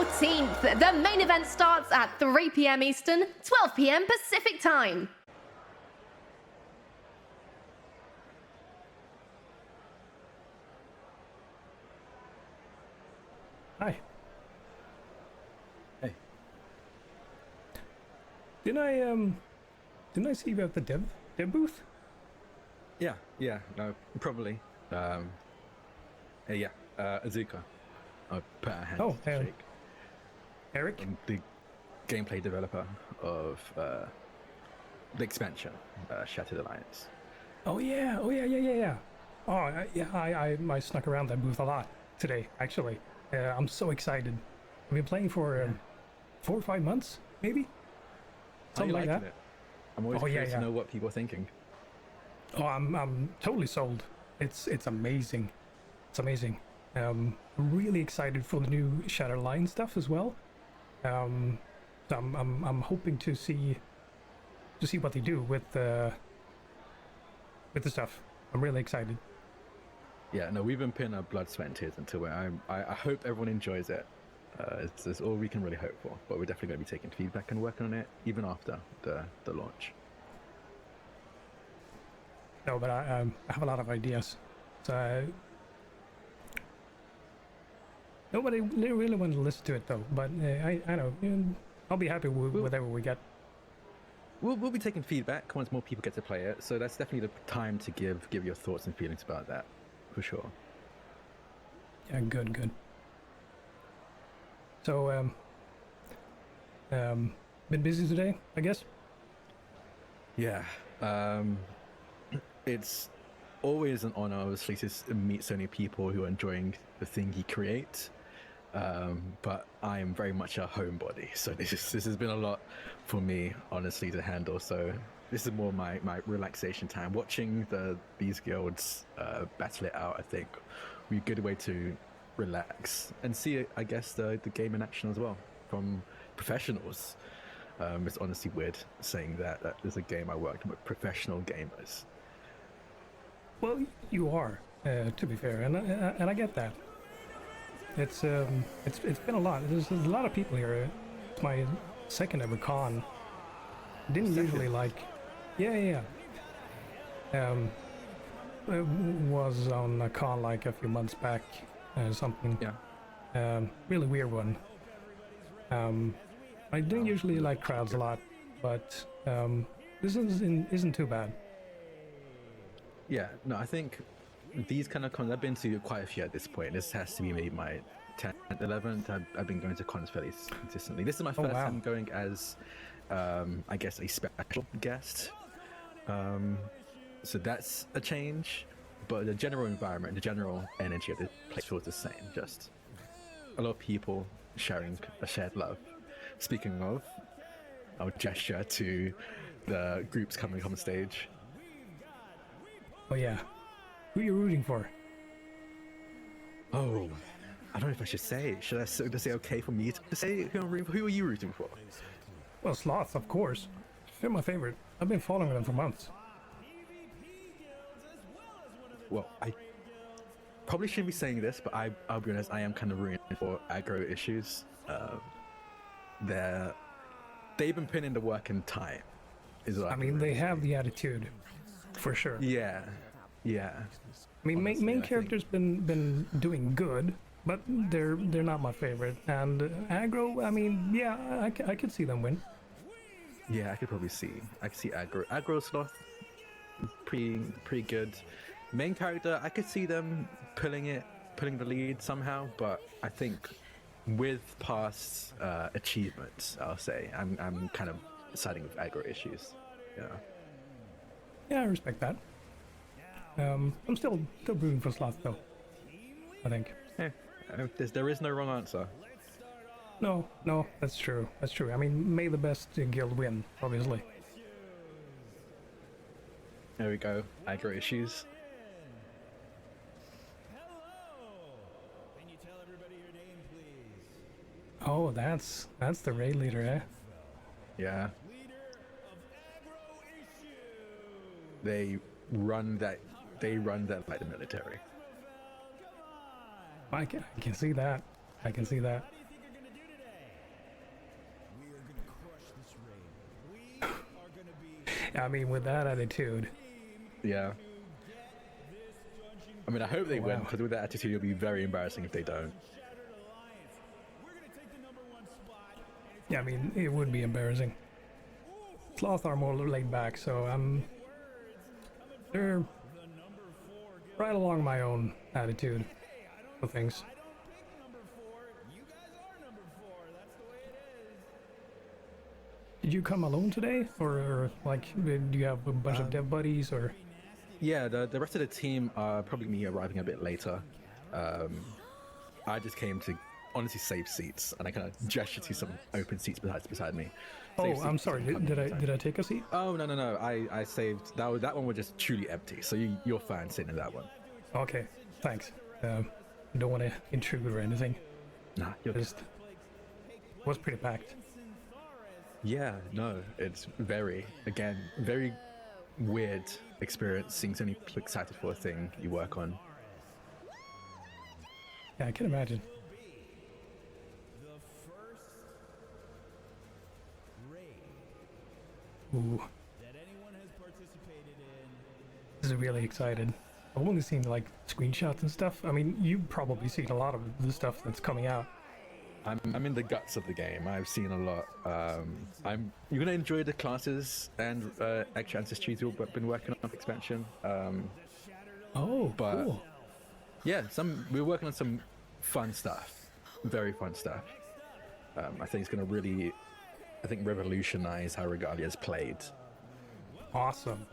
14th. The main event starts at 3 p.m. Eastern, 12 p.m. Pacific time. Hi. Hey. Didn't I see you at the dev booth? Yeah, no, probably. Yeah, Azuka. I'll put our hands Oh, to shake. Eric? I'm the gameplay developer of the expansion, Shattered Alliance. Oh yeah. Oh, I snuck around that booth a lot today, actually. I'm so excited. I've been playing for 4 or 5 months, maybe? Something like that. It? I'm always curious to know what people are thinking. Oh, I'm totally sold. It's amazing. It's amazing. Really excited for the new Shattered Alliance stuff as well. So I'm hoping to see what they do with the stuff. I'm really excited. Yeah, no, we've been putting our blood, sweat, and tears into it. I hope everyone enjoys it. It's all we can really hope for. But we're definitely going to be taking feedback and working on it even after the launch. No, but I have a lot of ideas. So nobody really wanted to listen to it though. But I know I'll be happy with whatever we get. We'll be taking feedback once more people get to play it. So that's definitely the time to give your thoughts and feelings about that, for sure. Yeah, good. So been busy today, I guess. Yeah. It's always an honor, obviously, to meet so many people who are enjoying the thing you create. But I am very much a homebody, so this has been a lot for me, honestly, to handle. So this is more my relaxation time. Watching these guilds battle it out, I think, would be a good way to relax and see, I guess, the game in action as well from professionals. It's honestly weird saying that there's a game I worked with professional gamers. Well, you are, to be fair, and I get that. It's been a lot. There's a lot of people here. It's my second ever con. Didn't usually like. Yeah. It was on a con like a few months back, something. Yeah. Really weird one. I didn't usually like crowds a lot, but this isn't too bad. Yeah, no, I think these kind of cons, I've been to quite a few at this point. This has to be maybe my 10th, 11th. I've been going to cons fairly consistently. This is my first time going as, I guess, a special guest. So that's a change, but the general environment, the general energy of the place feels the same. Just a lot of people sharing a shared love. Speaking of, I'll gesture to the groups coming on stage. Oh yeah, who are you rooting for? Oh, I don't know if I should say. Should I say okay for me to say who I'm rooting for? Who are you rooting for? Well, Sloth, of course. They're my favorite. I've been following them for months. Well, I probably shouldn't be saying this, but I'll be honest, I am kind of rooting for aggro issues. They've been putting in the work and time. I mean, they have the attitude, for sure. Yeah. I mean, honestly, main character's been doing good, but they're not my favorite. And aggro, I mean, yeah, I could see them win. Yeah, I could see aggro Sloth, pretty good. Main character, I could see them pulling the lead somehow, but I think with past achievements, I'll say I'm kind of siding with aggro issues. Yeah, I respect that. I'm still rooting for Sloth though, I think. There is no wrong answer. No, that's true. I mean, may the best guild win, obviously. There we go. Aggro issues. Oh, that's the raid leader, eh? Yeah. They run that like the military. I can see that. I mean, with that attitude, Yeah. I mean, I hope they win, wow. because with that attitude, it'll be very embarrassing if they don't. yeah, I mean, it would be embarrassing. Sloth are more laid back, so they're right along my own attitude of things. Did you come alone today, or like, do you have a bunch of dev buddies, or? Yeah, the rest of the team are probably me arriving a bit later. I just came to honestly save seats, and I kind of gestured to some open seats beside me. Oh, Save I'm seats sorry. and come Did I take a seat? Oh no! I saved that one was just truly empty, so you're fine sitting in that one. Okay, thanks. Don't want to intrude or anything. Nah, you're Just was pretty packed. Yeah, no, it's very weird experience seeing so many people excited for a thing you work on. Yeah, I can imagine. Ooh. This is really excited. I've only seen like screenshots and stuff. I mean, you've probably seen a lot of the stuff that's coming out. I'm in the guts of the game. I've seen a lot. You're gonna enjoy the classes and extra ancestries we've been working on expansion. Oh, But- cool. Yeah, we're working on some fun stuff, very fun stuff. I think it's gonna really, revolutionize how Regalia is played. Awesome.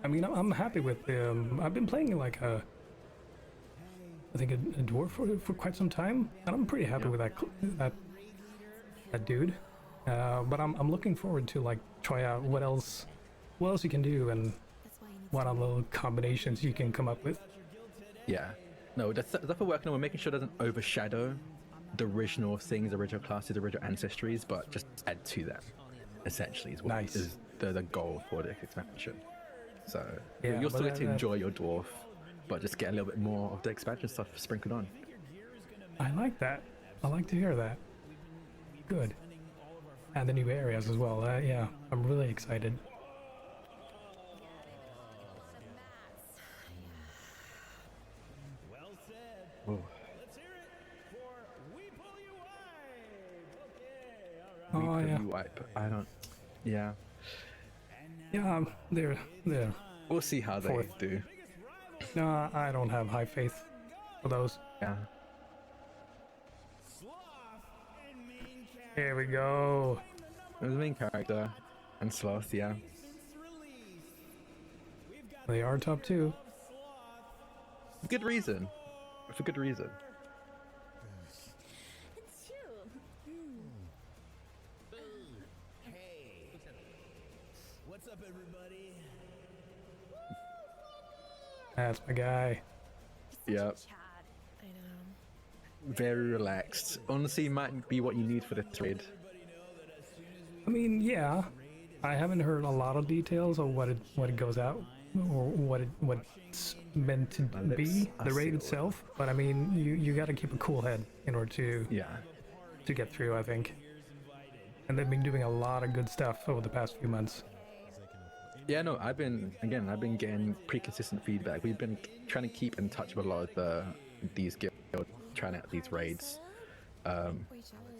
I mean, I'm happy with. I've been playing like a dwarf for quite some time, and I'm pretty happy with that dude. But I'm looking forward to like try out what else you can do and what other little combinations you can come up with. Yeah. No, the stuff we're working on, we're making sure it doesn't overshadow the original things, the original classes, the original ancestries, but just add to them. Essentially, is what Nice. is the goal for the expansion. So Yeah, you'll but still get to that- enjoy your dwarf, but just get a little bit more of the expansion stuff sprinkled on. I like that. I like to hear that. Good. And the new areas as well. Yeah, I'm really excited. Whoa. Oh yeah, Wipe. I don't. Yeah. yeah. They're. We'll see how they Fourth. do. No, I don't have high faith for those. Yeah. Here we go. The main character and Sloth. Yeah. They are top 2. For good reason. For good reason. What's up, everybody? That's my guy. Yep. I know. Very relaxed. Honestly, might be what you need for the trade. I mean, yeah. I haven't heard a lot of details of what it goes out or what's meant to My lips be, are the raid sealed. itself. But I mean, you got to keep a cool head in order to Yeah. get through, I think. And they've been doing a lot of good stuff over the past few months. Yeah, no, I've been getting pretty consistent feedback. We've been trying to keep in touch with a lot of these guilds, trying out these raids,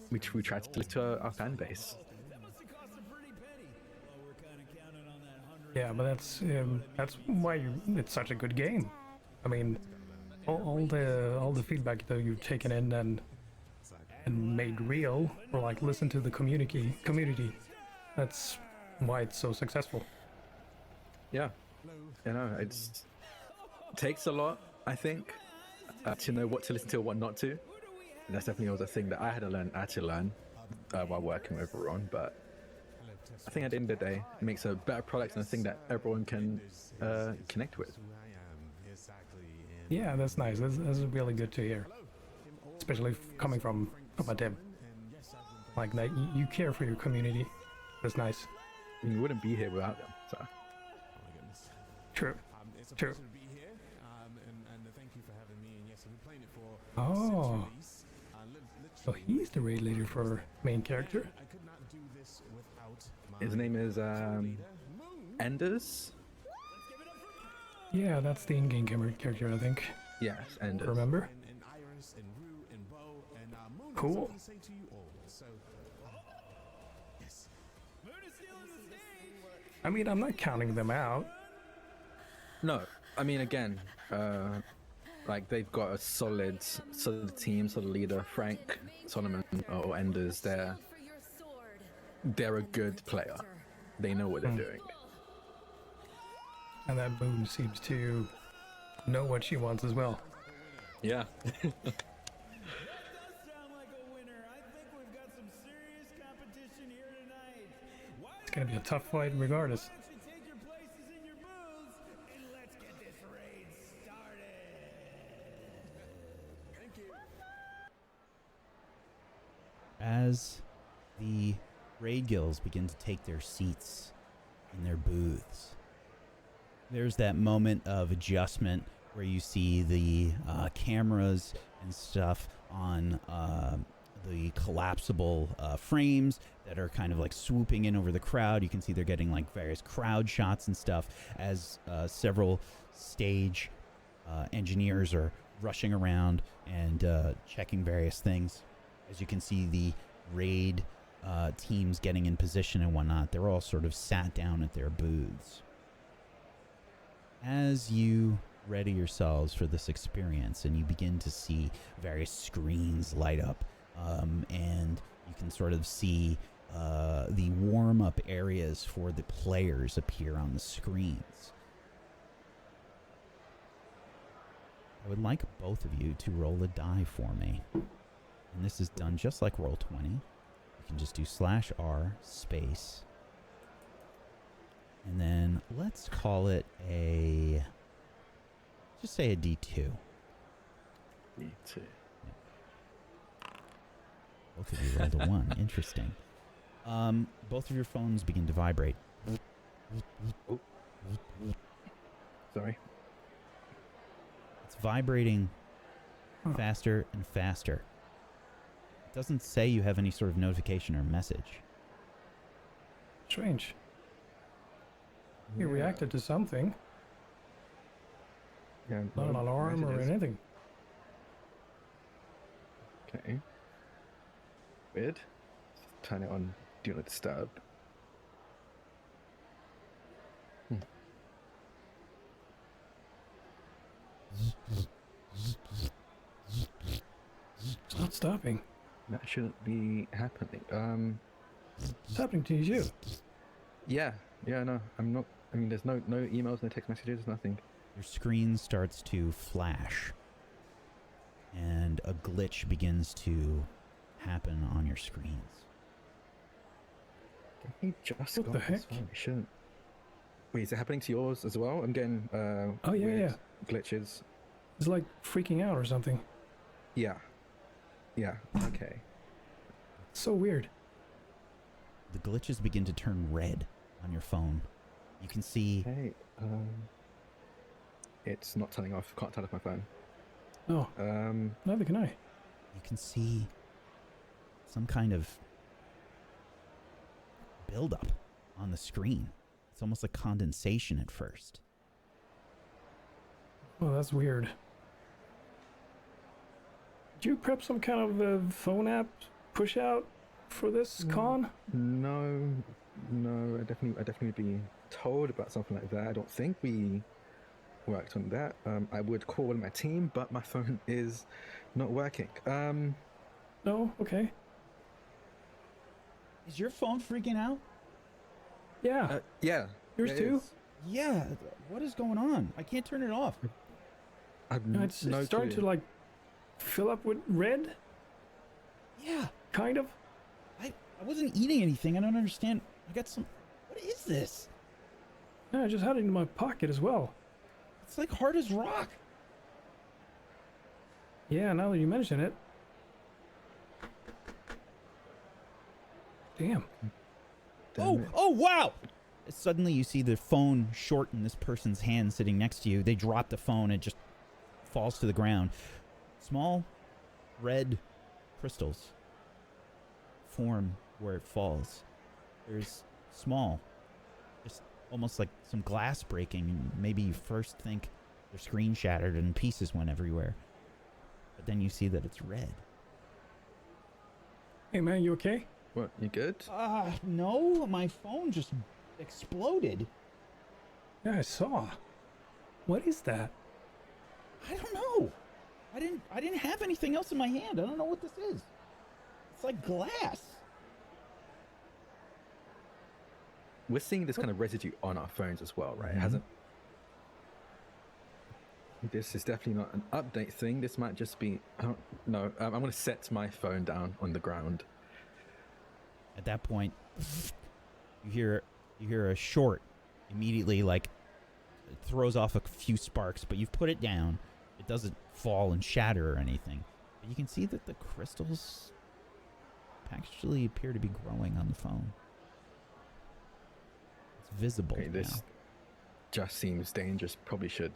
which we try to listen to our fan base. Yeah, but that's why it's such a good game. I mean, all the feedback that you've taken in and made real, or like listen to the community. That's why it's so successful. Yeah, you know, it takes a lot, I think, to know what to listen to and what not to. And that's definitely was a thing that I had to learn while working with everyone. But I think at the end of the day, it makes a better product and a thing that everyone can connect with. Yeah, that's nice. That's really good to hear, especially coming from a dev. Like that, you care for your community. That's nice. I mean, we wouldn't be here without them. So True. It's a True. pleasure to be here, and thank you for having me. And yes, I've been playing it for Oh. since release. So he's the raid leader for main character. I could not do this without my his name is Enders. Yeah, that's the in-game character, I think. Yes, Enders. Remember? And Iris and Rue and Bo and Moon has Cool. something to say to you all. So, yes. I mean, I'm not counting them out. No, I mean again, like they've got a solid team, solid leader. Frank, Solomon, or Enders. They're a good player. They know what they're doing. And that Moon seems to know what she wants as well. Yeah. Does sound like a winner. I think we've got some serious competition here tonight. Why It's gonna be a tough fight regardless. don't you take your places in your booths and let's get this raid started? Thank you. As the raid guilds begin to take their seats in their booths, there's that moment of adjustment where you see the cameras and stuff on the collapsible frames that are kind of like swooping in over the crowd. You can see they're getting like various crowd shots and stuff as several stage engineers are rushing around and checking various things. As you can see, the raid teams getting in position and whatnot. They're all sort of sat down at their booths. As you ready yourselves for this experience and you begin to see various screens light up, and you can sort of see the warm-up areas for the players appear on the screens. I would like both of you to roll a die for me. And this is done just like Roll20. You can just do /R space. And then let's call it just say a D2. Me too. Both of you rolled a 1. Interesting. Both of your phones begin to vibrate. Oh. Sorry. It's vibrating faster and faster. It doesn't say you have any sort of notification or message. Strange. You reacted to something. Yeah, Not an alarm or messages. anything. Okay. Weird. Turn it on. Do not disturb. It's not stopping. That shouldn't be happening. It's happening to you. Yeah, no, I'm not. I mean, there's no emails, no text messages, nothing. Your screen starts to flash. And a glitch begins to happen on your screens. He just What got the this heck? phone. He shouldn't. Wait, is it happening to yours as well? I'm getting Oh, yeah, weird yeah. glitches. It's like freaking out or something. Yeah. Okay. So weird. The glitches begin to turn red on your phone. You can see Okay. It's not turning off. Can't turn off my phone. Oh, neither can I. you can see some kind of buildup on the screen. It's almost like condensation at first. Oh, that's weird. Did you prep some kind of phone app push out for this con? No. I definitely would be told about something like that. I don't think we worked on that. I would call one of my team, but my phone is not working. No? Okay. Is your phone freaking out? Yeah. Yeah. Yours it too? is. Yeah. What is going on? I can't turn it off. I've It's no starting clue. to like fill up with red, Yeah. kind of. I wasn't eating anything. I don't understand. I got some... What is this? Yeah, I just had it in my pocket as well. It's like hard as rock. Yeah, now that you mention it. Damn. Damn it. Oh, wow! Suddenly you see the phone shorten this person's hand sitting next to you. They drop the phone. It just falls to the ground. Small red crystals form where it falls. There's small, just almost like some glass breaking. And maybe you first think their screen shattered and pieces went everywhere. But then you see that it's red. Hey man, you okay? What, you good? No, my phone just exploded. Yeah, I saw. What is that? I don't know. I didn't have anything else in my hand. I don't know what this is. It's like glass. We're seeing this kind of residue on our phones as well, right? It hasn't. This is definitely not an update thing. This might just be. I don't know. I'm going to set my phone down on the ground. At that point, you hear a short immediately, like it throws off a few sparks, but you've put it down. It doesn't fall and shatter or anything. But you can see that the crystals actually appear to be growing on the phone. It's visible Okay, this now. just seems dangerous. Probably should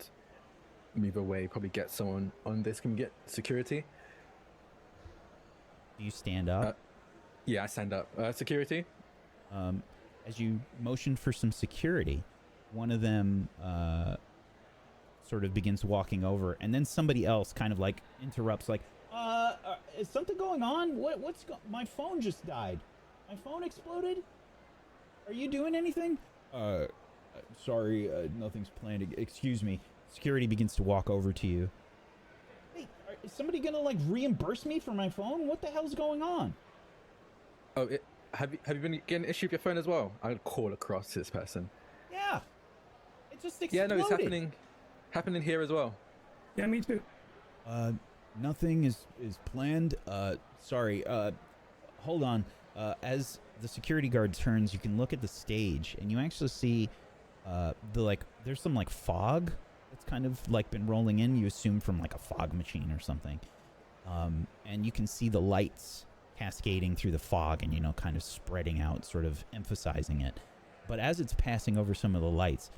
move away. Probably get someone on this. Can we get security? Do you stand up? Yeah, I stand up. Security? As you motion for some security, one of them sort of begins walking over, and then somebody else kind of like interrupts, like, is something going on? My phone just died. My phone exploded? Are you doing anything? Sorry, nothing's planned. Excuse me. Security begins to walk over to you. Hey, is somebody gonna like reimburse me for my phone? What the hell's going on? Oh, have you been getting an issue with your phone as well? I'll call across to this person. Yeah, it just exploded. Yeah, no, it's happening here as well. Yeah, me too. Nothing is planned. Sorry. Hold on. As the security guard turns, you can look at the stage, and you actually see there's some like fog that's kind of like been rolling in. You assume from like a fog machine or something. And you can see the lights cascading through the fog and, kind of spreading out, sort of emphasizing it. But as it's passing over some of the lights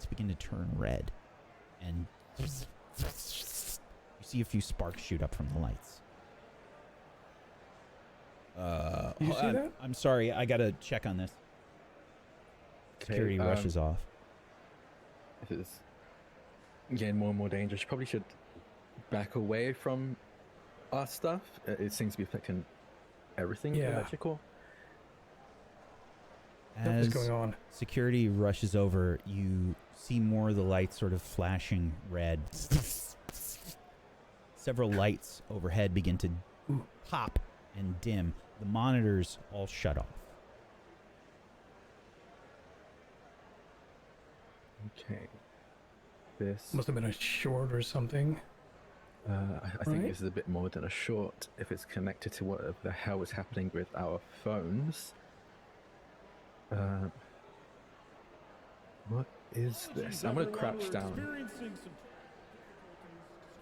begin to turn red. And you see a few sparks shoot up from the lights. You see that? I'm sorry, I gotta check on this. Security rushes off. If it's getting more and more dangerous, you probably should back away from our stuff. It seems to be affecting everything electrical. What's going on? Security rushes over, you see more of the lights sort of flashing red. Several lights overhead begin to pop and dim. The monitors all shut off. Okay. This Must have been a short or something. I think this is a bit more than a short. If it's connected to whatever the hell is happening with our phones. What is this? I'm gonna crouch down. Experiencing some difficulties.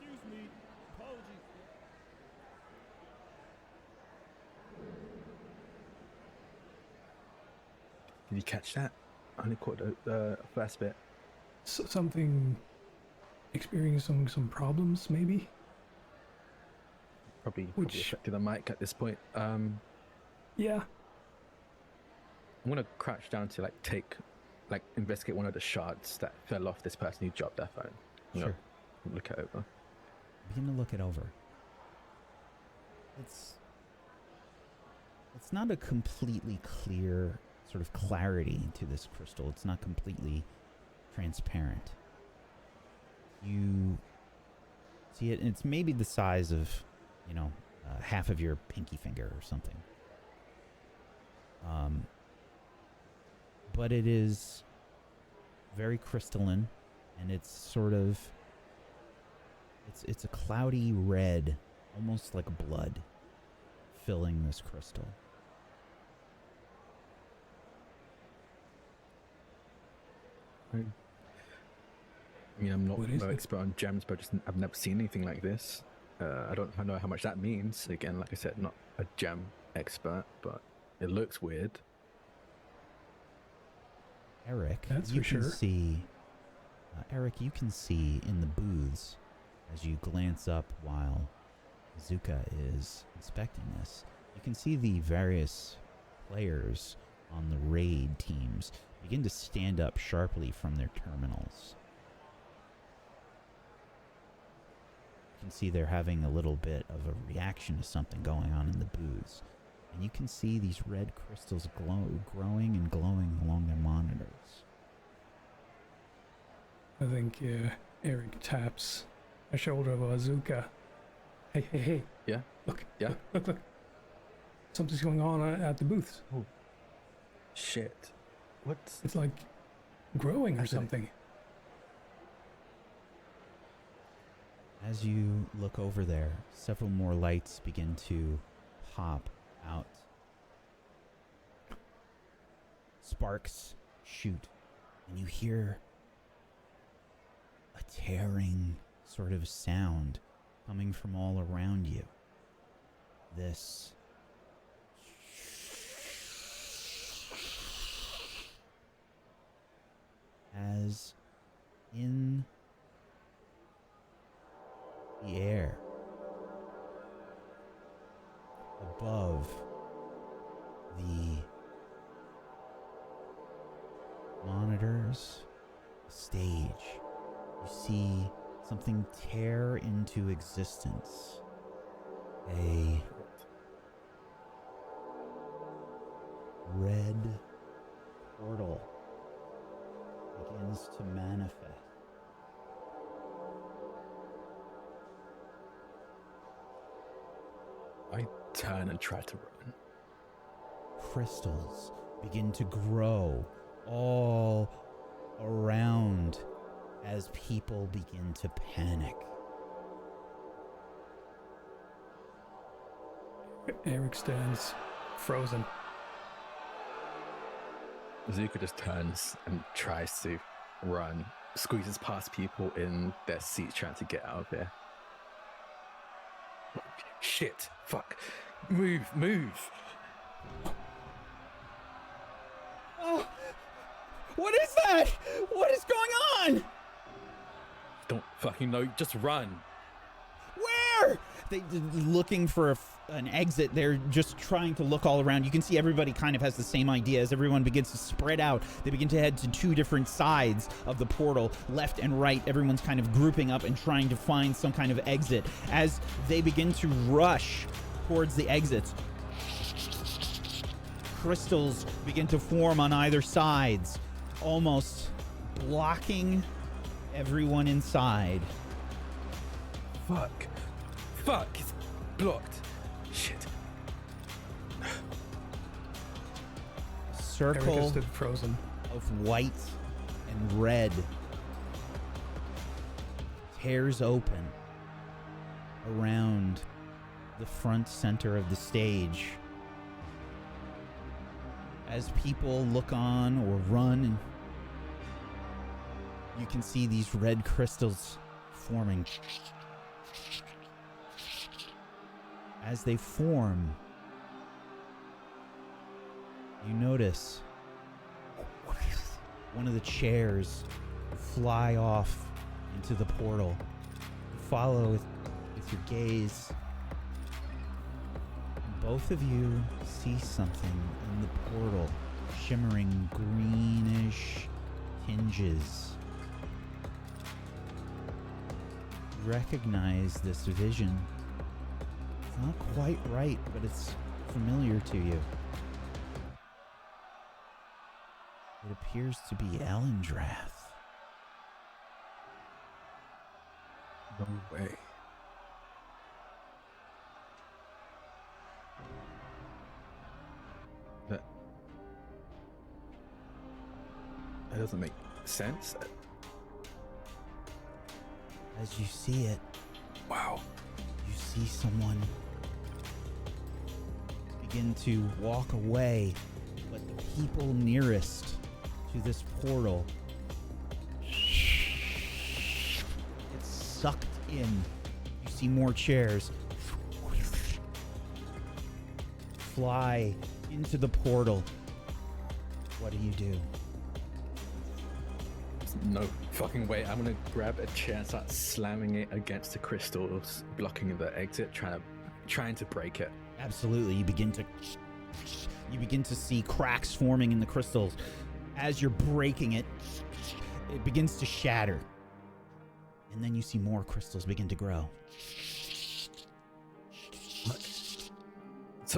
Excuse me. Apologies. Did you catch that? I only caught the first bit. Something experiencing some problems, maybe? Probably Which- affected the mic at this point. Yeah. I'm gonna crouch down to investigate one of the shards that fell off this person who dropped their phone. Sure. Look it over. Begin to look it over. It's not a completely clear sort of clarity to this crystal. It's not completely transparent. You see it, and it's maybe the size of, half of your pinky finger or something. But it is very crystalline, and it's sort of, it's a cloudy red, almost like blood, filling this crystal. I mean, I'm not What is no it? expert on gems, but I've never seen anything like this. I don't know how much that means. Again, like I said, not a gem expert, but it looks weird. Eric, That's you for can sure. see. Eric, you can see in the booths as you glance up while Zuka is inspecting this. You can see the various players on the raid teams begin to stand up sharply from their terminals. You can see they're having a little bit of a reaction to something going on in the booths. And you can see these red crystals growing and glowing along their monitors. I think Eric taps a shoulder of Azuka. Hey, hey, hey. Yeah? Look. Yeah? Look. Something's going on at the booths. Oh. Shit. What? It's like growing or something. As you look over there, several more lights begin to pop out. Sparks shoot, and you hear a tearing sort of sound coming from all around you. This as in the air above the monitors, the stage, you see something tear into existence. A red portal begins to manifest. I turn and try to run. Crystals begin to grow all around as people begin to panic. Eric stands frozen. Zuka just turns and tries to run, squeezes past people in their seats trying to get out of there. Shit, fuck. Move. Oh, what is that? What is going on? Don't fucking know, just run. Where? They're looking for an exit. They're just trying to look all around. You can see everybody kind of has the same idea. As everyone begins to spread out, they begin to head to two different sides of the portal, left and right. Everyone's kind of grouping up and trying to find some kind of exit. As they begin to rush towards the exits, crystals begin to form on either sides, almost blocking everyone inside. Fuck, it's blocked. Shit. Circle Erica stood frozen. of white and red tears open around the front center of the stage. As people look on or run, and you can see these red crystals forming. As they form, you notice one of the chairs fly off into the portal. You follow with your gaze, and both of you see something in the portal, shimmering greenish tinges. You recognize this vision. It's not quite right, but it's familiar to you. It appears to be Ellendrath. No way. That doesn't make sense. As you see it, Wow. you see someone begin to walk away, but the people nearest to this portal get sucked in. You see more chairs fly into the portal. What do you do? No fucking way. I'm gonna grab a chair and start slamming it against the crystals, blocking the exit, trying to break it. Absolutely, you begin to see cracks forming in the crystals. As you're breaking it, it begins to shatter. And then you see more crystals begin to grow.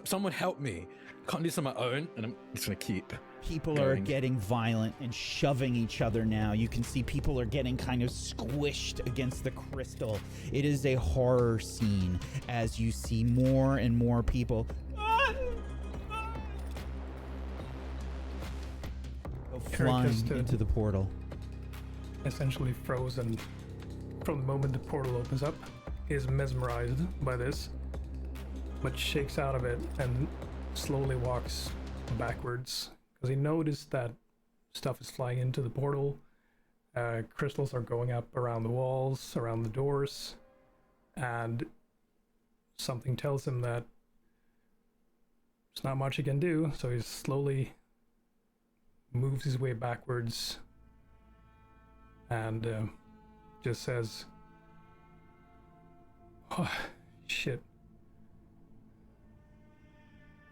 Someone help me. Can't do this on my own, and I'm just gonna keep. People going. are getting violent and shoving each other now. You can see people are getting kind of squished against the crystal. It is a horror scene as you see more and more people go flying into the portal. Essentially frozen from the moment the portal opens up. He is mesmerized by this, but shakes out of it and slowly walks backwards. Because he noticed that stuff is flying into the portal. Crystals are going up around the walls, around the doors, and something tells him that there's not much he can do, so he slowly moves his way backwards and just says, "Oh, shit.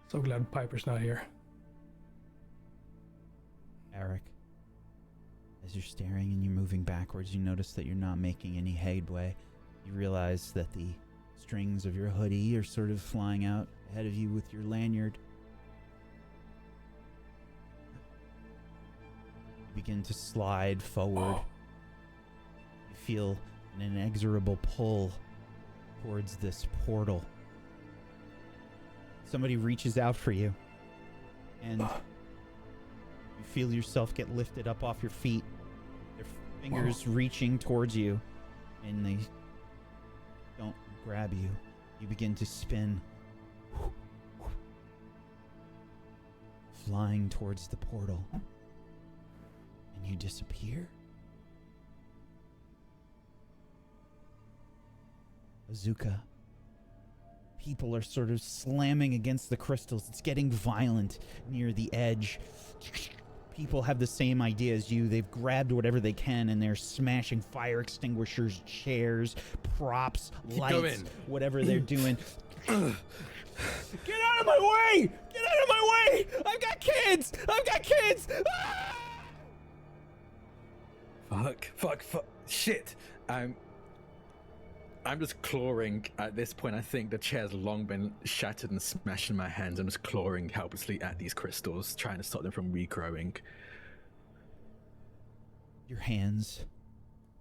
So glad Piper's not here." Eric, as you're staring and you're moving backwards, you notice that you're not making any headway. You realize that the strings of your hoodie are sort of flying out ahead of you with your lanyard. You begin to slide forward. You feel an inexorable pull towards this portal. Somebody reaches out for you, and you feel yourself get lifted up off your feet. Their fingers reaching towards you, and they don't grab you. You begin to spin, flying towards the portal, and you disappear. Azuka. People are sort of slamming against the crystals. It's getting violent near the edge. People have the same idea as you. They've grabbed whatever they can and they're smashing fire extinguishers, chairs, props, lights, whatever they're doing. Get out of my way! Get out of my way! I've got kids! I've got kids! Ah! Fuck. Shit. I'm just clawing at this point. I think the chair's long been shattered and smashed in my hands. I'm just clawing helplessly at these crystals, trying to stop them from regrowing. Your hands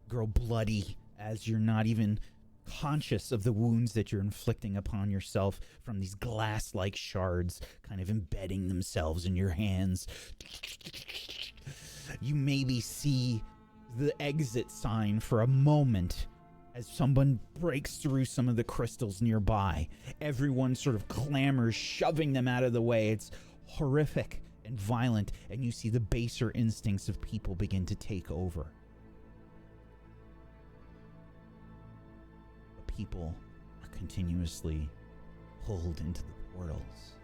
grow bloody as you're not even conscious of the wounds that you're inflicting upon yourself from these glass-like shards kind of embedding themselves in your hands. You maybe see the exit sign for a moment as someone breaks through some of the crystals nearby. Everyone sort of clamors, shoving them out of the way. It's horrific and violent, and you see the baser instincts of people begin to take over. But people are continuously pulled into the portals.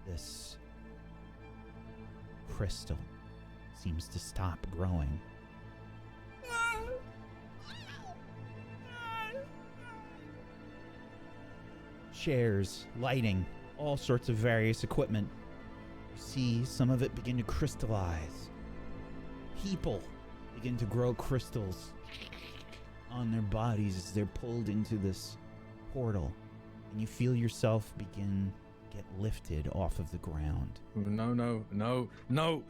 This crystal seems to stop growing. Chairs, lighting, all sorts of various equipment. You see some of it begin to crystallize. People begin to grow crystals on their bodies as they're pulled into this portal. And you feel yourself begin to get lifted off of the ground. No.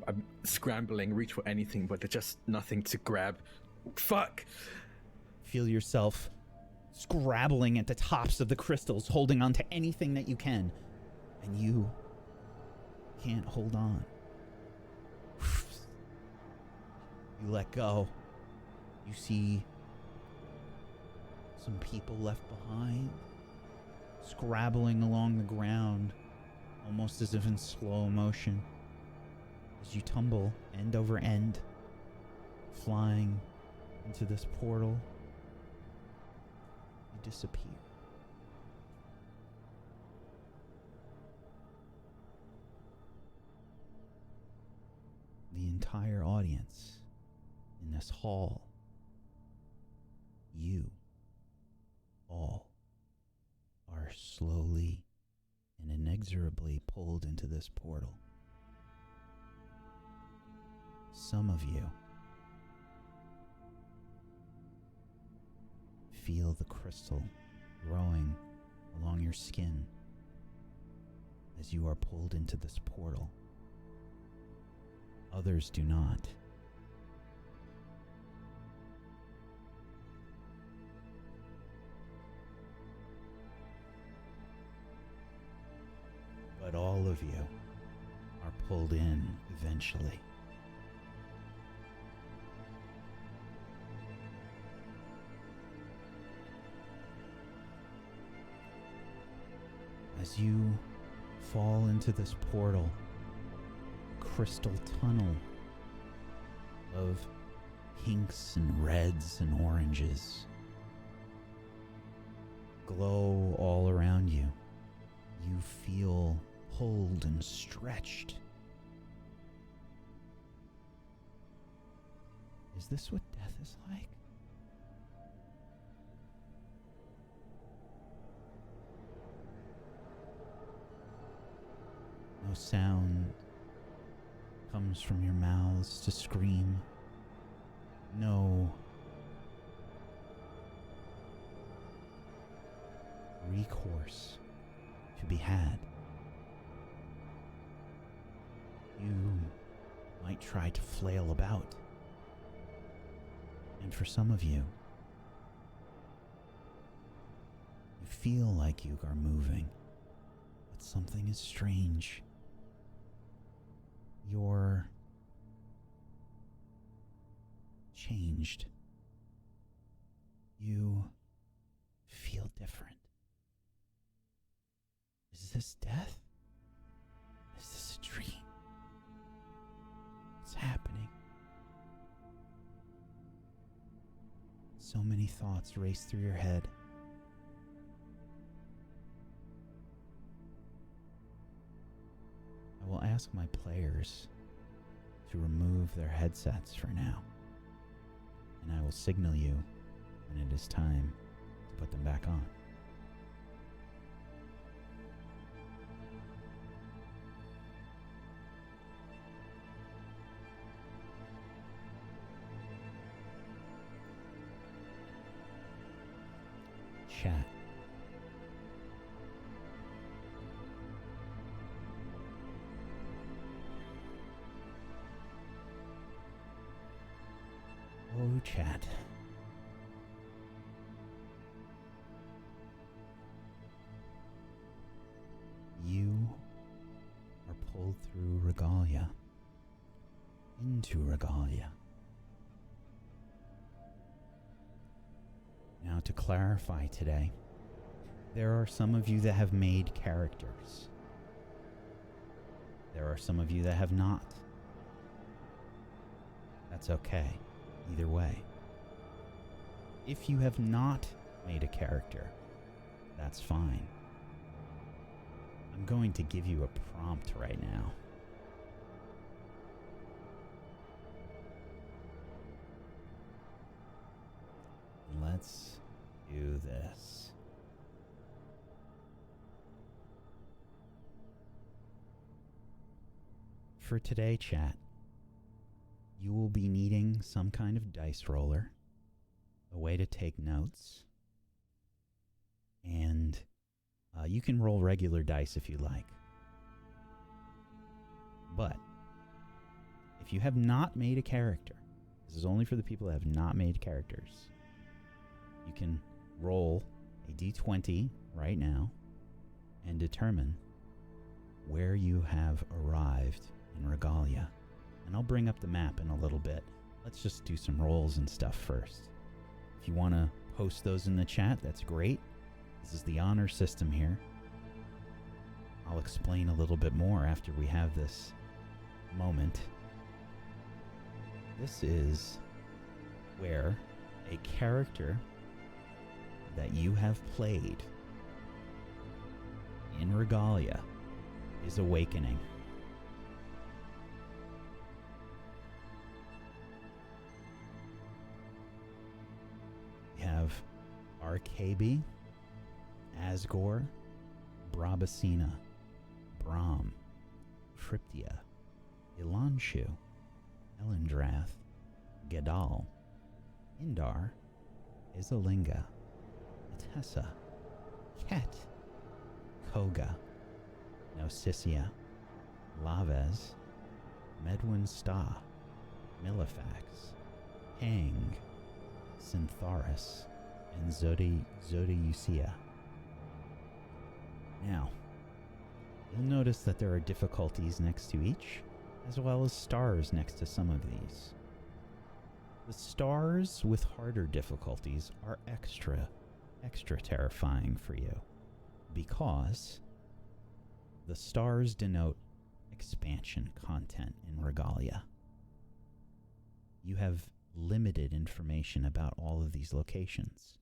I'm scrambling, reach for anything, but there's just nothing to grab. Fuck! Feel yourself scrabbling at the tops of the crystals, holding on to anything that you can, and you can't hold on. You let go. You see some people left behind, scrabbling along the ground, almost as if in slow motion, as you tumble end over end, flying into this portal. Disappear. The entire audience in this hall, you all are slowly and inexorably pulled into this portal. Some of you feel the crystal growing along your skin as you are pulled into this portal. Others do not. But all of you are pulled in eventually. As you fall into this portal, crystal tunnel of pinks and reds and oranges glow all around you. You feel pulled and stretched. Is this what death is like? No sound comes from your mouths to scream. No recourse to be had. You might try to flail about. And for some of you, you feel like you are moving, but something is strange. You're changed. You feel different. Is this death? Is this a dream? What's happening? So many thoughts race through your head. I will ask my players to remove their headsets for now, and I will signal you when it is time to put them back on. Chat. Oh, chat. You are pulled through Regalia, into Regalia. Now, to clarify today, there are some of you that have made characters. There are some of you that have not. That's okay, either way. If you have not made a character, that's fine. I'm going to give you a prompt right now. Let's do this. For today, chat, you will be needing some kind of dice roller, a way to take notes, and you can roll regular dice if you like. But if you have not made a character, this is only for the people that have not made characters, you can roll a d20 right now and determine where you have arrived in Regalia. And I'll bring up the map in a little bit. Let's just do some rolls and stuff first. If you want to post those in the chat, that's great. This is the honor system here. I'll explain a little bit more after we have this moment. This is where a character that you have played in Regalia is awakening. We have Arcaby, Asgore, Brabacina, Brahm, Triptia, Ilanshu, Elendrath, Gedal, Indar, Izalinga, Atessa, Ket, Koga, Nausicaa, Laves, Medwin Sta, Milifax, Hang, Syntharis, and Zodiucia. Now, you'll notice that there are difficulties next to each, as well as stars next to some of these. The stars with harder difficulties are extra terrifying for you, because the stars denote expansion content in Regalia. You have limited information about all of these locations.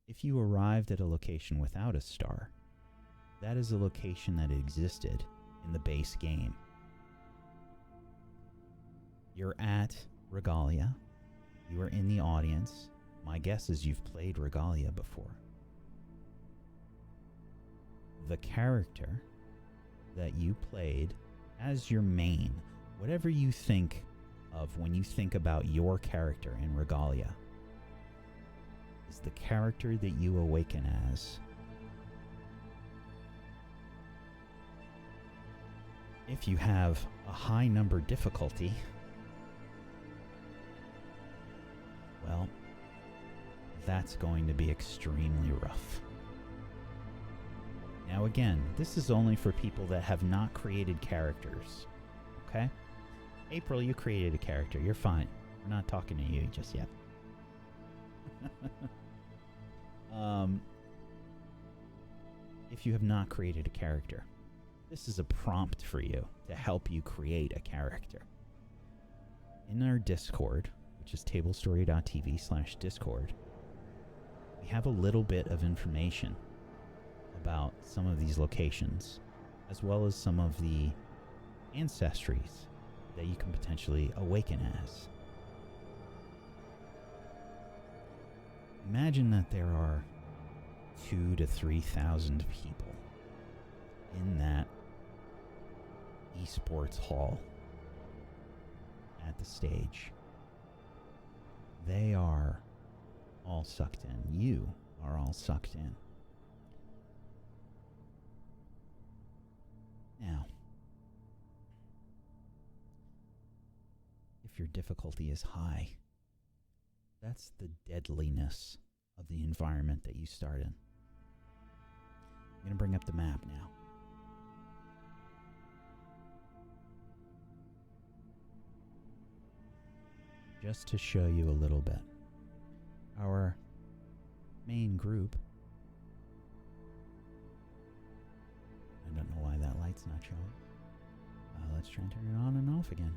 If you arrived at a location without a star, that is a location that existed in the base game. You're at Regalia. You are in the audience. My guess is you've played Regalia before. The character that you played as your main, whatever you think of when you think about your character in Regalia, is the character that you awaken as. If you have a high number difficulty, well, that's going to be extremely rough. Now again, this is only for people that have not created characters, okay? April, you created a character. You're fine. We're not talking to you just yet. If you have not created a character, this is a prompt for you to help you create a character. In our Discord, which is tablestory.tv/Discord, we have a little bit of information about some of these locations, as well as some of the ancestries that you can potentially awaken as. Imagine that there are 2,000 to 3,000 people in that esports hall at the stage. They are all sucked in. You are all sucked in. Now, if your difficulty is high, that's the deadliness of the environment that you start in. I'm going to bring up the map now. Just to show you a little bit. Our main group. I don't know why that light's not showing. Let's try and turn it on and off again.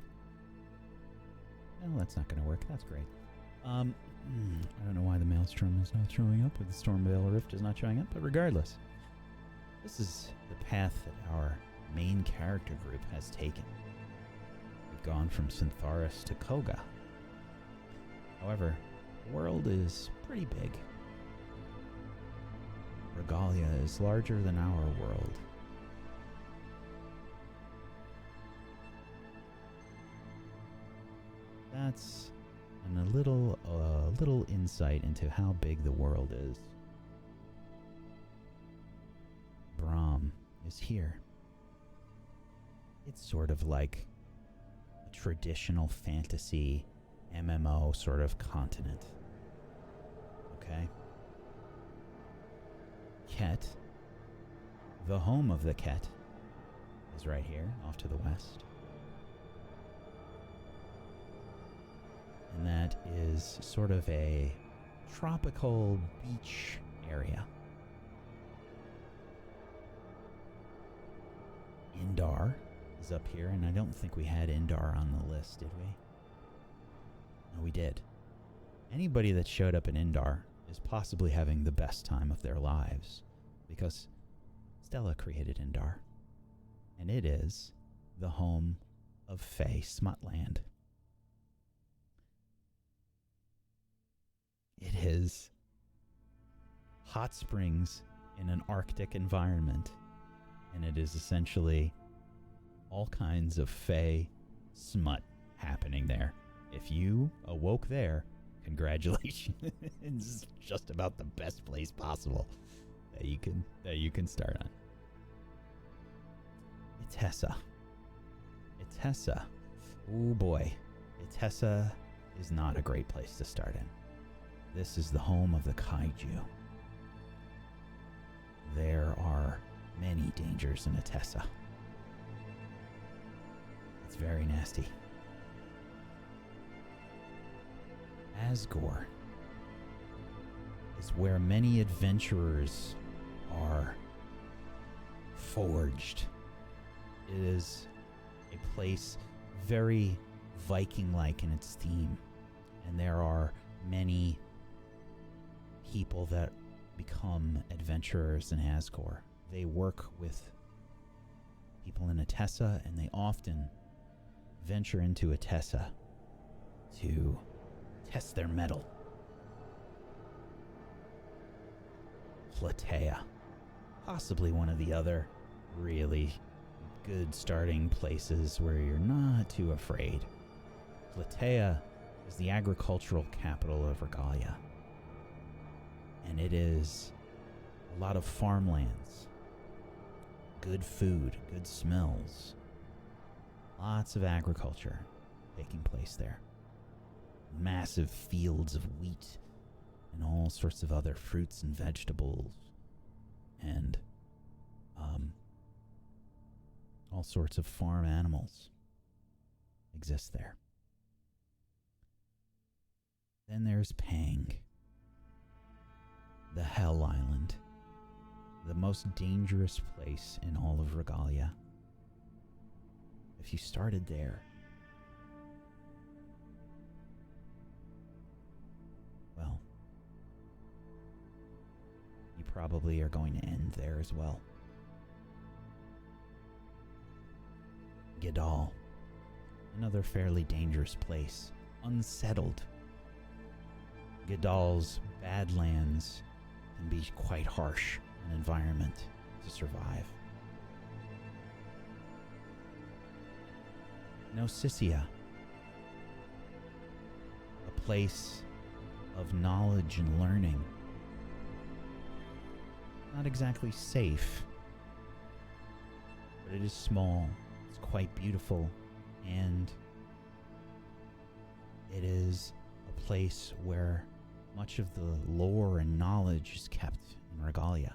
No, that's not going to work. That's great. I don't know why the Maelstrom is not showing up, or the Stormveil Rift is not showing up, but regardless, this is the path that our main character group has taken. We've gone from Syntharis to Koga. However, the world is pretty big. Regalia is larger than our world. That's a little insight into how big the world is. Brahm is here. It's sort of like a traditional fantasy MMO sort of continent. Okay? Ket, the home of the Ket, is right here, off to the west. And that is sort of a tropical beach area. Indar is up here, and I don't think we had Indar on the list, did we? No, we did. Anybody that showed up in Indar is possibly having the best time of their lives, because Stella created Indar, and it is the home of Fae Smutland. It is hot springs in an Arctic environment, and it is essentially all kinds of Fae smut happening there. If you awoke there, congratulations. It's just about the best place possible that you can start on. Etessa. Oh boy. Etessa is not a great place to start in. This is the home of the kaiju. There are many dangers in Etessa. It's very nasty. Asgore is where many adventurers are forged. It is a place very Viking-like in its theme, and there are many people that become adventurers in Asgore. They work with people in Etessa, and they often venture into Etessa to test their mettle. Platea, possibly one of the other really good starting places where you're not too afraid. Platea is the agricultural capital of Regalia, and it is a lot of farmlands, good food, good smells, lots of agriculture taking place there. Massive fields of wheat and all sorts of other fruits and vegetables and all sorts of farm animals exist there. Then there's Pang, the Hell Island, the most dangerous place in all of Regalia. If you started there, well, you probably are going to end there as well. Gedal, another fairly dangerous place, unsettled. Gedal's badlands can be quite harsh an environment to survive. Nausicaa, a place of knowledge and learning. Not exactly safe, but it is small, it's quite beautiful, and it is a place where much of the lore and knowledge is kept in Regalia.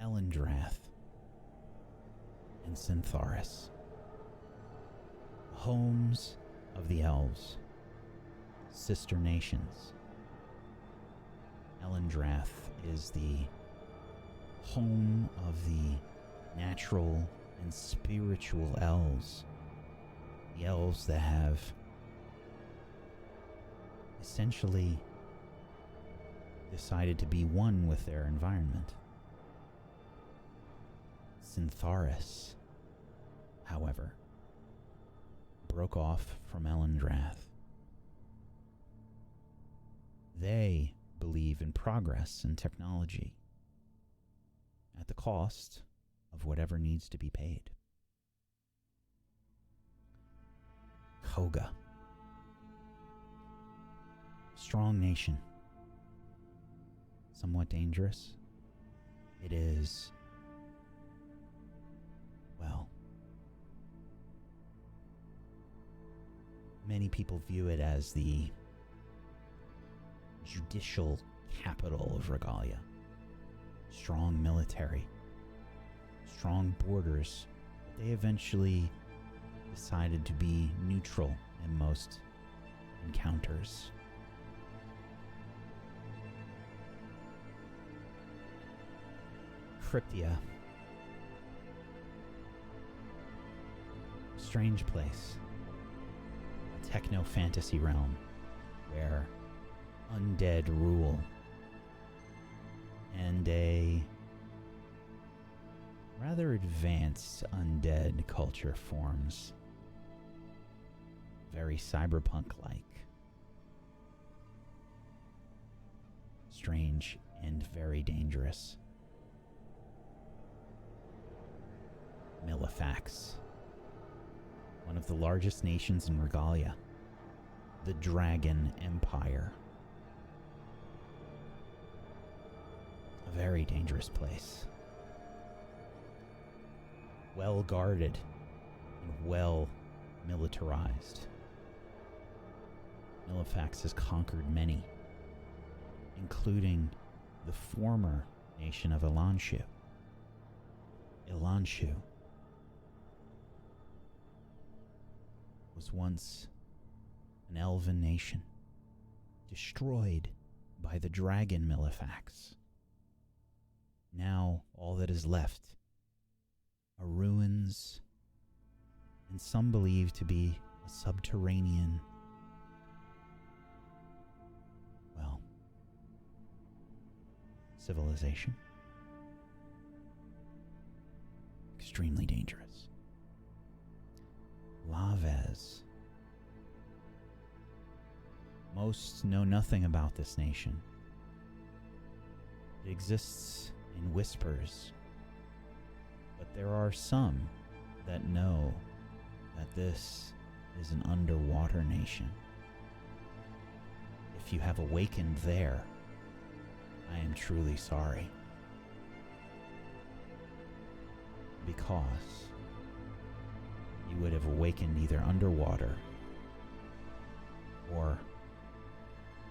Elendrath and Syntharis, homes of the elves, sister nations. Elendrath is the home of the natural and spiritual elves. The elves that have essentially decided to be one with their environment. Syntharis, however, broke off from Elendrath. They believe in progress and technology at the cost of whatever needs to be paid. Koga, strong nation, somewhat dangerous. It is, well, many people view it as the judicial capital of Regalia. Strong military, strong borders, but they eventually decided to be neutral in most encounters. Cryptia, strange place, a techno-fantasy realm where undead rule and a rather advanced undead culture forms. Very cyberpunk-like. Strange and very dangerous. Millefax, one of the largest nations in Regalia, the Dragon Empire. A very dangerous place. Well guarded and well militarized. Millefax has conquered many, including the former nation of Ilanshu. Ilanshu was once an elven nation, destroyed by the dragon Millefax. Now all that is left are ruins, and some believe to be a subterranean, well, civilization. Extremely dangerous. Laves. Most know nothing about this nation. It exists in whispers, but there are some that know that this is an underwater nation. If you have awakened there, I am truly sorry. Because you would have awakened either underwater or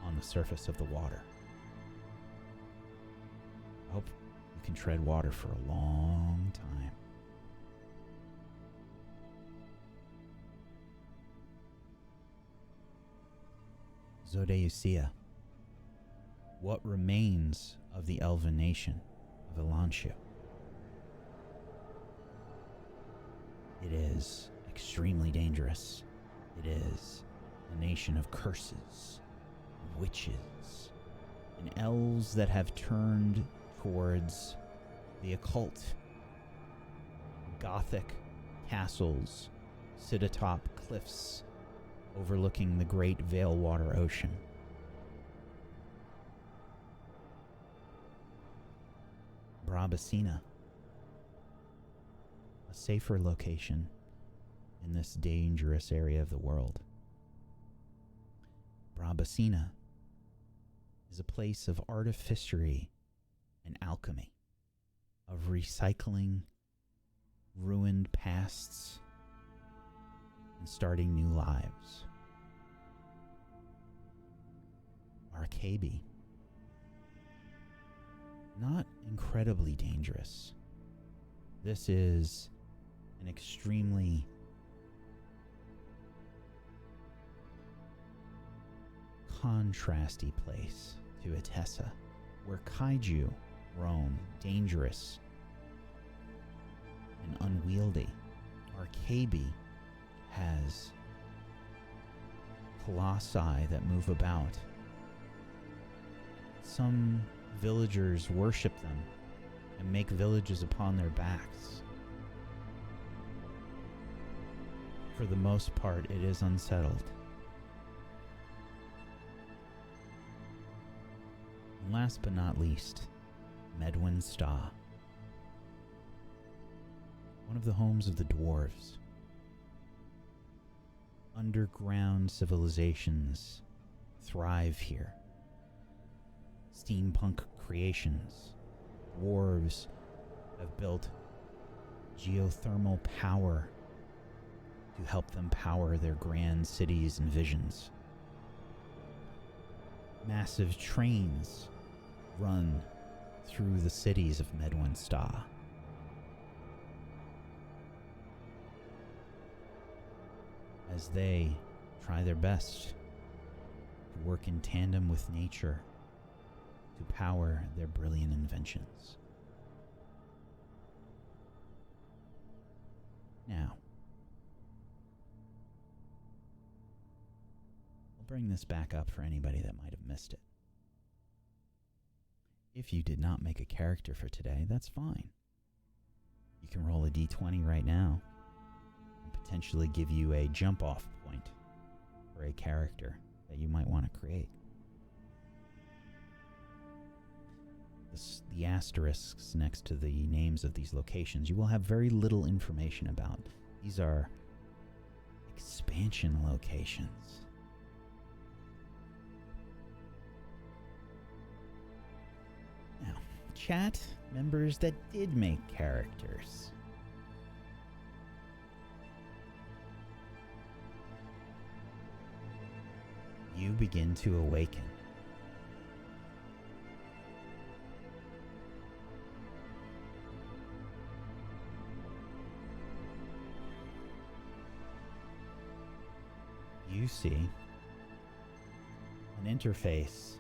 on the surface of the water. I hope you can tread water for a long time. Zodeusia, what remains of the elven nation of Ilanshu? It is extremely dangerous. It is a nation of curses, witches, and elves that have turned towards the occult. Gothic castles sit atop cliffs overlooking the great Veilwater Ocean. Brabacina, a safer location in this dangerous area of the world. Brabacina is a place of artificery and alchemy, of recycling ruined pasts and starting new lives. Arcaby, not incredibly dangerous. This is an extremely contrasty place to Etessa, where kaiju roam dangerous and unwieldy. Arcaby has colossi that move about. Some villagers worship them and make villages upon their backs. For the most part, it is unsettled. And last but not least, Medwin Sta, one of the homes of the dwarves. Underground civilizations thrive here. Steampunk creations. Dwarves have built geothermal power to help them power their grand cities and visions. Massive trains run through the cities of Medwin Sta. As they try their best to work in tandem with nature to power their brilliant inventions. Now, I'll bring this back up for anybody that might have missed it. If you did not make a character for today, that's fine. You can roll a d20 right now and potentially give you a jump-off point for a character that you might want to create. the asterisks next to the names of these locations, you will have very little information about. These are expansion locations. Now, chat, members that did make characters. You begin to awaken. You see an interface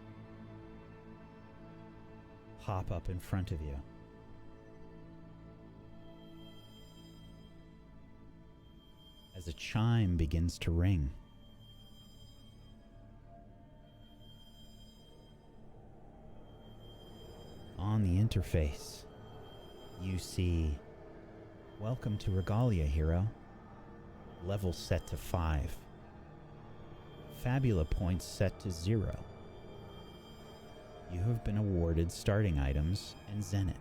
pop up in front of you. As a chime begins to ring. On the interface, you see, "Welcome to Regalia, hero. Level set to 5. Fabula points set to 0. You have been awarded starting items and Zenith.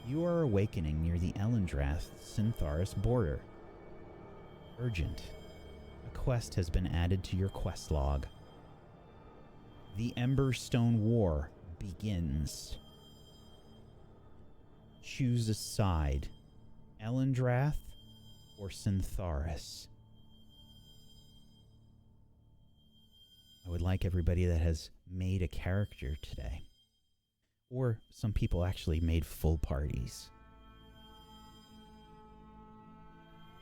You are awakening near the Elendrath-Syntharis border. Urgent. A quest has been added to your quest log. The Emberstone War begins. Choose a side, Elendrath or Syntharis." I would like everybody that has made a character today, or some people actually made full parties,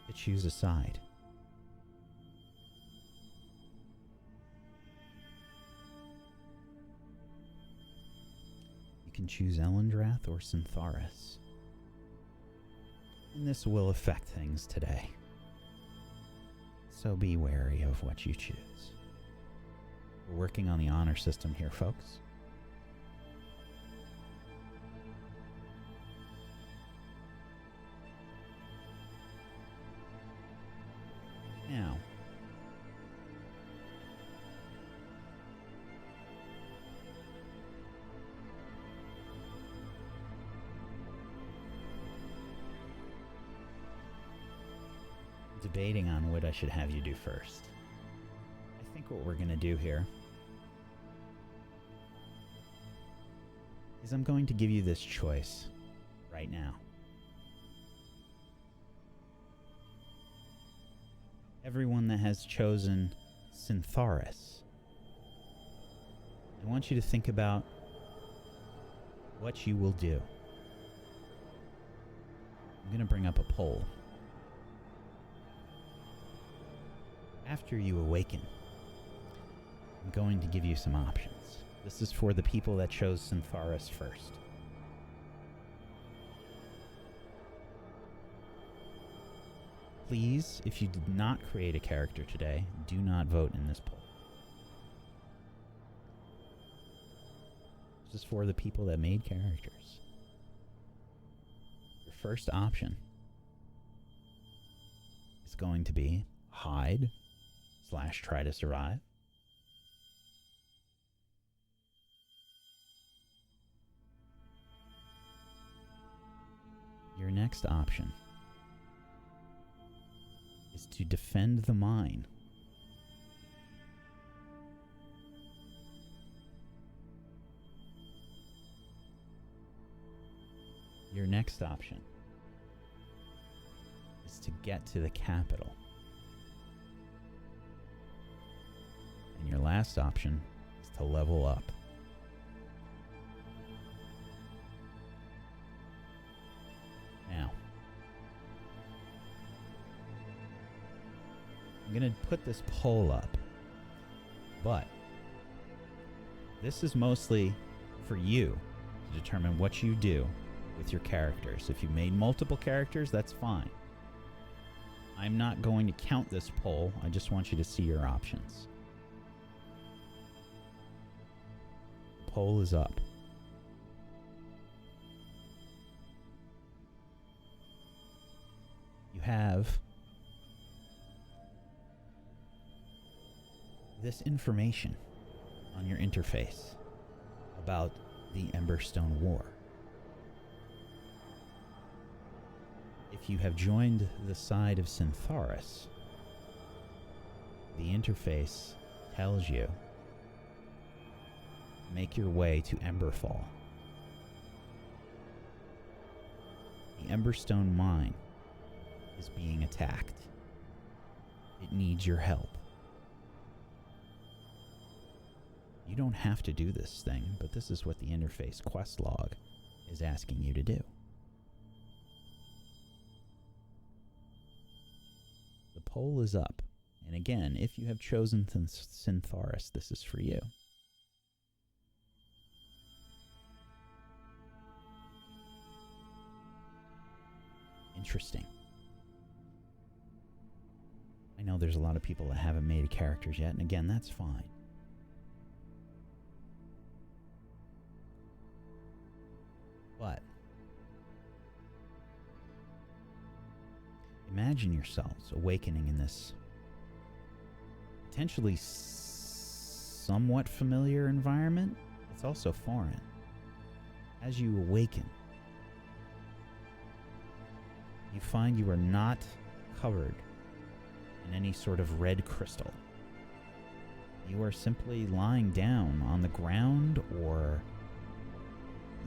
to choose a side. You can choose Elendrath or Syntharis, and this will affect things today, so be wary of what you choose. We're working on the honor system here, folks. Now, debating on what I should have you do first. I think what we're going to do here is I'm going to give you this choice right now. Everyone that has chosen Syntharis, I want you to think about what you will do. I'm going to bring up a poll. After you awaken, I'm going to give you some options. This is for the people that chose Syntharis first. Please, if you did not create a character today, do not vote in this poll. This is for the people that made characters. Your first option is going to be hide / try to survive. Your next option is to defend the mine. Your next option is to get to the capital. And your last option is to level up. Now, I'm going to put this poll up, but this is mostly for you to determine what you do with your characters. If you made multiple characters, that's fine. I'm not going to count this poll. I just want you to see your options. The poll is up. You have this information on your interface about the Emberstone War. If you have joined the side of Syntharis, the interface tells you make your way to Emberfall. The Emberstone mine is being attacked. It needs your help. You don't have to do this thing, but this is what the interface quest log is asking you to do. The poll is up, and again, if you have chosen Syntharis, this is for you. Interesting. I know there's a lot of people that haven't made characters yet, and again, that's fine. But imagine yourselves awakening in this potentially somewhat familiar environment. It's also foreign. As you awaken, you find you are not covered in any sort of red crystal. You are simply lying down on the ground, or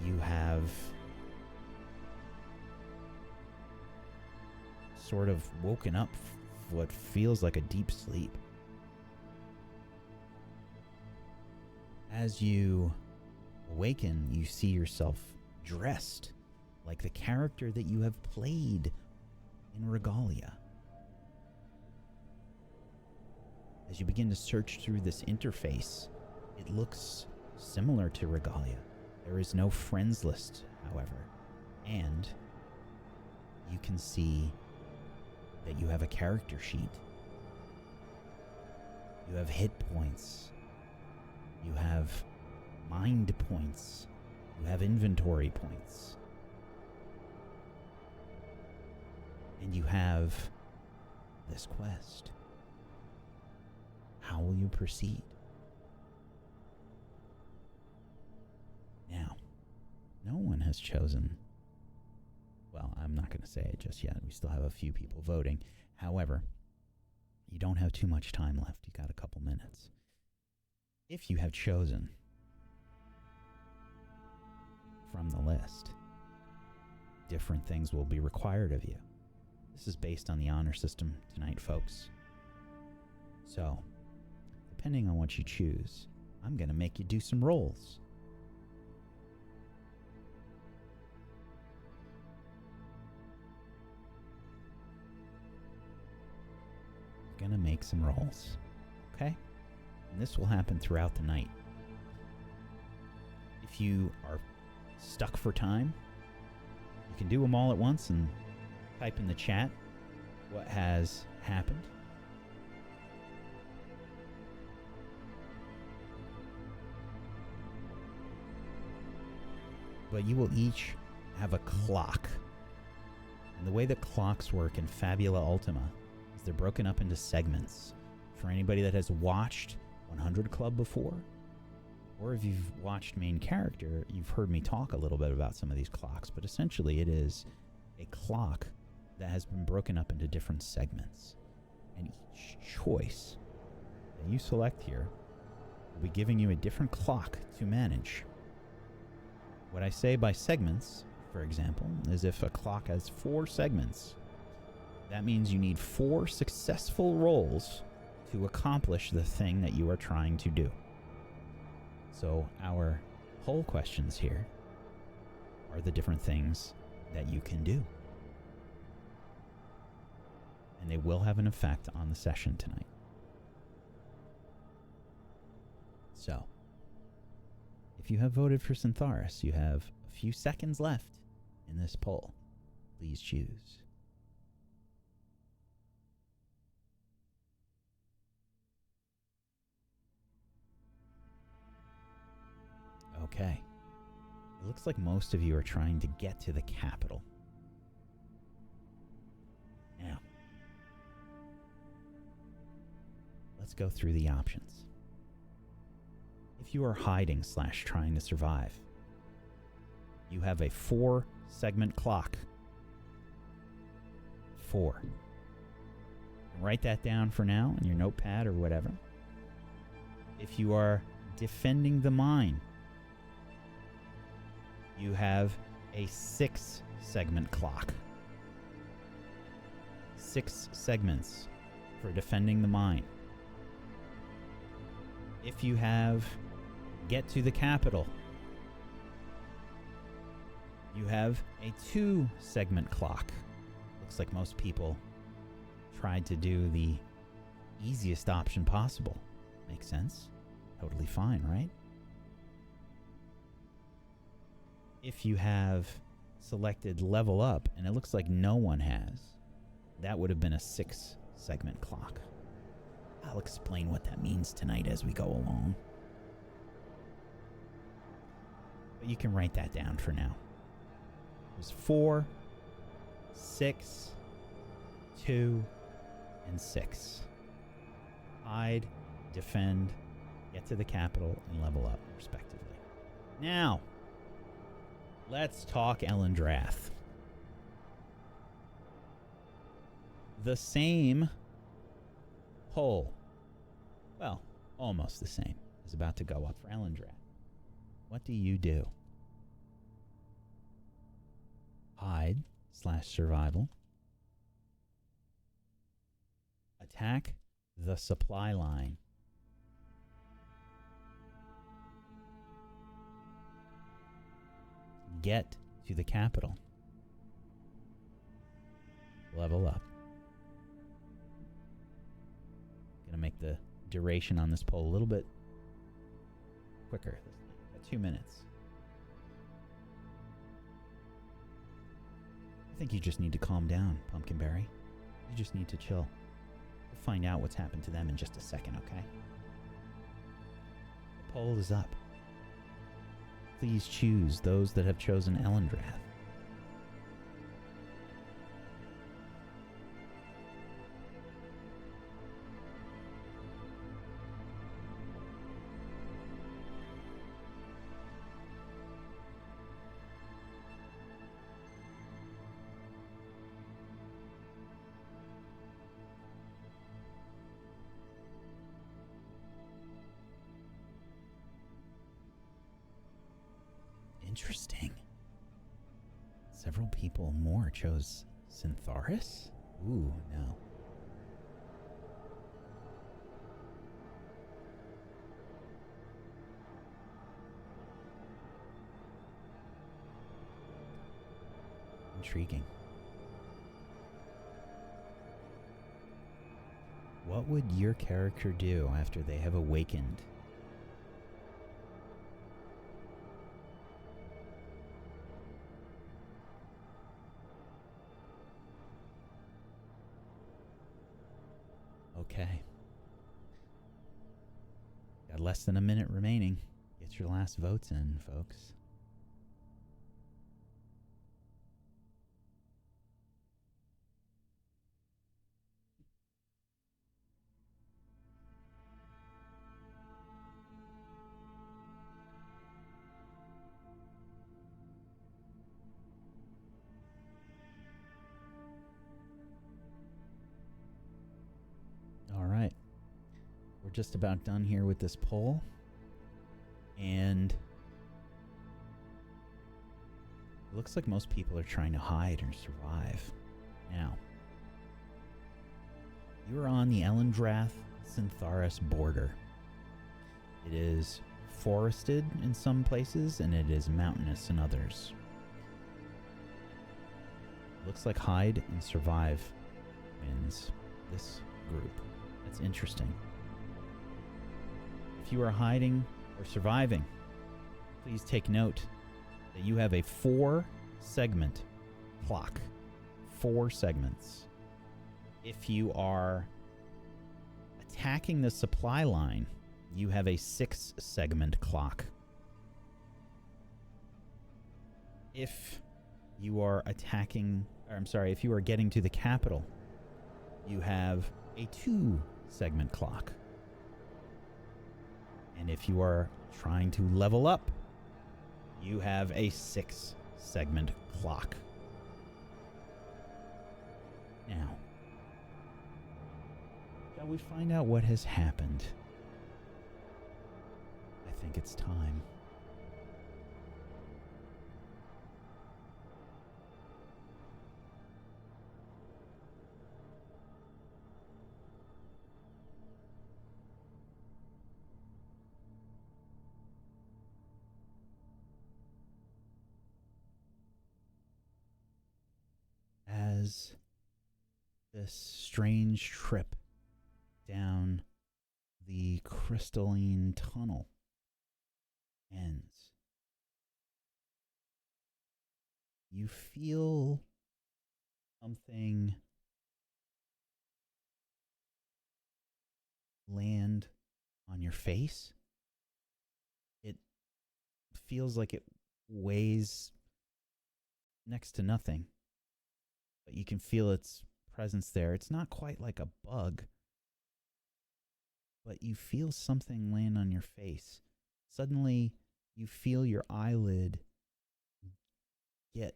you have sort of woken up what feels like a deep sleep. As you awaken, you see yourself dressed like the character that you have played in Regalia. As you begin to search through this interface, it looks similar to Regalia. There is no friends list, however, and you can see that you have a character sheet. You have hit points. You have mind points. You have inventory points. And you have this quest. How will you proceed? Now, no one has chosen. Well, I'm not going to say it just yet. We still have a few people voting. However, you don't have too much time left. You got a couple minutes. If you have chosen from the list, different things will be required of you. This is based on the honor system tonight, folks. So, depending on what you choose, I'm going to make you do some rolls. Going to make some rolls. Okay? And this will happen throughout the night. If you are stuck for time, you can do them all at once and type in the chat what has happened. But you will each have a clock. And the way that clocks work in Fabula Ultima is they're broken up into segments. For anybody that has watched 100 Club before, or if you've watched Main Character, you've heard me talk a little bit about some of these clocks, but essentially it is a clock that has been broken up into different segments. And each choice that you select here will be giving you a different clock to manage. What I say by segments, for example, is if a clock has 4 segments, that means you need 4 successful rolls to accomplish the thing that you are trying to do. So our poll questions here are the different things that you can do. And they will have an effect on the session tonight. So, if you have voted for Syntharis, you have a few seconds left in this poll. Please choose. Okay. It looks like most of you are trying to get to the capital. Now, let's go through the options. If you are hiding / trying to survive, you have a 4-segment clock. 4. Write that down for now in your notepad or whatever. If you are defending the mine, you have a 6-segment clock. 6 segments for defending the mine. If you have get to the capital, you have a 2-segment clock. Looks like most people tried to do the easiest option possible. Makes sense. Totally fine, right? If you have selected level up, and it looks like no one has, that would have been a 6-segment clock. I'll explain what that means tonight as we go along. But you can write that down for now. It was 4, 6, 2, and 6. Hide, defend, get to the capital, and level up, respectively. Now, let's talk Ellendrath. The same poll, well, almost the same, is about to go up for Ellendrath. What do you do? Hide/survival. Attack the supply line. Get to the capital. Level up. Gonna make the duration on this poll a little bit quicker. 2 minutes. I think you just need to calm down, Pumpkinberry. You just need to chill. We'll find out what's happened to them in just a second, okay? The poll is up. Please choose those that have chosen Ellendrath. Interesting. Several people more chose Syntharis? Ooh, no. Intriguing. What would your character do after they have awakened? Okay. Got less than a minute remaining. Get your last votes in, folks. Just about done here with this poll, and it looks like most people are trying to hide or survive. Now, you are on the Ellendrath-Syntharis border. It is forested in some places, and it is mountainous in others. Looks like hide and survive wins this group. That's interesting. If you are hiding or surviving, please take note that you have a 4-segment clock. 4 segments. If you are attacking the supply line, you have a 6-segment clock. If you are attacking, if you are getting to the capital, you have a 2-segment clock. And if you are trying to level up, you have a 6 segment clock. Now, shall we find out what has happened? I think it's time. As this strange trip down the crystalline tunnel ends, you feel something land on your face. It feels like it weighs next to nothing, but you can feel its presence there. It's not quite like a bug, but you feel something land on your face. Suddenly, you feel your eyelid get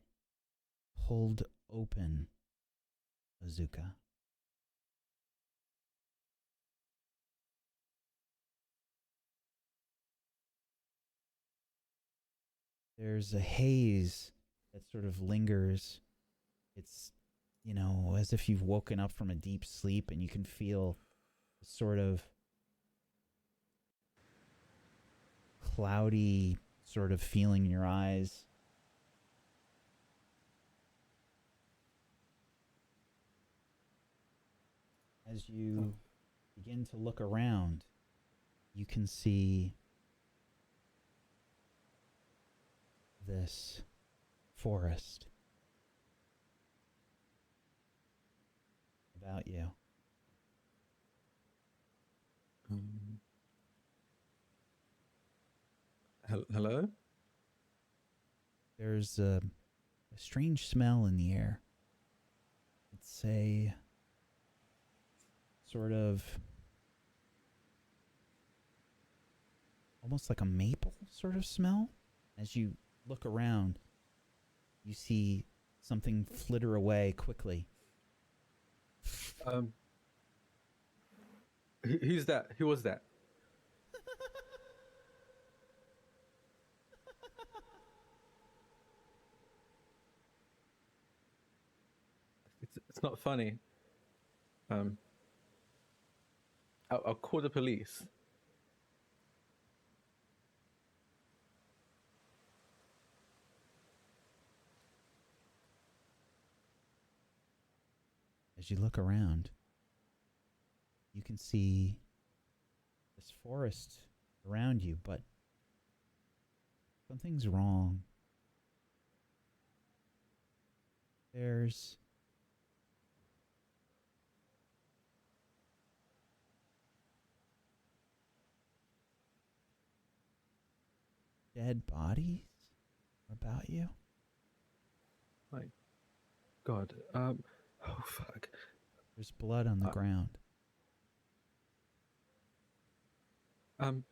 pulled open, Azuka. There's a haze that sort of lingers. It's, you know, as if you've woken up from a deep sleep, and you can feel a sort of cloudy sort of feeling in your eyes. As you begin to look around, you can see this forest about you. Hello? There's a strange smell in the air. It's a sort of almost like a maple sort of smell. As you look around, you see something flitter away quickly. Who's that? Who was that? It's not funny. I'll call the police. As you look around, you can see this forest around you, but something's wrong. There's dead bodies about you. My God. Oh fuck. There's blood on the ground. I'm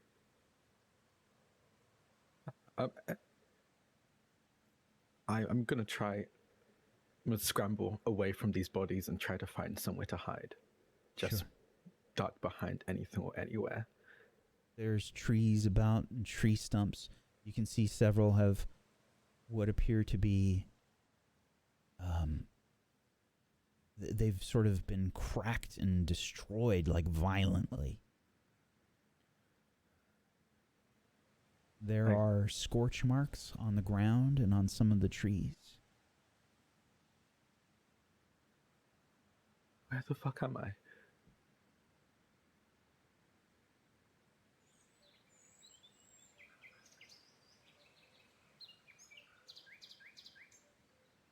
gonna try. I'm gonna scramble away from these bodies and try to find somewhere to hide. Just Sure. duck behind anything or anywhere. There's trees about and tree stumps. You can see several have what appear to be they've sort of been cracked and destroyed, like, violently. There are scorch marks on the ground and on some of the trees. Where the fuck am I?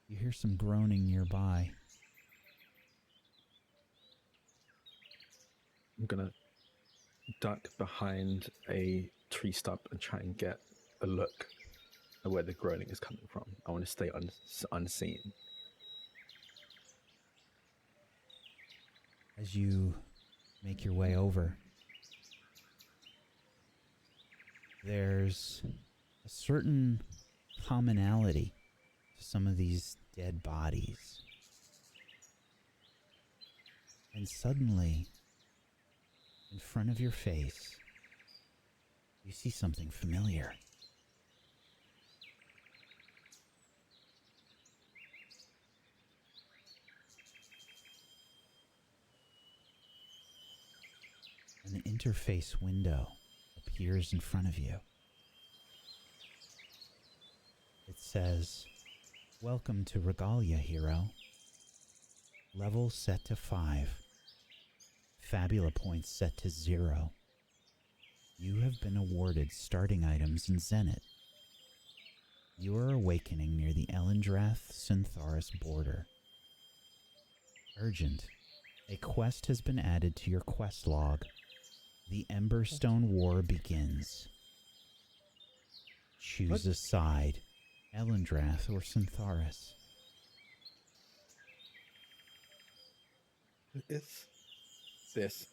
You hear some groaning nearby. I'm gonna duck behind a tree stump and try and get a look at where the groaning is coming from. I want to stay unseen. As you make your way over, there's a certain commonality some of these dead bodies. And suddenly, in front of your face, you see something familiar. An interface window appears in front of you. It says, "Welcome to Regalia, hero. Level set to 5. Fabula points set to 0. You have been awarded starting items in Zenith. You are awakening near the Elendrath-Syntharis border. Urgent. A quest has been added to your quest log. The Emberstone War begins. Choose a side, Elendrath or Syntharis." It's this.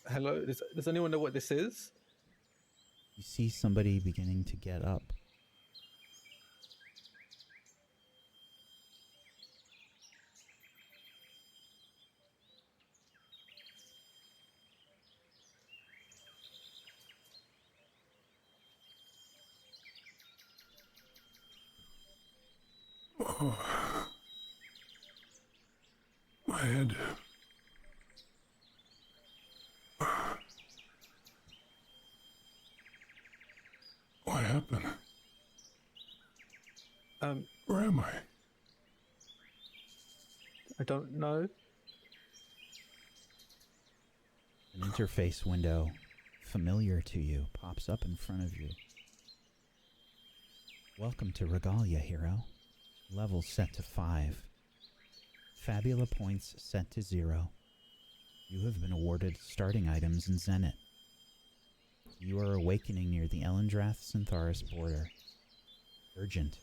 Hello. Does anyone know what this is? You see somebody beginning to get up. Oh, my head. What happened? Where am I? I don't know. An interface window, familiar to you, pops up in front of you. "Welcome to Regalia, hero. Level set to 5. Fabula points set to 0. You have been awarded starting items in Zenith. You are awakening near the Elendrath-Syntharis border. Urgent.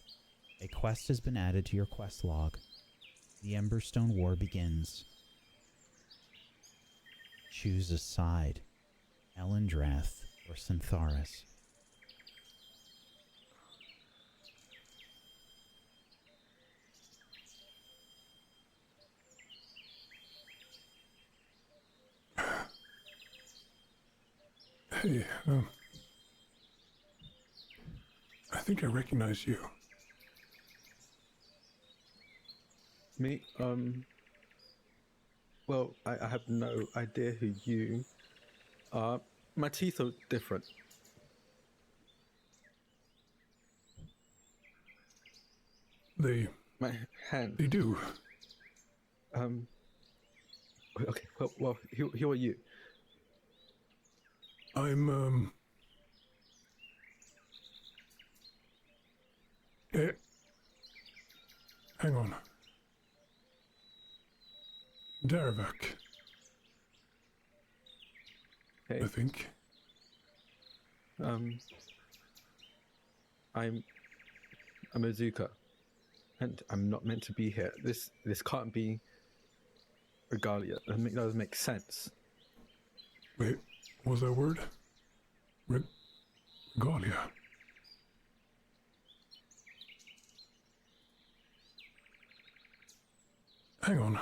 A quest has been added to your quest log. The Emberstone War begins. Choose a side, Elendrath or Syntharis." Hey, I think I recognize you. Me? Well, I have no idea who you are. My teeth are different. They My hand. do. Okay. Well, who are you? I'm, hang on. Darvak, Okay. I think. I'm Azuka, and I'm not meant to be here. This can't be Regalia. That doesn't make sense. Wait, what was that word? Regalia. Hang on.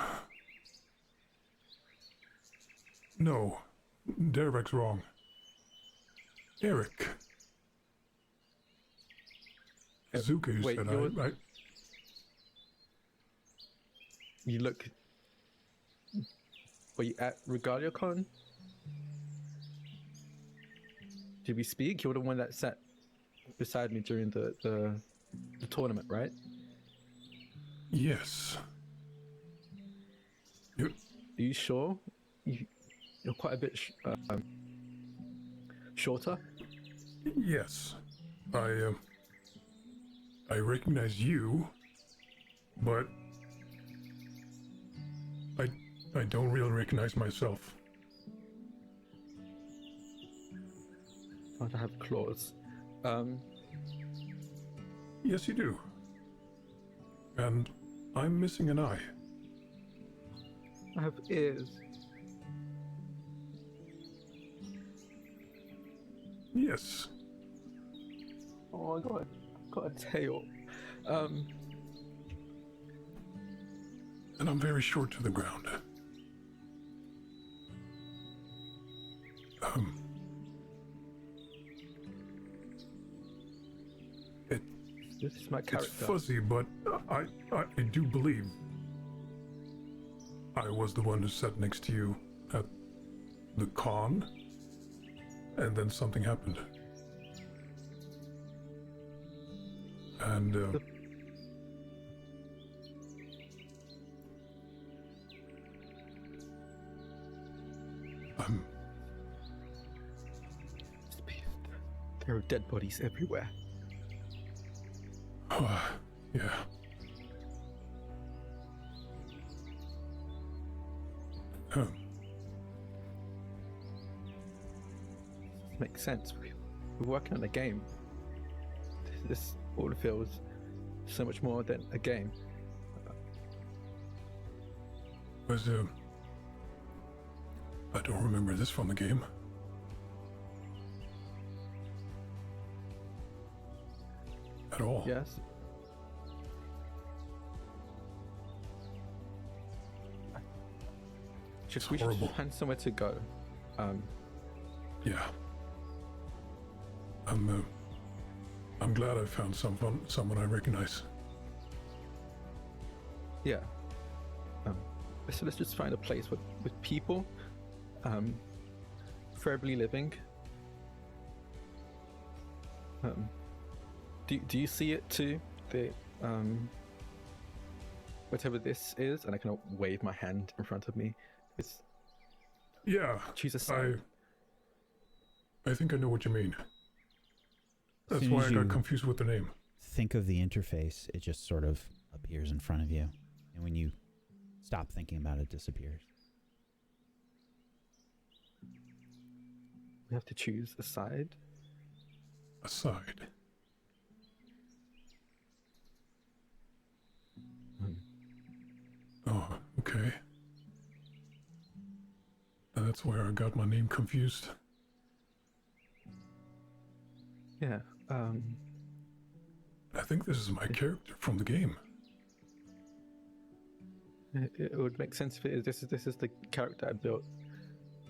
No, Darvak's wrong. Eric. Azuka, you wait, said you're- I... You look. Were you at RegaliaCon? Did we speak? You're the one that sat beside me during the tournament, right? Yes. You... Are you sure? You're quite a bit shorter. Yes. I recognize you, but I don't really recognize myself. I have claws. Yes, you do. And I'm missing an eye. I have ears. Yes. Oh, I got a tail. And I'm very short to the ground. This is my It's character. fuzzy, but I do believe I was the one who sat next to you at the con, and then something happened. And There are dead bodies everywhere. yeah. Makes sense. We're working on a game. This all feels so much more than a game. Was I don't remember this from the game. At all. Yes. It's We should horrible. find somewhere to go. Yeah. I'm glad I found someone I recognize. Yeah. So let's just find a place with people, preferably living. Do you see it too? The whatever this is, and I can wave my hand in front of me. It's Yeah. choose a side. I think I know what you mean. That's Soon why as I got you confused with the name. think of the interface, it just sort of appears in front of you. And when you stop thinking about it, it disappears. We have to choose a side. Aside. Oh, okay. And that's where I got my name confused. Yeah. I think this is my character from the game. It would make sense if it is. This is the character I built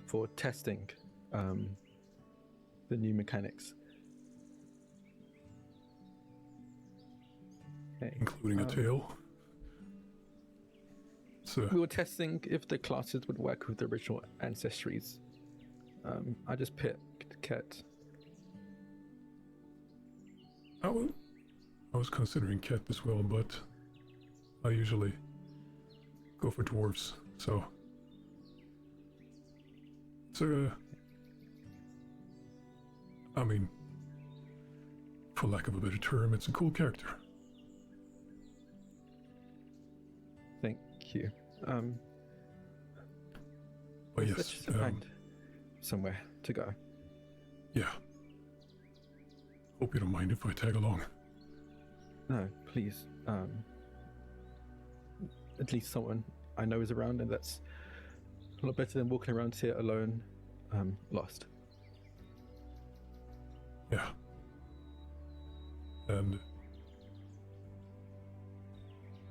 for testing the new mechanics. Okay. Including a tail. So, We were testing if the classes would work with the original ancestries. I just picked Ket. I was considering cat as well, but I usually go for dwarves, so I mean, for lack of a better term, it's a cool character. Thank you. But Let's yes, just find somewhere to go. yeah. Hope you don't mind if I tag along. No, please. At least someone I know is around, and that's a lot better than walking around here alone, lost. Yeah. And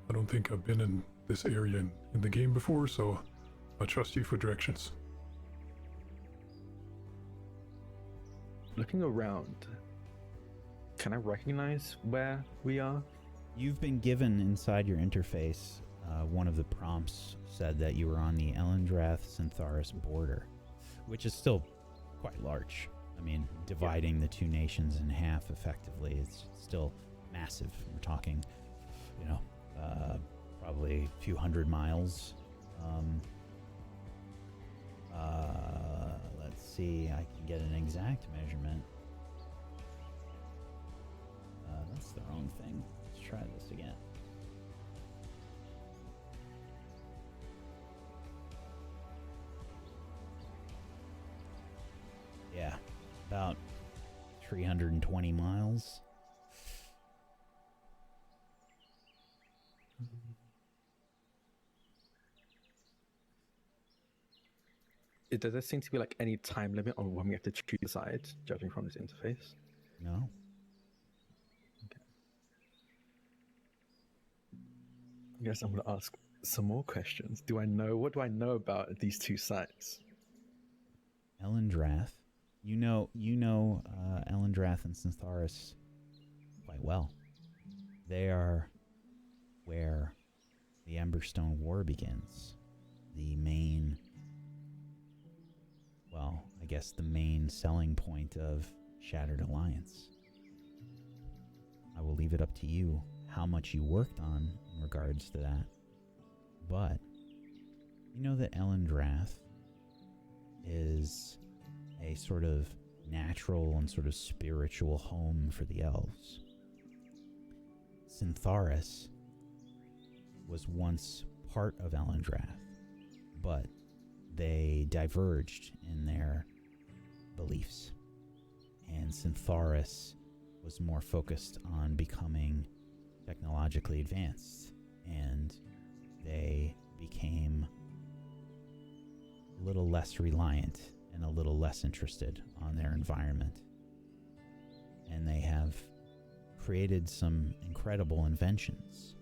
I don't think I've been in this area in the game before, so I trust you for directions. Looking around, can I recognize where we are? You've been given inside your interface, one of the prompts said that you were on the Elendrath-Syntharis border, which is still quite large. I mean, dividing the two nations in half effectively, it's still massive. We're talking, probably a few hundred miles. Let's see, I can get an exact measurement. That's the wrong thing. Let's try this again. Yeah, about 320 miles. Does there seem to be like any time limit on when we have to choose a side, judging from this interface? No. I guess I'm going to ask some more questions. What do I know about these two sites? Elendrath. You know Elendrath and Syntharis quite well. They are where the Emberstone War begins. The main, well, I guess the main selling point of Shattered Alliance. I will leave it up to you how much you worked on in regards to that. But you know that Elendrath is a sort of natural and sort of spiritual home for the elves. Syntharis was once part of Elendrath, but they diverged in their beliefs. And Syntharis was more focused on becoming technologically advanced, and they became a little less reliant and a little less interested on their environment. And they have created some incredible inventions,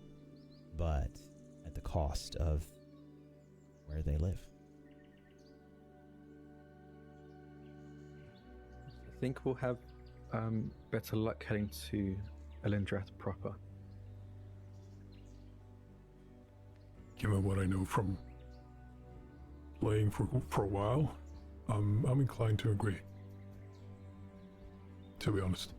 but at the cost of where they live. I think we'll have better luck heading to Elendrath proper. Given what I know from playing for a while, I'm inclined to agree. To be honest.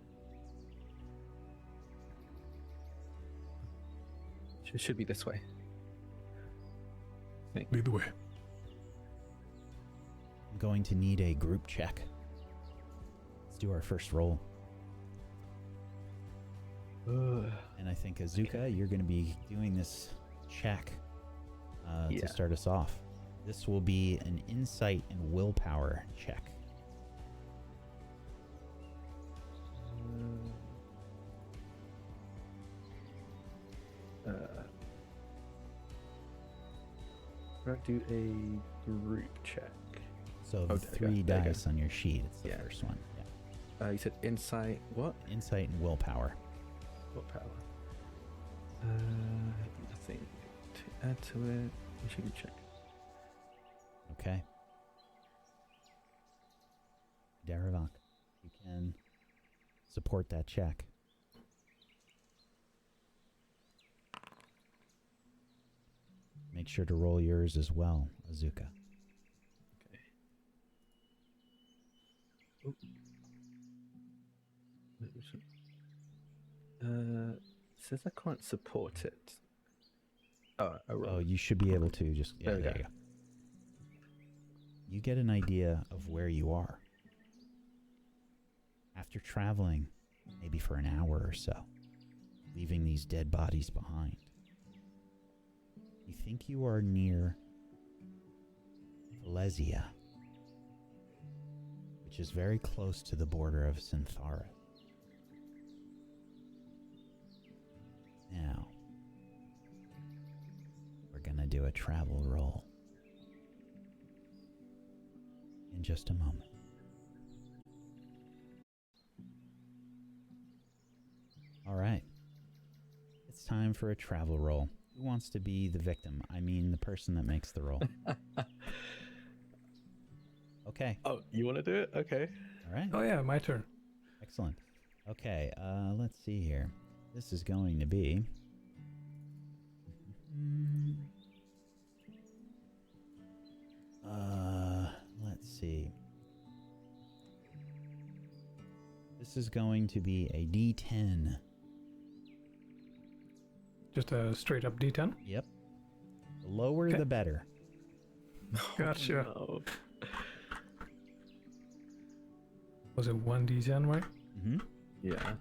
Should be this way. Lead the way. I'm going to need a group check. Let's do our first roll. And I think, Azuka, you're going to be doing this check to start us off. This will be an insight and willpower check. I'll do a group check. So the 3 dice on your sheet. It's the first one. Yeah. You said insight, what? Insight and willpower. Willpower. Nothing to add to it. We should check. Okay. Daravak, you can support that check. Make sure to roll yours as well, Azuka. Okay. Says I can't support it. Oh, you should be able to just... Yeah, there you go. You get an idea of where you are. After traveling, maybe for an hour or so, leaving these dead bodies behind, you think you are near Valesia, which is very close to the border of Syntharis. Now, we're gonna do a travel roll in just a moment. All right. It's time for a travel roll. Who wants to be the victim? I mean, the person that makes the roll. Okay. Oh, you want to do it? Okay. All right. Oh yeah, my turn. Excellent. Okay, let's see here. This is going to be... let's see. This is going to be a D10. Just a straight up D10? Yep. The lower the better. Gotcha. No. Was it 1d10, right? Mm-hmm. Yeah.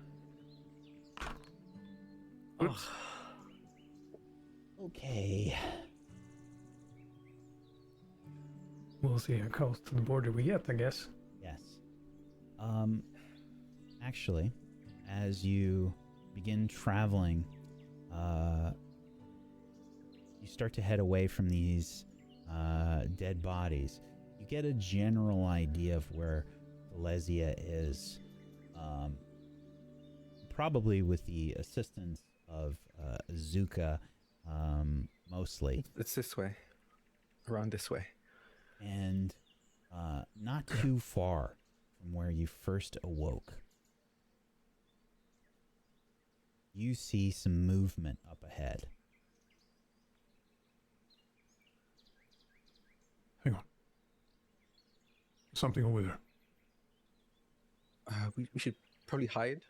Oops. Okay. We'll see how close to the border we get, I guess. Yes. Actually, as you begin traveling, you start to head away from these dead bodies. You get a general idea of where Valesia is, probably with the assistance of Azuka mostly. It's this way. Around this way. And not too far from where you first awoke, you see some movement up ahead. Hang on. Something over there. We should probably hide.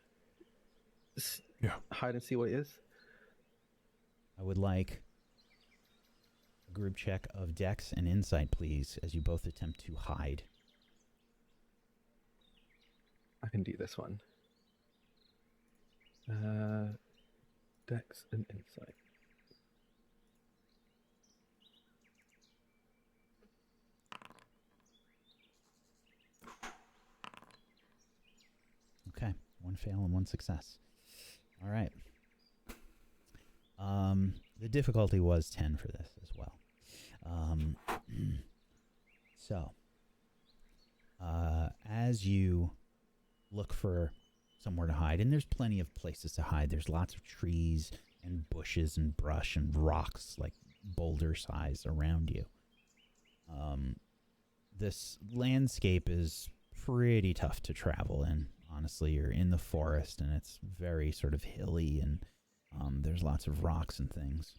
Yeah. Hide and see what it is. I would like a group check of Dex and Insight, please, as you both attempt to hide. I can do this one. Dex and Insight. Okay, one fail and one success. All right. The difficulty was 10 for this as well. So, as you look for somewhere to hide, and there's plenty of places to hide. There's lots of trees and bushes and brush and rocks, like boulder size, around you. This landscape is pretty tough to travel in. Honestly, you're in the forest, and it's very sort of hilly, and there's lots of rocks and things.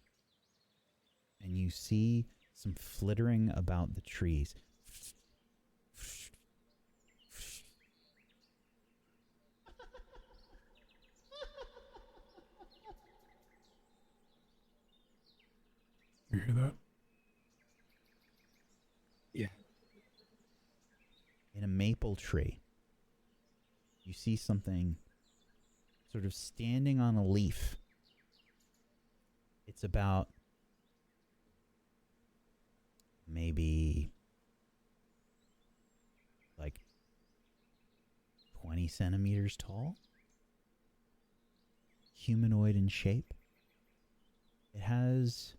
And you see some flittering about the trees. You hear that? Yeah. In a maple tree, you see something sort of standing on a leaf. It's about maybe like 20 centimeters tall. Humanoid in shape. It has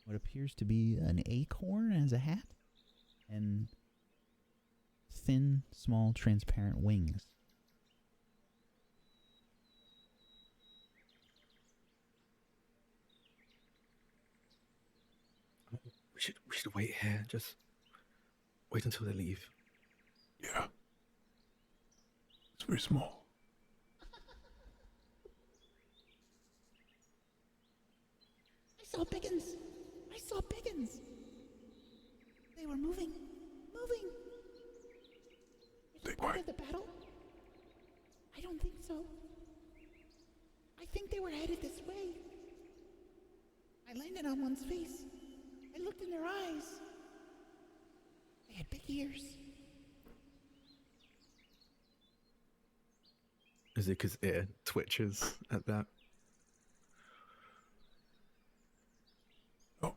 what appears to be an acorn as a hat and thin, small, transparent wings. We should wait here. Just wait until they leave. Yeah. It's very small. I saw Biggins. I saw Biggins. They were moving. Stay Is it part quiet. of the battle? I don't think so. I think they were headed this way. I landed on one's face. I looked in their eyes. They had big ears. Is it because ear twitches at that? Oh,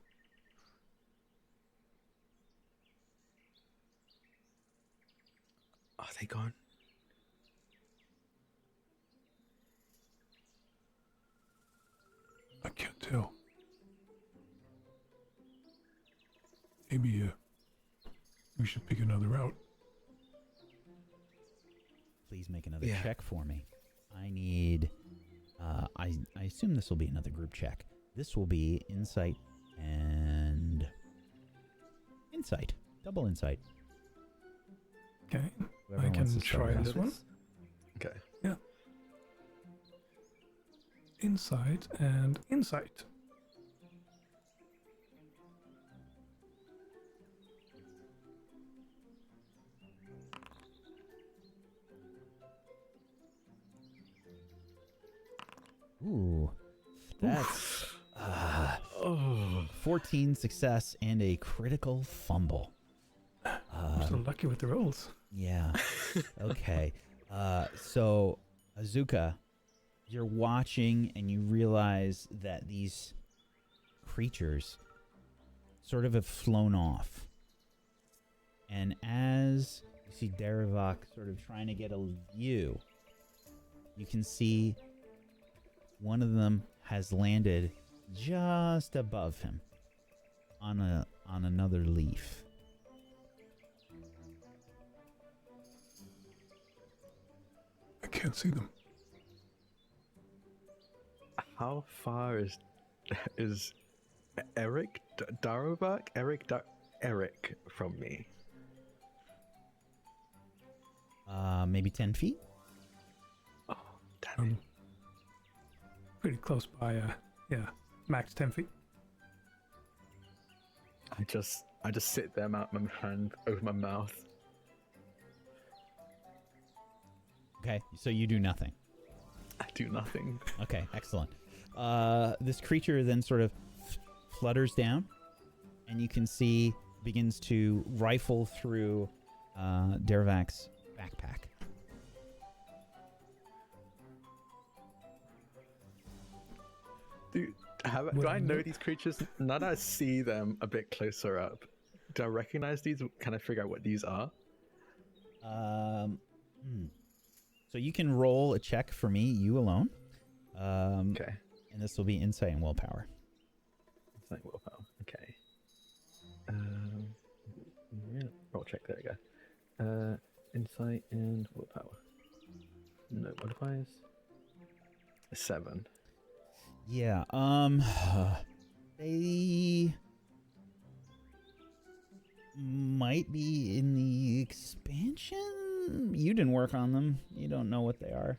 Are they gone? I can't tell. Maybe we should pick another route. Please make another Yeah. check for me. I need... I assume this will be another group check. This will be Insight and... Insight. Double Insight. Okay, Whoever I wants can to start try it off. this one. Okay. Yeah. Insight and Insight. Ooh. That's... 14 success and a critical fumble. I'm so lucky with the rolls. Yeah. Okay. So, Azuka, you're watching and you realize that these creatures sort of have flown off. And as you see Derivok sort of trying to get a view, you can see one of them has landed just above him on another leaf. I can't see them. How far is is Eric Darovak? Eric from me. Maybe 10 feet? Oh, damn it. Pretty close by, yeah, max 10 feet. I just sit there, my hand over my mouth. Okay, so you do nothing. I do nothing. Okay, excellent. This creature then sort of flutters down, and you can see begins to rifle through Deravak's backpack. Do I know these creatures? Now that I see them a bit closer up, do I recognize these? Can I figure out what these are? So you can roll a check for me, you alone. Okay. And this will be insight and willpower. Insight, willpower. Okay. Yeah, roll check. There we go. Insight and willpower. No modifiers. 7. Yeah, they might be in the expansion. You didn't work on them. You don't know what they are.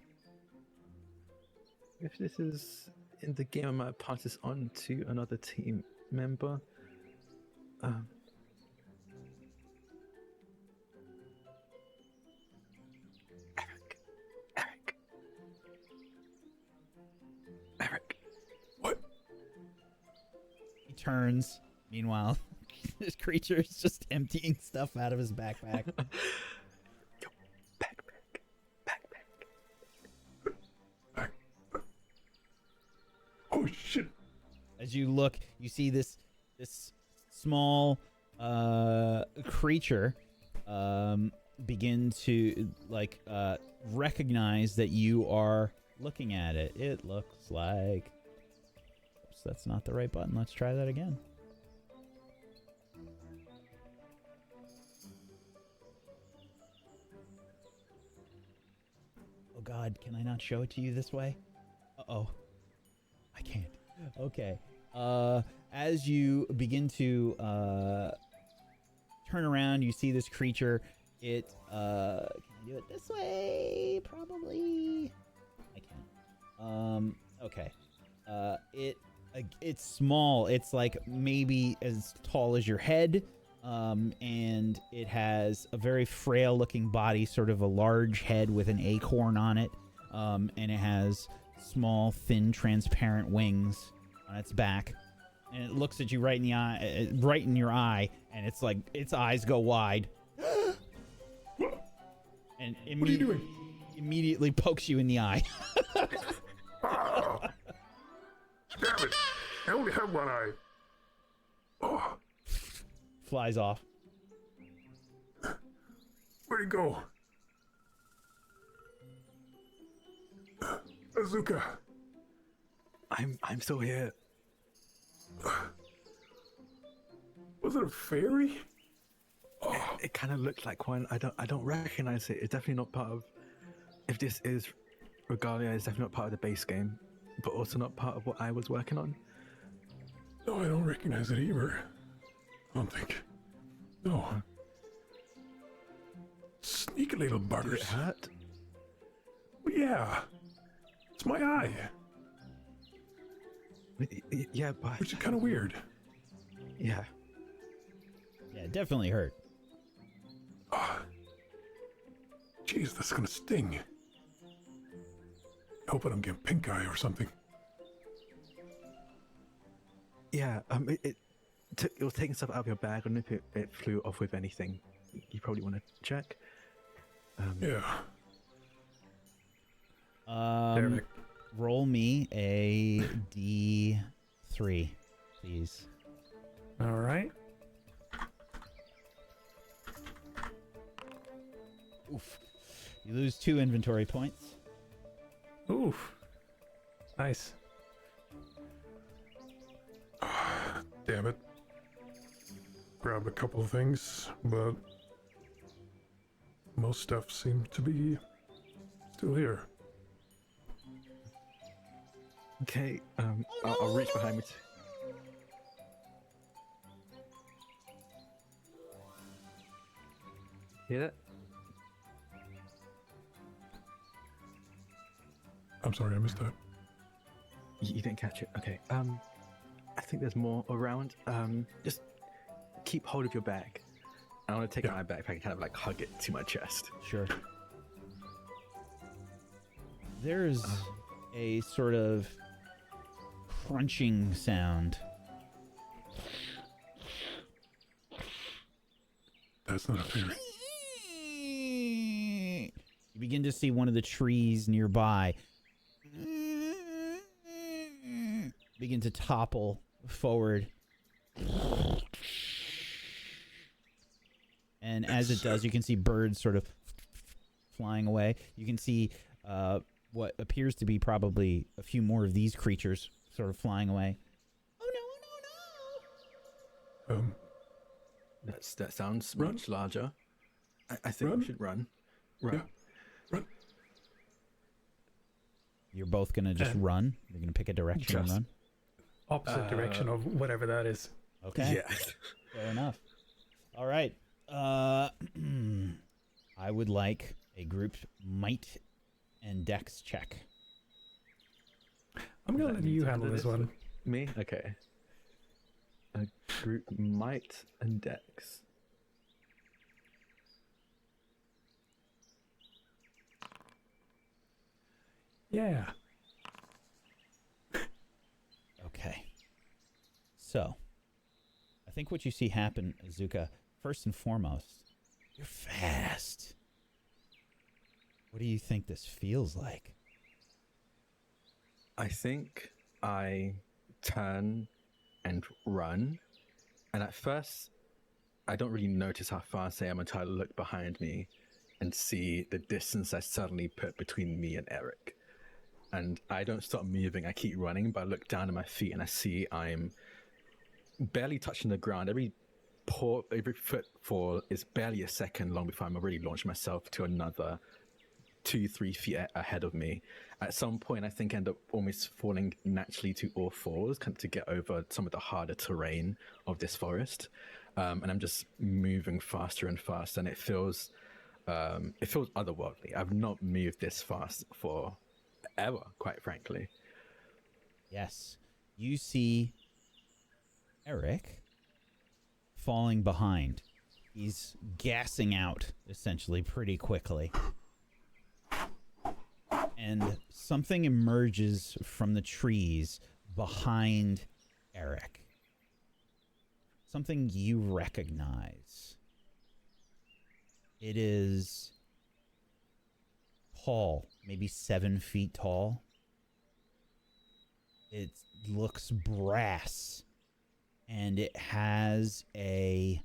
If this is in the game, I might pass this on to another team member. Eric. What? He turns. Meanwhile, this creature is just emptying stuff out of his backpack. Yo, backpack. Oh shit! As you look, you see this small creature begin to recognize that you are looking at it. It looks like... Oops, that's not the right button. Let's try that again. Oh god, can I not show it to you this way? Uh-oh. I can't. Okay. As you begin to turn around, you see this creature. It can I do it this way? Probably. I can. Okay. It's small. It's like maybe as tall as your head. And it has a very frail looking body, sort of a large head with an acorn on it. And it has small, thin, transparent wings on its back. And it looks at you right in the eye, right in your eye, and it's like its eyes go wide. And What are you doing? Immediately pokes you in the eye. Ah! Damn it! I only have one eye. Oh, Flies off. where'd he go? Azuka. I'm still here. Was it a fairy? Oh, It kind of looked like one. I don't recognize it. It's definitely not part of. If this is Regalia, it's definitely not part of the base game, but also not part of what I was working on. no, I don't recognize it either. I don't think. No. Sneaky little Did buggers. it hurt? Well, yeah. It's my eye, Yeah, but which is kind of weird. yeah. Yeah, it definitely hurt. Jeez, that's gonna sting. I hope I don't get pink eye or something. Yeah. It was taking stuff out of your bag. I don't know if it flew off with anything. You probably want to check. Yeah. Derek. Roll me a D3, please. All right. Oof. You lose 2 inventory points. Oof. Nice. Damn it. Grabbed a couple of things, but most stuff seemed to be still here. Okay, I'll reach behind me. Hear that? I'm sorry, I missed that. You didn't catch it. Okay. I think there's more around. Just keep hold of your bag. I want to take my backpack and kind of like hug it to my chest. Sure. There's a sort of crunching sound. That's not a fairy. You begin to see one of the trees nearby begin to topple forward. And as it does, you can see birds sort of flying away. You can see what appears to be probably a few more of these creatures sort of flying away. Oh no, That sounds Run. much larger. I think Run. we should run. Run. Yeah. Run. You're both going to just run? You're going to pick a direction and Just- run? Opposite direction of whatever that is. Okay. Yeah. Fair enough. All right. I would like a group might and dex check. I'm gonna let you handle this one. Me? Okay. A group might and dex. Yeah. Okay. So, I think what you see happen, Azuka, first and foremost, you're fast. What do you think this feels like? I think I turn and run. And at first, I don't really notice how fast I am until I look behind me and see the distance I suddenly put between me and Eric. And I don't stop moving, I keep running, but I look down at my feet and I see I'm barely touching the ground. Every footfall is barely a second long before I'm already launched myself to another 2-3 feet ahead of me. At some point, I think I end up almost falling naturally to all fours, kind of to get over some of the harder terrain of this forest. And I'm just moving faster and faster, and it feels otherworldly. I've not moved this fast for ever, quite frankly. Yes. You see Eric falling behind. He's gassing out, essentially, pretty quickly. And something emerges from the trees behind Eric. Something you recognize. It is tall, maybe 7 feet tall. It looks brass, and it has a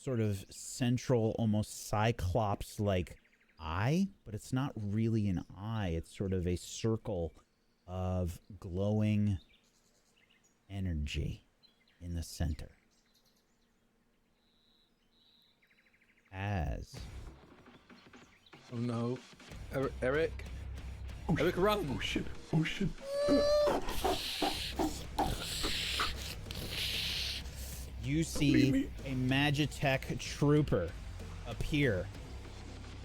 sort of central, almost cyclops-like eye, but it's not really an eye. It's sort of a circle of glowing energy in the center. As Oh no. Eric? Eric, run! Oh shit. Oh shit. you see a Magitech trooper appear,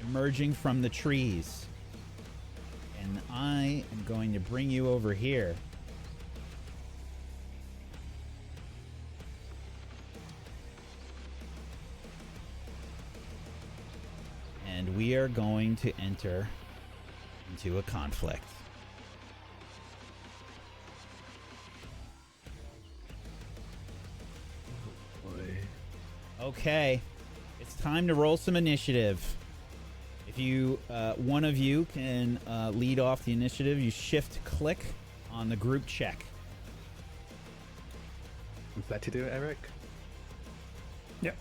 emerging from the trees. And I am going to bring you over here. And we are going to enter into a conflict. Okay, it's time to roll some initiative. If you, one of you can lead off the initiative, you shift-click on the group check. Would you like to do it, Eric? Yep.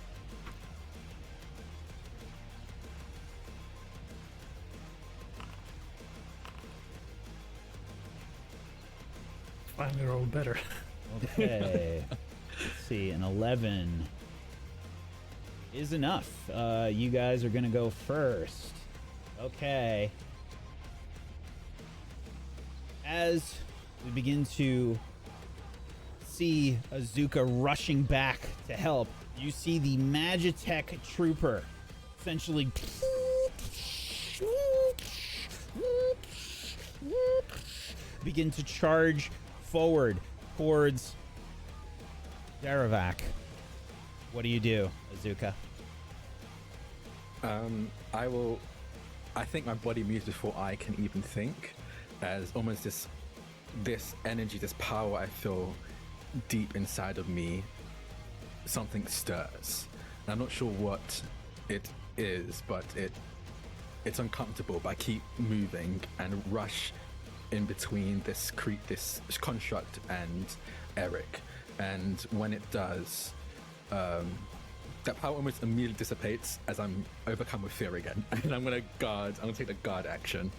Finally rolled better. Okay. Let's see, an 11 is enough. You guys are going to go first. Okay. As we begin to see Azuka rushing back to help, you see the Magitech trooper essentially begin to charge forward towards Daravac. What do you do, Azuka? I think my body moves before I can even think, as almost this energy, this power I feel deep inside of me, something stirs. And I'm not sure what it is, but it's uncomfortable, but I keep moving and rush in between this construct and Eric. And when it does, that power almost immediately dissipates as I'm overcome with fear again. And I'm gonna take the guard action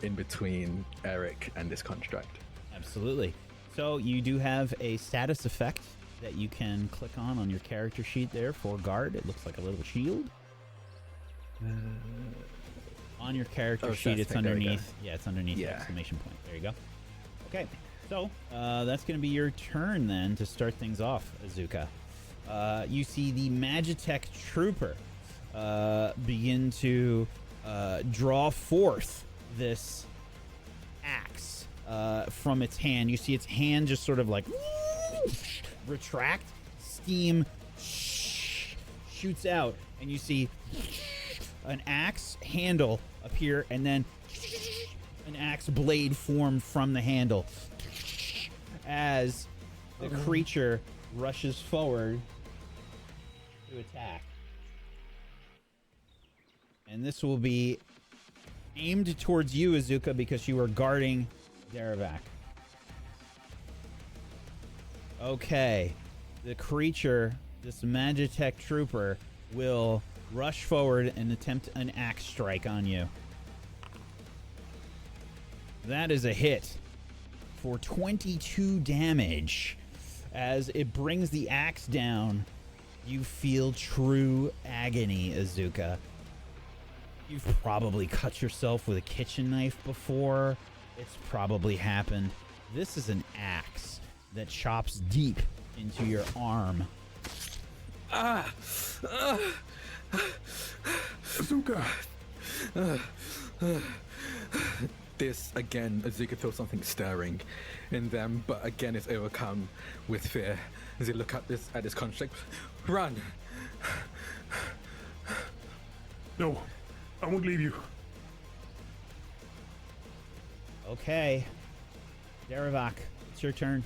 in between Eric and this construct. Absolutely. So you do have a status effect that you can click on your character sheet there for guard. It looks like a little shield. On your character sheet, it's underneath. Yeah, it's underneath the exclamation point. There you go. Okay, so that's going to be your turn then to start things off, Azuka. You see the Magitech trooper begin to draw forth this axe from its hand. You see its hand just sort of like retract, steam shoots out, and you see an axe handle appear, and then an axe blade form from the handle as the creature rushes forward to attack. And this will be aimed towards you, Azuka, because you are guarding Daravac. Okay. The creature, this Magitech trooper, will rush forward and attempt an axe strike on you. That is a hit for 22 damage. As it brings the axe down, you feel true agony, Azuka. You've probably cut yourself with a kitchen knife before. It's probably happened. This is an axe that chops deep into your arm. Azuka! This, again, Azuka feels something stirring in them, but again is overcome with fear as they look at this construct. Run! No, I won't leave you. Okay. Daravac, it's your turn.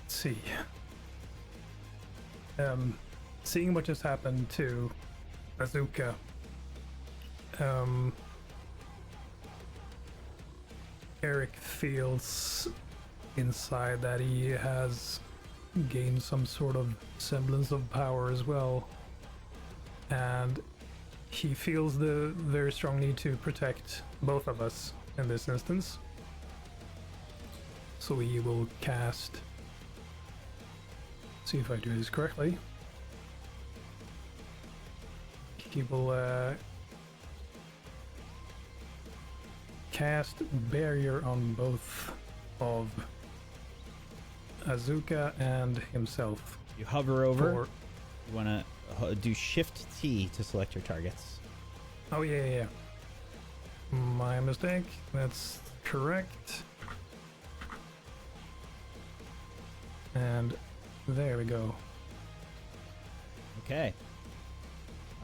Let's see. Seeing what just happened to Azuka, Eric feels inside that he has gained some sort of semblance of power as well, and he feels the very strong need to protect both of us in this instance. So he will cast, see if I do this correctly. He will cast barrier on both of Azuka and himself. You hover over. You want to do Shift T to select your targets. Oh yeah. My mistake. That's correct. And there we go. Okay.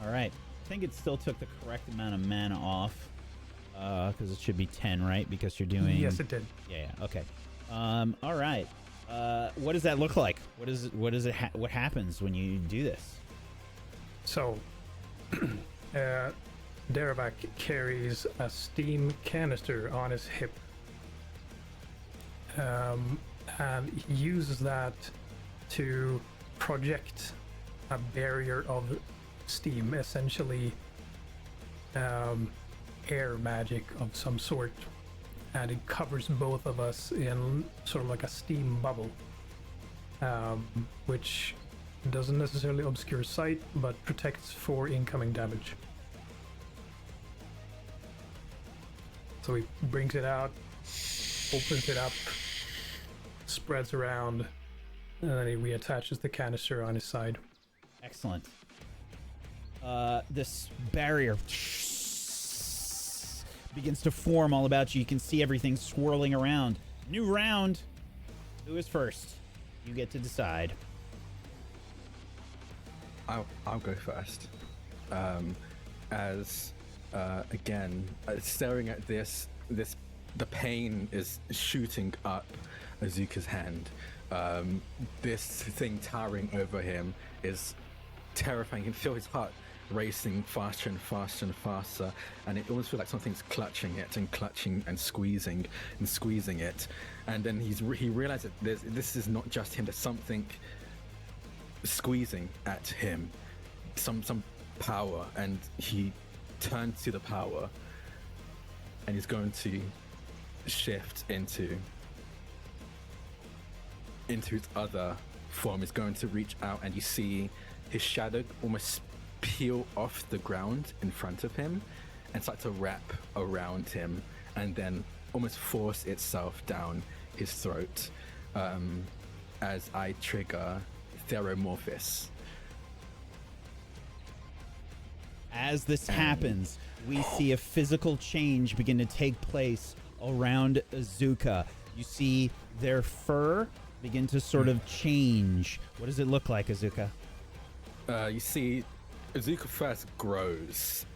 All right. I think it still took the correct amount of mana off, because it should be 10, right? Because you're doing. Yes, it did. Yeah. Okay. All right. What does that look like? What happens when you do this? So, Daravac carries a steam canister on his hip, and he uses that to project a barrier of steam, essentially air magic of some sort, and it covers both of us in sort of like a steam bubble, which doesn't necessarily obscure sight but protects for incoming damage. So he brings it out, opens it up, spreads around, and then he reattaches the canister on his side. Excellent. This barrier begins to form all about you. You can see everything swirling around. New round. Who is first? You get to decide. I'll go first. Again, staring at this, the pain is shooting up Azuka's hand. This thing towering over him is terrifying. You can feel his heart racing faster and faster and faster, and it almost feels like something's clutching it and clutching and squeezing it. And then he realizes that this is not just him. There's something squeezing at him, some power, and he turns to the power, and he's going to shift into its other form. He's going to reach out, and you see his shadow almost peel off the ground in front of him and start to wrap around him, and then almost force itself down his throat as I trigger Theromorphis. As this happens, we see a physical change begin to take place around Azuka. You see their fur begin to sort of change. What does it look like, Azuka? You see Azuka first grows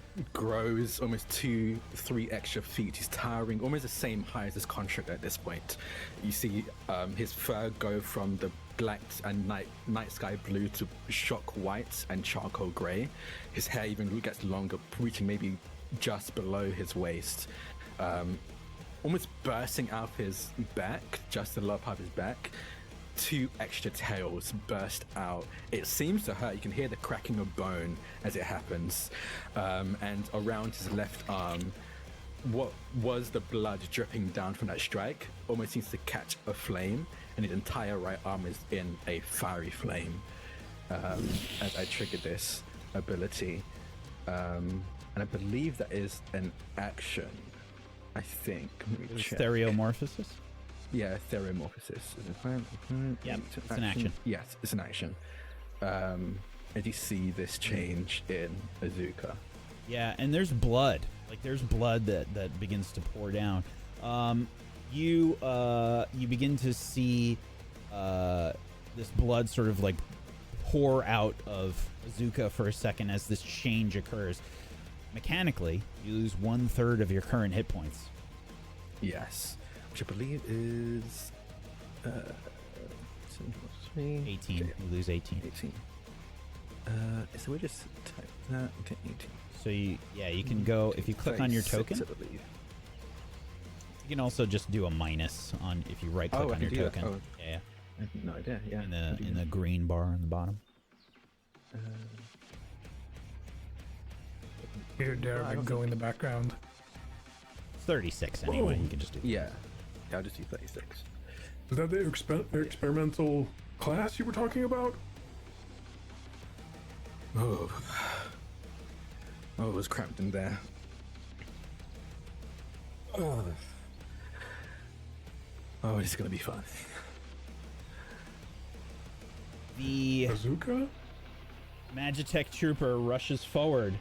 almost 2-3 extra feet. He's towering almost the same height as his construct at this point. You see his fur go from the black and night sky blue to shock white and charcoal gray. His hair even gets longer, reaching maybe just below his waist, almost bursting out of his back, just the lower part of his back. 2 extra tails burst out. It seems to hurt. You can hear the cracking of bone as it happens. And around his left arm, what was the blood dripping down from that strike almost seems to catch a flame, and his entire right arm is in a fiery flame as I triggered this ability. And I believe that is an action, I think. Let me check. Stereomorphosis? Yeah, Theromorphosis. Yep, it's an action. Yes, it's an action. And you see this change in Azuka. Yeah, and there's blood. Like, there's blood that begins to pour down. You begin to see this blood sort of like pour out of Azuka for a second as this change occurs. Mechanically, you lose 1/3 of your current hit points. Yes. Which I believe is 18. You lose 18. 18. So we just type that. Okay, 18. So you can go if you click on your token. I believe. You can also just do a minus on if you right click on your token. Oh. Yeah. I have no idea. Yeah. In the green bar on the bottom. Here, Derek, go in the background. It's 36 anyway. Whoa. You can just do. Yeah, I'll just do 36. Is that the experimental class you were talking about? Oh, it was cramped in there. Oh, it's gonna be fun. The Azuka? Magitech trooper rushes forward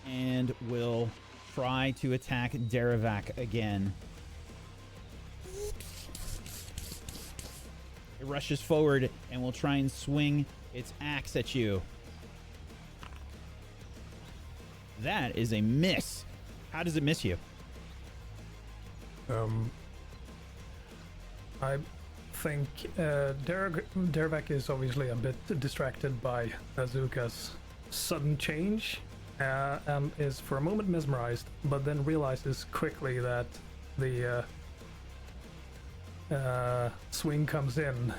and will try to attack Derivak again. It rushes forward and will try and swing its axe at you. That is a miss. How does it miss you? I think Dervak is obviously a bit distracted by Azuka's sudden change and is for a moment mesmerized, but then realizes quickly that the swing comes in.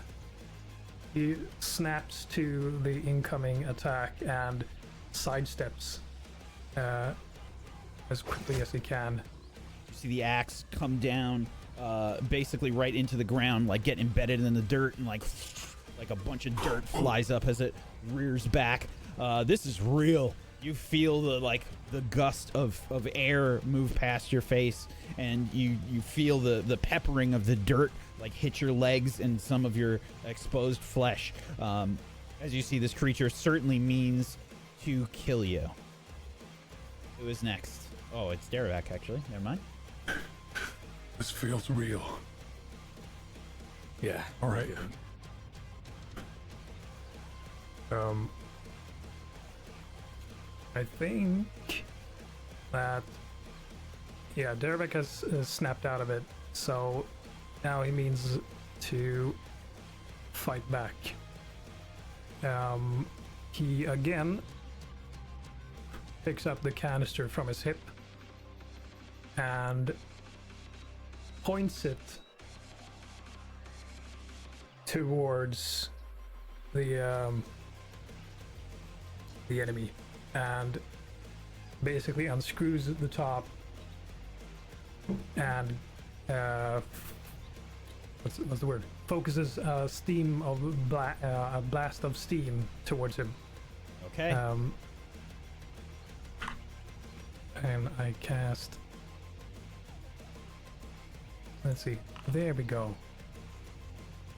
He snaps to the incoming attack and sidesteps as quickly as he can. You see the axe come down basically right into the ground, like get embedded in the dirt, and like a bunch of dirt flies up as it rears back. This is real. You feel the gust of air move past your face, and you feel the peppering of the dirt hit your legs and some of your exposed flesh. As you see, this creature certainly means to kill you. Who is next? Oh, it's Derevak, actually. Never mind. This feels real. Yeah. All right. I think that, yeah, Derevak has snapped out of it, so now he means to fight back. He again picks up the canister from his hip and points it towards the enemy, and basically unscrews the top and what's the word? Focuses steam of a blast of steam towards him. Okay. And I cast. Let's see. There we go.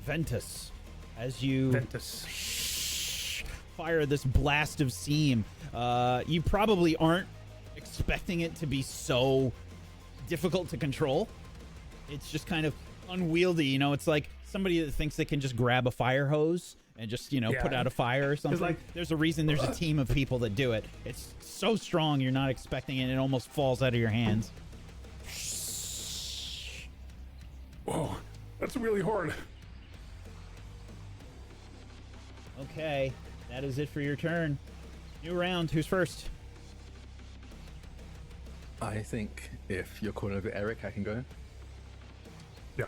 Ventus. As you Ventus. fire this blast of steam, you probably aren't expecting it to be so difficult to control. It's just kind of unwieldy, you know. It's like somebody that thinks they can just grab a fire hose and just, you know, put out a fire or something. There's a reason there's a team of people that do it. It's so strong you're not expecting it, and it almost falls out of your hands. Whoa, that's really hard. Okay, that is it for your turn. New round. Who's first? I think if you're calling over Eric, I can go. Yeah.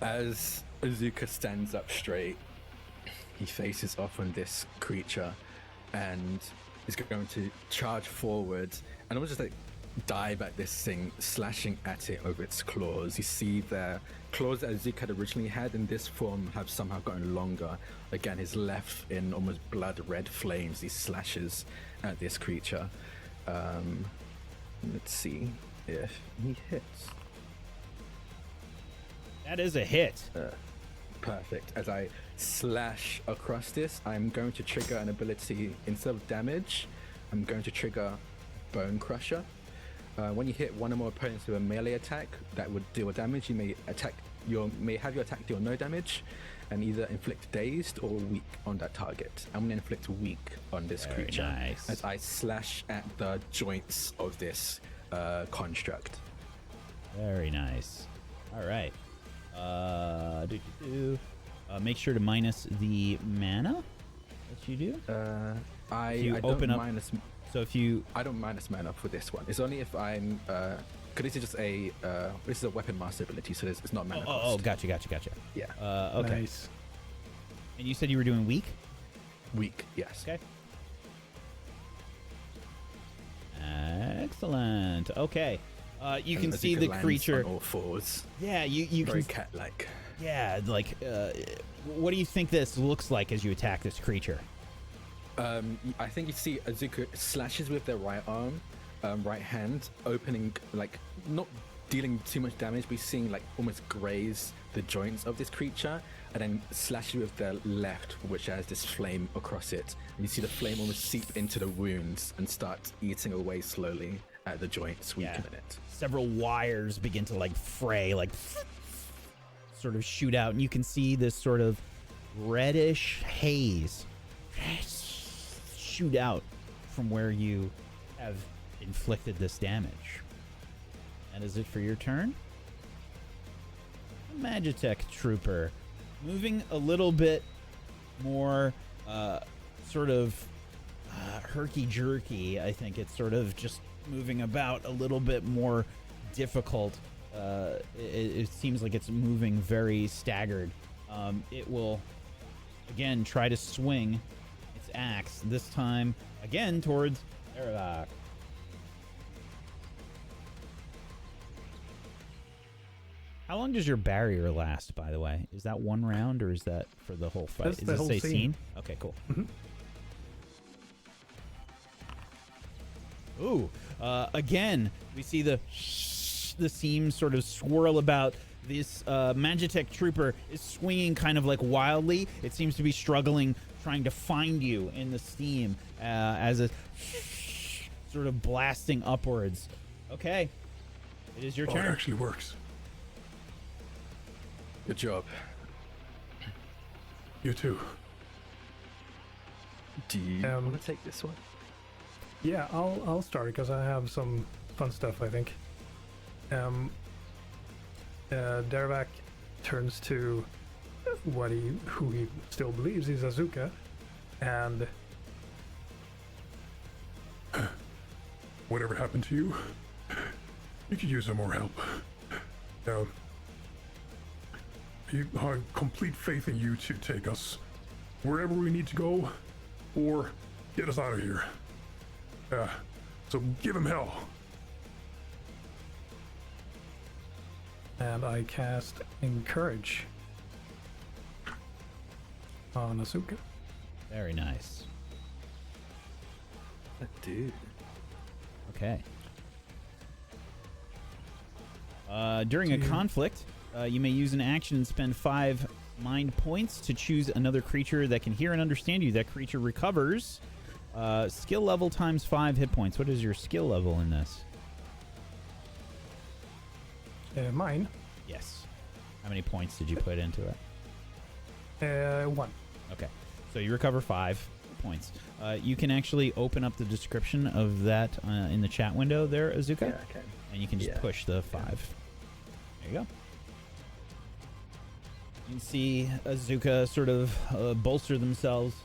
As Azuka stands up straight, he faces off on this creature and is going to charge forward and almost just like dive at this thing, slashing at it over its claws. You see the claws that Azuka had originally had in this form have somehow gotten longer. Again, his left in almost blood red flames, he slashes at this creature. Let's see if he hits. That is a hit. Perfect. As I slash across this, I'm going to trigger an ability. Instead of damage, I'm going to trigger Bone Crusher. When you hit one or more opponents with a melee attack that would deal damage, you may have your attack deal no damage and either inflict dazed or weak on that target. I'm going to inflict weak on this creature nice. as I slash at the joints of this construct. Very nice. All right. Make sure to minus the mana that you do. I open don't up- minus. So if you I don't minus mana for this one. It's only if I'm. Because this is just a. This is a weapon master ability, so it's not mana oh, cost. gotcha. Yeah. Okay. Nice. And you said you were doing weak. Weak. Yes. Okay. Excellent. Okay. You can And see Azuka the lands creature. on all fours. Yeah, you Very can. cat-like. Yeah, like, what do you think this looks like as you attack this creature? I think you see Azuka slashes with their right arm, right hand, opening, like, not dealing too much damage, but seeing, like, almost graze the joints of this creature, and then slashes with their left, which has this flame across it. And you see the flame almost seep into the wounds and start eating away slowly at the joints, weakening it. Several wires begin to, like, fray, like, sort of shoot out, and you can see this sort of reddish haze shoot out from where you have inflicted this damage. That is it for your turn. Magitech Trooper, moving a little bit more sort of herky-jerky. I think it's sort of just moving about a little bit more difficult. It seems like it's moving very staggered. It will, again, try to swing its axe, this time, again, towards Erevak. How long does your barrier last, by the way? Is that one round, or is that for the whole fight? That's Does the it whole say scene. scene? Okay, cool. Ooh. Again, we see the seams sort of swirl about. This Magitech trooper is swinging kind of like wildly. It seems to be struggling, trying to find you in the steam as it's sort of blasting upwards. Okay. It is your turn. It actually works. Good job. You too. Do you want to take this one? Yeah, I'll start because I have some fun stuff, I think. Dervac turns to who he still believes is Azuka, and Whatever happened to you? You could use some more help. I have complete faith in you to take us wherever we need to go, or get us out of here. So give him hell. and I cast Encourage on Asuka. Very nice. Dude. Okay. During a conflict, you may use an action and spend 5 mind points to choose another creature that can hear and understand you. That creature recovers skill level times 5 hit points. What is your skill level in this? Mine? Yes. How many points did you put into it? 1. Okay. So you recover 5 points. You can actually open up the description of that in the chat window there, Azuka. Yeah, I can. And you can just push the 5. There you go. You can see Azuka sort of bolster themselves,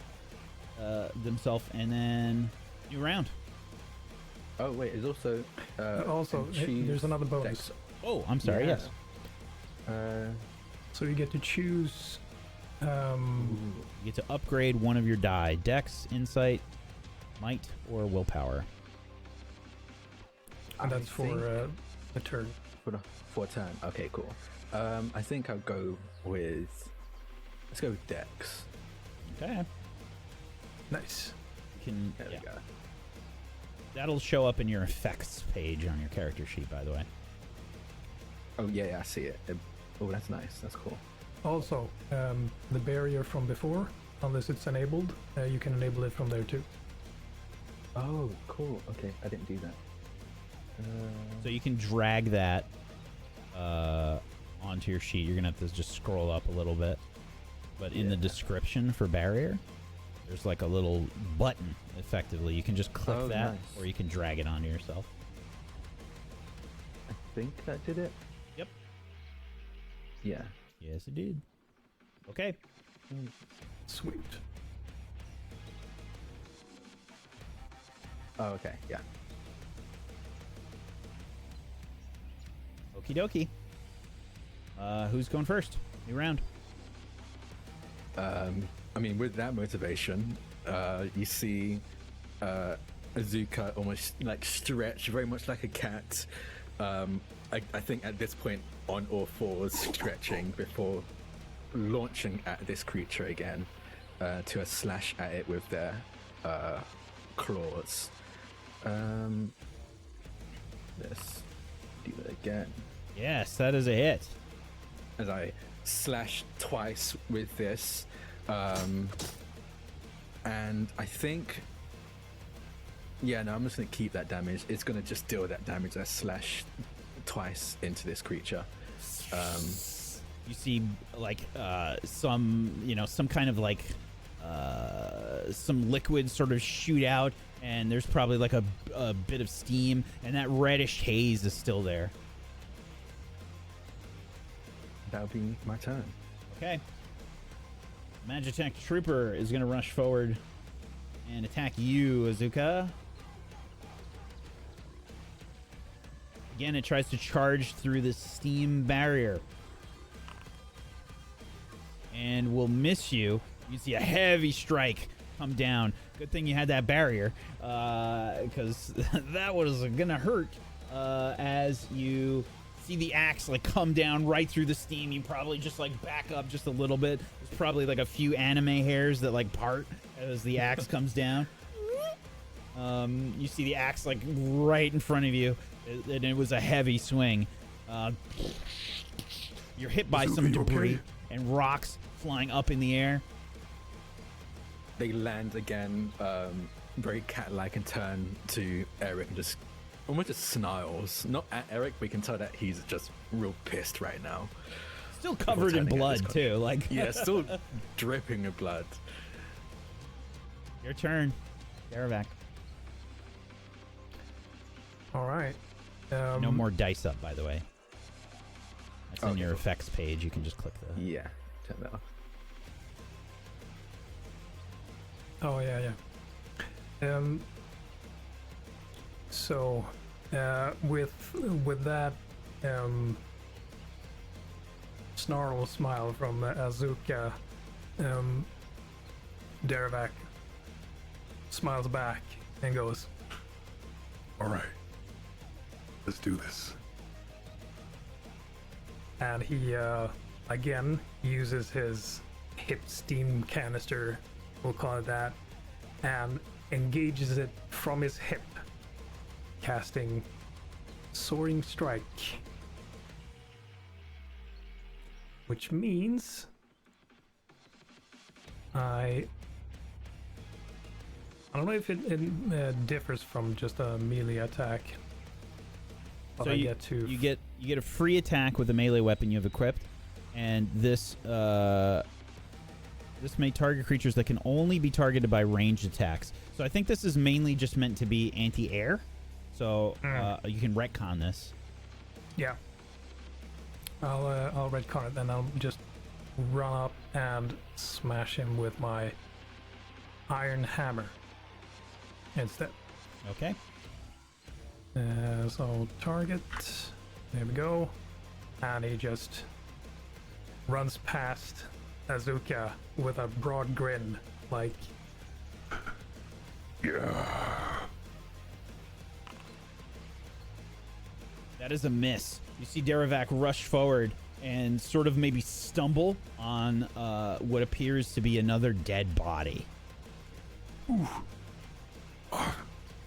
and then new round. Oh wait, there's also Also, there's another bonus. Dex. Oh, I'm sorry. Yeah. Yes. So you get to choose. You get to upgrade one of your die: Dex, Insight, Might, or Willpower. And that's for a turn. For a turn. Okay, cool. I think I'll go with. Let's go with Dex. Okay. Nice. You can. There we go. That'll show up in your effects page on your character sheet, by the way. Oh yeah, I see it. Oh, that's nice. That's cool. Also, the barrier from before, unless it's enabled, you can enable it from there too. Oh, cool. Okay, I didn't do that. So you can drag that onto your sheet. You're gonna have to just scroll up a little bit. But in the description for barrier, there's like a little button. Effectively, you can just click that, nice. or you can drag it onto yourself. I think that did it. Yep. Yeah. Yes, it did. Okay. Sweet. Oh, okay. Yeah. Okie dokie. Who's going first? New round. I mean, with that motivation, you see Azuka almost like stretch, very much like a cat. I think at this point on all fours, stretching before launching at this creature again to a slash at it with their claws. Let's do that again. Yes, that is a hit. As I slash twice with this. And I think, yeah, no, I'm just going to keep that damage. It's going to just deal that damage as slash twice into this creature. You see, like, some kind of like some liquid sort of shoot out, and there's probably like a bit of steam, and that reddish haze is still there. That'll be my turn. Okay. Magitech Trooper is going to rush forward and attack you, Azuka. Again, it tries to charge through the steam barrier. And will miss you. You see a heavy strike come down. Good thing you had that barrier, because that was going to hurt as you see the axe like come down right through the steam. You probably just like back up just a little bit. There's probably like a few anime hairs that like part as the axe comes down. You see the axe like right in front of you, and it was a heavy swing. You're hit by some Azuki, debris okay? and rocks flying up in the air. They land again, very cat-like, and turn to Eric and just almost just snarls. Not at Eric, we can tell that he's just real pissed right now. Still covered in turning at this blood too. Like Yeah, still dripping with blood. your turn, Daravac. All right. No more dice up, by the way. That's on Okay, your cool. effects page. You can just click the. Yeah, turn that off. Oh yeah. So, with that snarl smile from Azuka, Daravac smiles back and goes, All right. Let's do this. and he again uses his hip steam canister, we'll call it that, and engages it from his hip, casting Soaring Strike, which means I don't know if it differs from just a melee attack. But So I you get to you get a free attack with a melee weapon you have equipped, and this may target creatures that can only be targeted by ranged attacks. So I think this is mainly just meant to be anti-air. So you can retcon this. Yeah. I'll retcon it, then I'll just run up and smash him with my iron hammer instead. Okay. So target, there we go, and he just runs past Azuka with a broad grin, like, That is a miss. You see Daravac rush forward and sort of maybe stumble on what appears to be another dead body.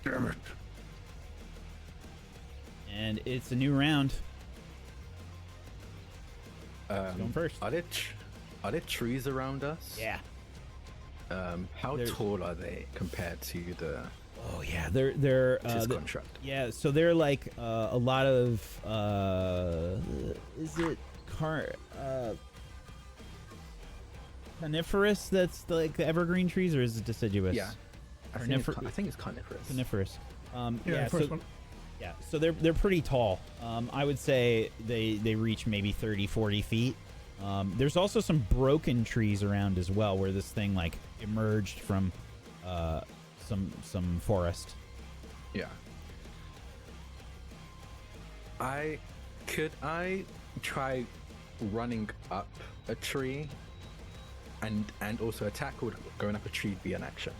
Damn it. And it's a new round. Going first. Are there trees around us? Yeah. How There's- tall are they compared to the Oh yeah, they're his the- contract? yeah. So they're like a lot of is it coniferous? That's like the evergreen trees, or is it deciduous? Yeah. I think it's coniferous. Coniferous. yeah, first so, one. yeah, so they're pretty tall. I would say they reach maybe 30, 40 feet. There's also some broken trees around as well, where this thing like emerged from some forest. Yeah. Could I try running up a tree and also attack, or would going up a tree be an action?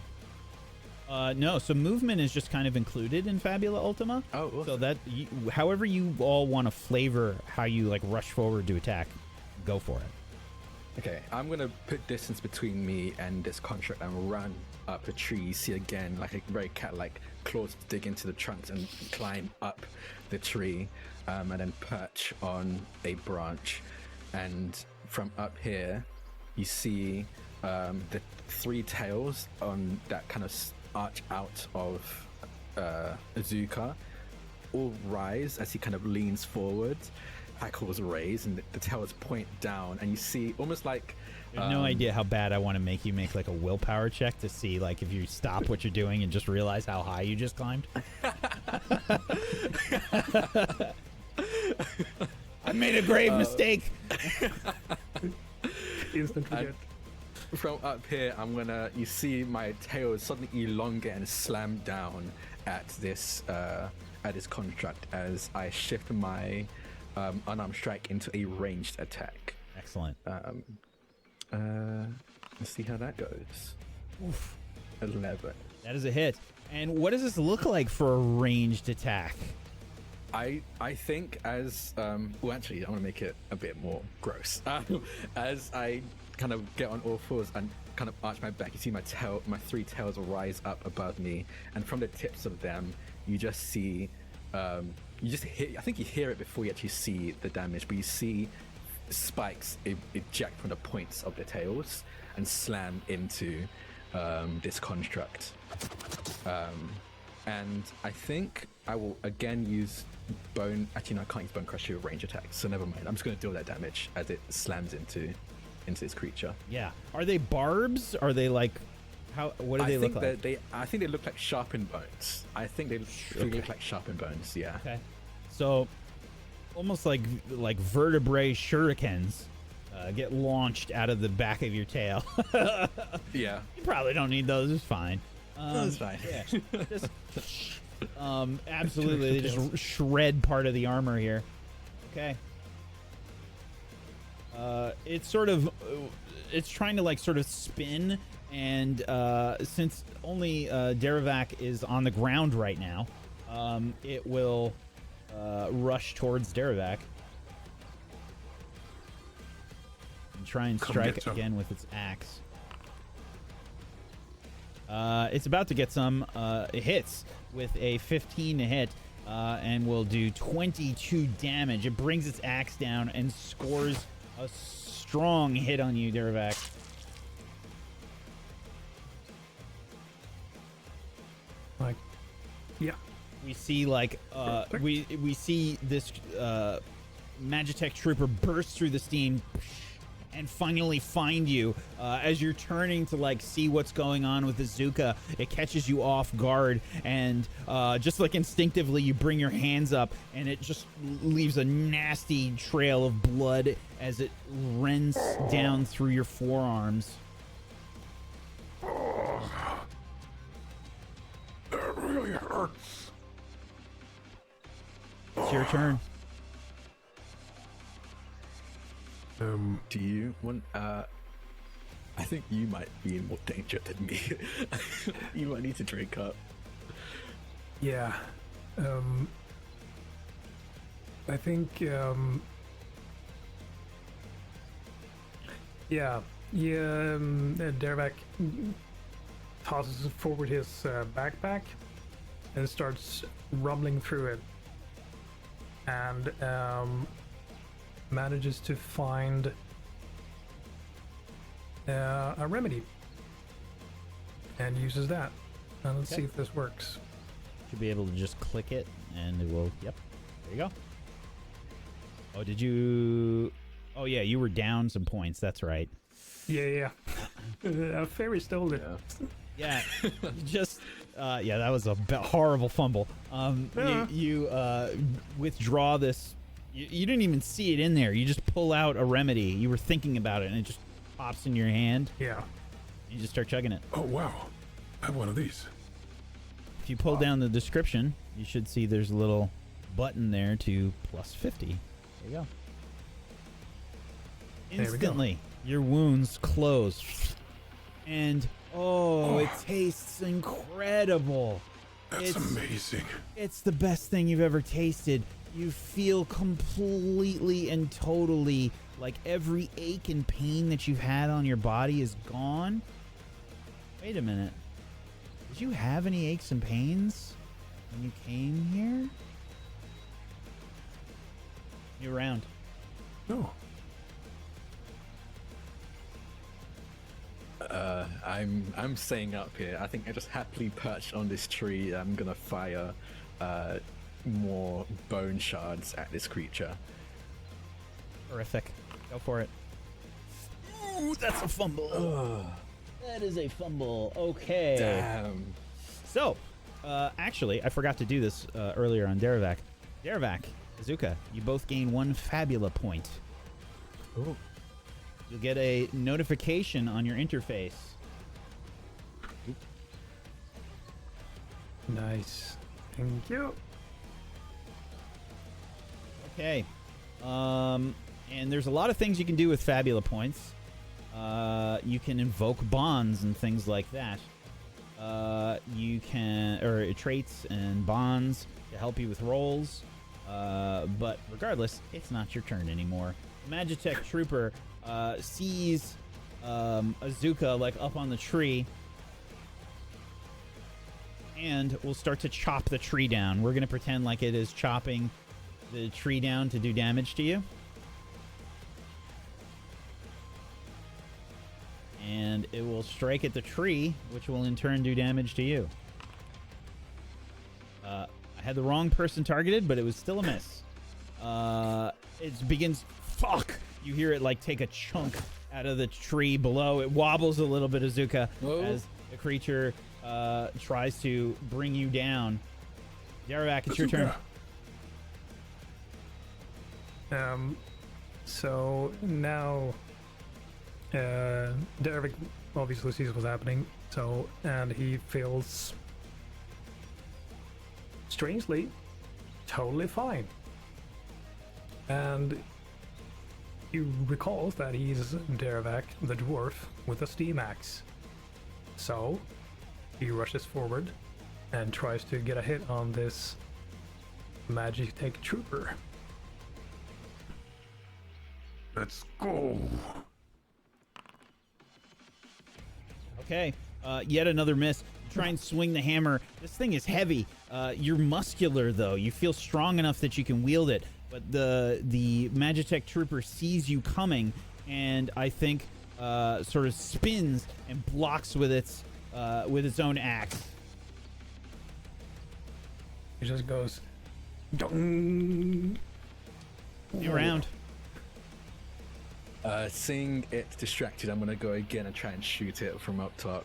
No, so movement is just kind of included in Fabula Ultima. Oh, awesome. So that however you all want to flavor how you like rush forward to attack, go for it. Okay, I'm gonna put distance between me and this construct and run up a tree. See again, like a very cat-like claws dig into the trunks and climb up the tree, and then perch on a branch. And from up here, you see the three tails on that kind of arch out of Azuka all rise as he kind of leans forward. Hackles raise and the tails point down, and you see almost like There's no idea how bad I want to make you make like a willpower check to see like if you stop what you're doing and just realize how high you just climbed. I made a grave mistake. Instant forget. from up here, you see my tail suddenly elongate and slam down at this construct as I shift my unarmed strike into a ranged attack. Excellent. Let's see how that goes. Oof. 11. That is a hit. And what does this look like for a ranged attack? I think as well, actually, I want to make it a bit more gross. As I kind of get on all fours and kind of arch my back, you see my three tails rise up above me, and from the tips of them, you just see, you just hear. I think you hear it before you actually see the damage, but you see spikes eject from the points of the tails and slam into this construct. And I think I will again use bone. Actually, no, I can't use bone crusher with range attacks, so never mind. I'm just going to deal that damage as it slams into this creature. Yeah. Are they barbs? Are they like how? What do they look like? I think they look like sharpened bones. I think they look like sharpened bones. Yeah. Okay. So almost like vertebrae shurikens get launched out of the back of your tail. Yeah. You probably don't need those. It's fine. That's fine. Yeah. Just, absolutely. They just shred part of the armor here. Okay. It's sort of, it's trying to like sort of spin, and since only Derivak is on the ground right now, it will rush towards Derivak and try and strike again with its axe. It's about to get some hits with a 15 to hit, and will do 22 damage. It brings its axe down and scores a strong hit on you, Derivak. Like, yeah. We see like we see this Magitech trooper burst through the steam and finally find you as you're turning to like see what's going on with Azuka. It catches you off guard, and just like instinctively you bring your hands up, and it just leaves a nasty trail of blood as it rends down through your forearms. That really hurts. It's your turn. Do you want? I think you might be in more danger than me. You might need to drink up. Yeah. I think. Derivak tosses forward his backpack and starts rumbling through it, and manages to find a remedy and uses that. Now let's see if this works. Should be able to just click it and it will. Yep. There you go. Oh, did you? Oh yeah, you were down some points. That's right. Yeah. A fairy stole it. Yeah. Just. Yeah, that was a horrible fumble. You withdraw this. You didn't even see it in there. You just pull out a remedy. You were thinking about it, and it just pops in your hand. Yeah. You just start chugging it. Oh, wow. I have one of these. If you pull down the description, you should see there's a little button there to plus 50. There you go. Instantly, your wounds close. And, it tastes incredible. That's amazing. It's the best thing you've ever tasted. You feel completely and totally like every ache and pain that you've had on your body is gone. Wait a minute. Did you have any aches and pains when you came here? You're around. No. I'm staying up here. I think I just happily perched on this tree. I'm gonna fire more bone shards at this creature. Horrific. Go for it. Ooh, that's a fumble. That is a fumble. Okay. Damn. So, actually, I forgot to do this earlier on Derivak. Derivak, Azuka, you both gain 1 Fabula point. Ooh. You'll get a notification on your interface. Nice. Thank you. Okay. And there's a lot of things you can do with Fabula points. You can invoke bonds and things like that. You can, or traits and bonds to help you with rolls. But regardless, it's not your turn anymore. Magitech Trooper sees Azuka like up on the tree and will start to chop the tree down. We're going to pretend like it is chopping the tree down to do damage to you. And it will strike at the tree, which will in turn do damage to you. I had the wrong person targeted, but it was still a miss. It begins... Fuck! You hear it like take a chunk out of the tree below. It wobbles a little bit, Azuka, as the creature tries to bring you down. Daravak, it's your turn. So now Derek obviously sees what's happening, and he feels strangely totally fine. And he recalls that he's Daravak the dwarf with a steam axe. So he rushes forward and tries to get a hit on this Magitech Trooper. Let's go. Okay, yet another miss. Try and swing the hammer. This thing is heavy. You're muscular, though. You feel strong enough that you can wield it. But the Magitech Trooper sees you coming, and I think sort of spins and blocks with its own axe. He just goes, dong. New round. Seeing it distracted, I'm gonna go again and try and shoot it from up top,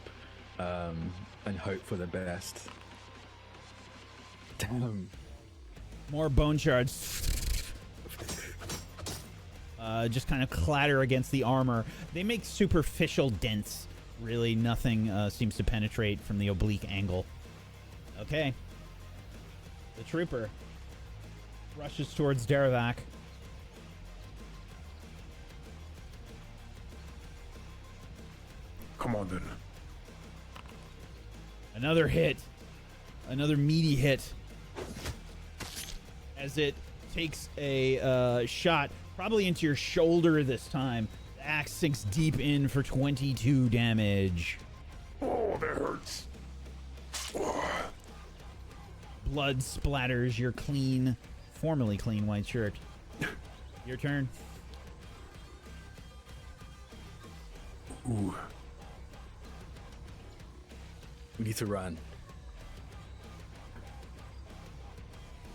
and hope for the best. Damn. More bone shards. Just kind of clatter against the armor. They make superficial dents. Really, nothing seems to penetrate from the oblique angle. Okay. The trooper rushes towards Daravak. Come on then. Another hit. Another meaty hit. As it takes a shot, probably into your shoulder this time. The axe sinks deep in for 22 damage. Oh, that hurts. Blood splatters your formerly clean white shirt. Your turn. Ooh. We need to run.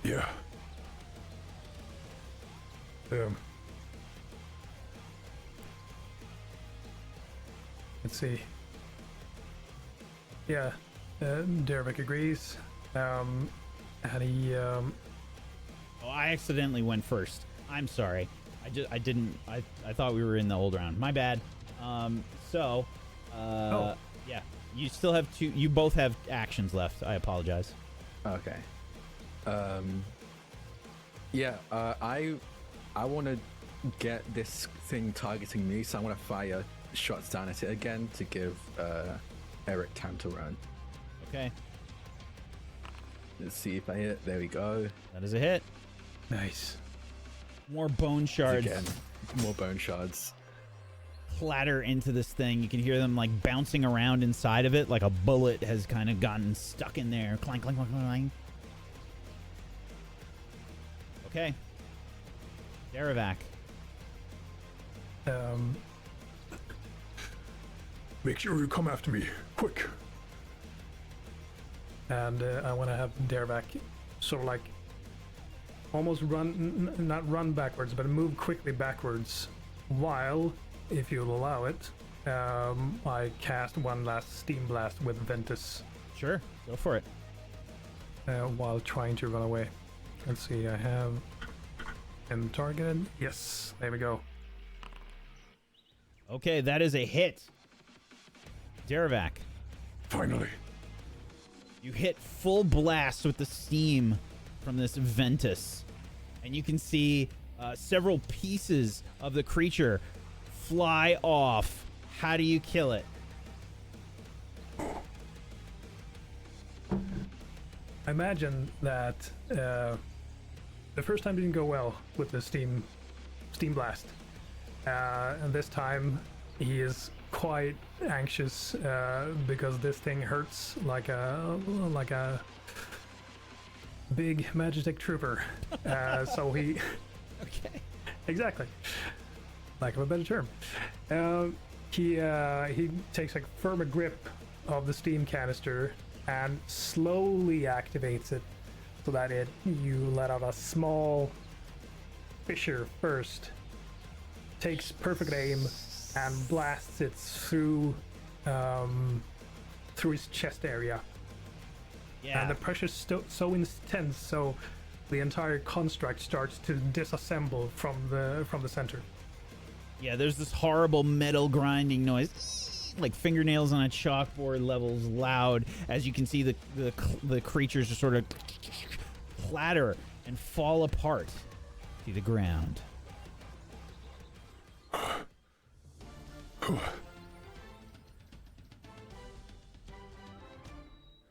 Yeah. Let's see. Yeah, Derek agrees. And he Oh, I accidentally went first. I'm sorry. I thought we were in the old round. My bad. Yeah. You still have two. You both have actions left. I apologize. Okay. Yeah. I want to get this thing targeting me, so I want to fire shots down at it again to give Eric time to run. Okay. Let's see if I hit. There we go. That is a hit. nice. More bone shards Again, more bone shards. clatter into this thing. You can hear them like bouncing around inside of it, like a bullet has kind of gotten stuck in there. Clank, clank, clank, clank. Okay. Daravak. Make sure you come after me, quick. And I want to have Daravak sort of like almost run, not run backwards, but move quickly backwards while, if you'll allow it, I cast one last steam blast with Ventus Sure. Go for it. while trying to run away. Let's see, I have him targeted. Yes, there we go. Okay, that is a hit. Daravak. Finally. You hit full blast with the steam from this Ventus. And you can see several pieces of the creature fly off. How do you kill it? I imagine that the first time didn't go well with the steam blast, and this time he is quite anxious because this thing hurts like a big Magitech trooper. So he Okay. exactly, lack of a better term. He takes a firmer grip of the steam canister and slowly activates it so that you let out a small fissure first, takes perfect aim and blasts it through his chest area. Yeah. And the pressure's so intense, so the entire construct starts to disassemble from the center. Yeah, there's this horrible metal grinding noise, like fingernails on a chalkboard levels loud, as you can see the creatures just sort of clatter and fall apart to the ground.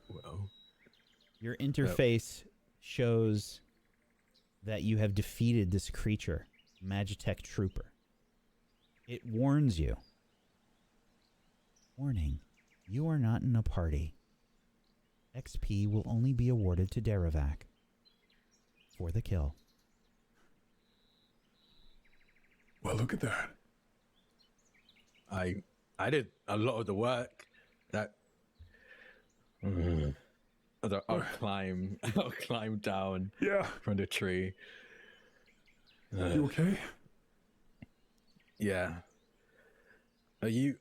Well, Your interface shows that you have defeated this creature, Magitech Trooper. It warns you. Warning, you are not in a party. XP will only be awarded to Deravac for the kill. Well, look at that. I did a lot of the work. That I'll climb down Yeah. from the tree. You okay? Yeah. Are you?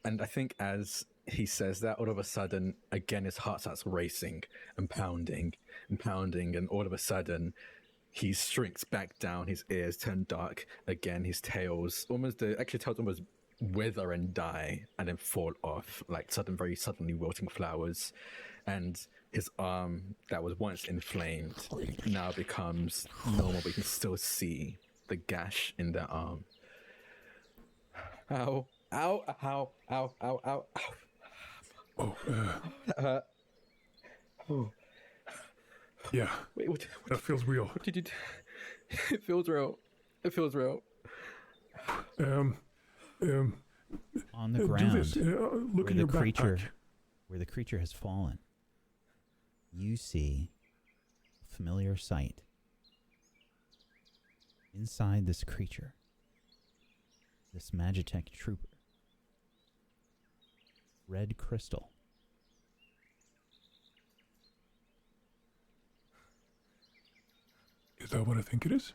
And I think as he says that, all of a sudden, again, his heart starts racing and pounding and pounding, and all of a sudden, he shrinks back down. His ears turn dark again. His tails almost wither and die, and then fall off like very suddenly wilting flowers. And his arm that was once inflamed now becomes normal, but you can still see the gash in the arm. Ow, ow, ow, ow, ow, ow, ow. Oh, Oh, yeah. wait, what That feels real. what did you do? It feels real. It feels real. On the Do ground, this. Look where in the your creature, backpack. where the creature has fallen, you see a familiar sight. Inside this creature, this Magitech Trooper, red crystal. Is that what I think it is?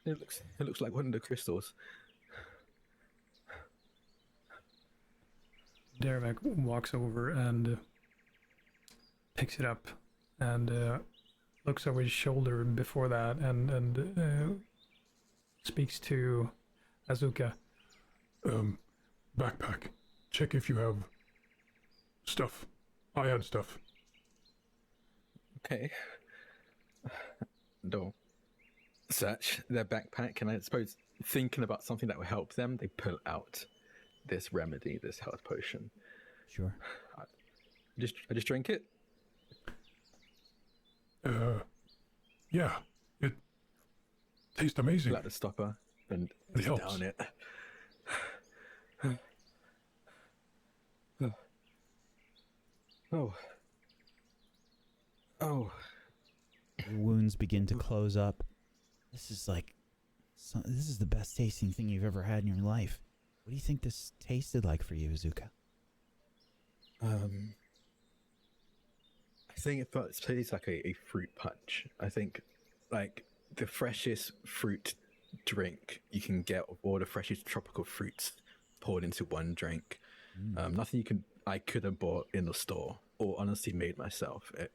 It looks like one of the crystals. Dervac walks over and picks it up and looks over his shoulder before that and speaks to Azuka. Backpack. Check if you have stuff. I had stuff. Okay. They'll search their backpack, and I suppose thinking about something that will help them, they pull out this remedy, this health potion. Sure. I just drink it. Yeah. It tastes amazing. Like the stopper, and It helps. down it. Oh. Oh. Your wounds begin to close up. This is this is the best tasting thing you've ever had in your life. What do you think this tasted like for you, Azuka? I think it tastes like a fruit punch. I think like the freshest fruit drink you can get, of all the freshest tropical fruits poured into one drink. Nothing I could have bought in the store or honestly made myself. It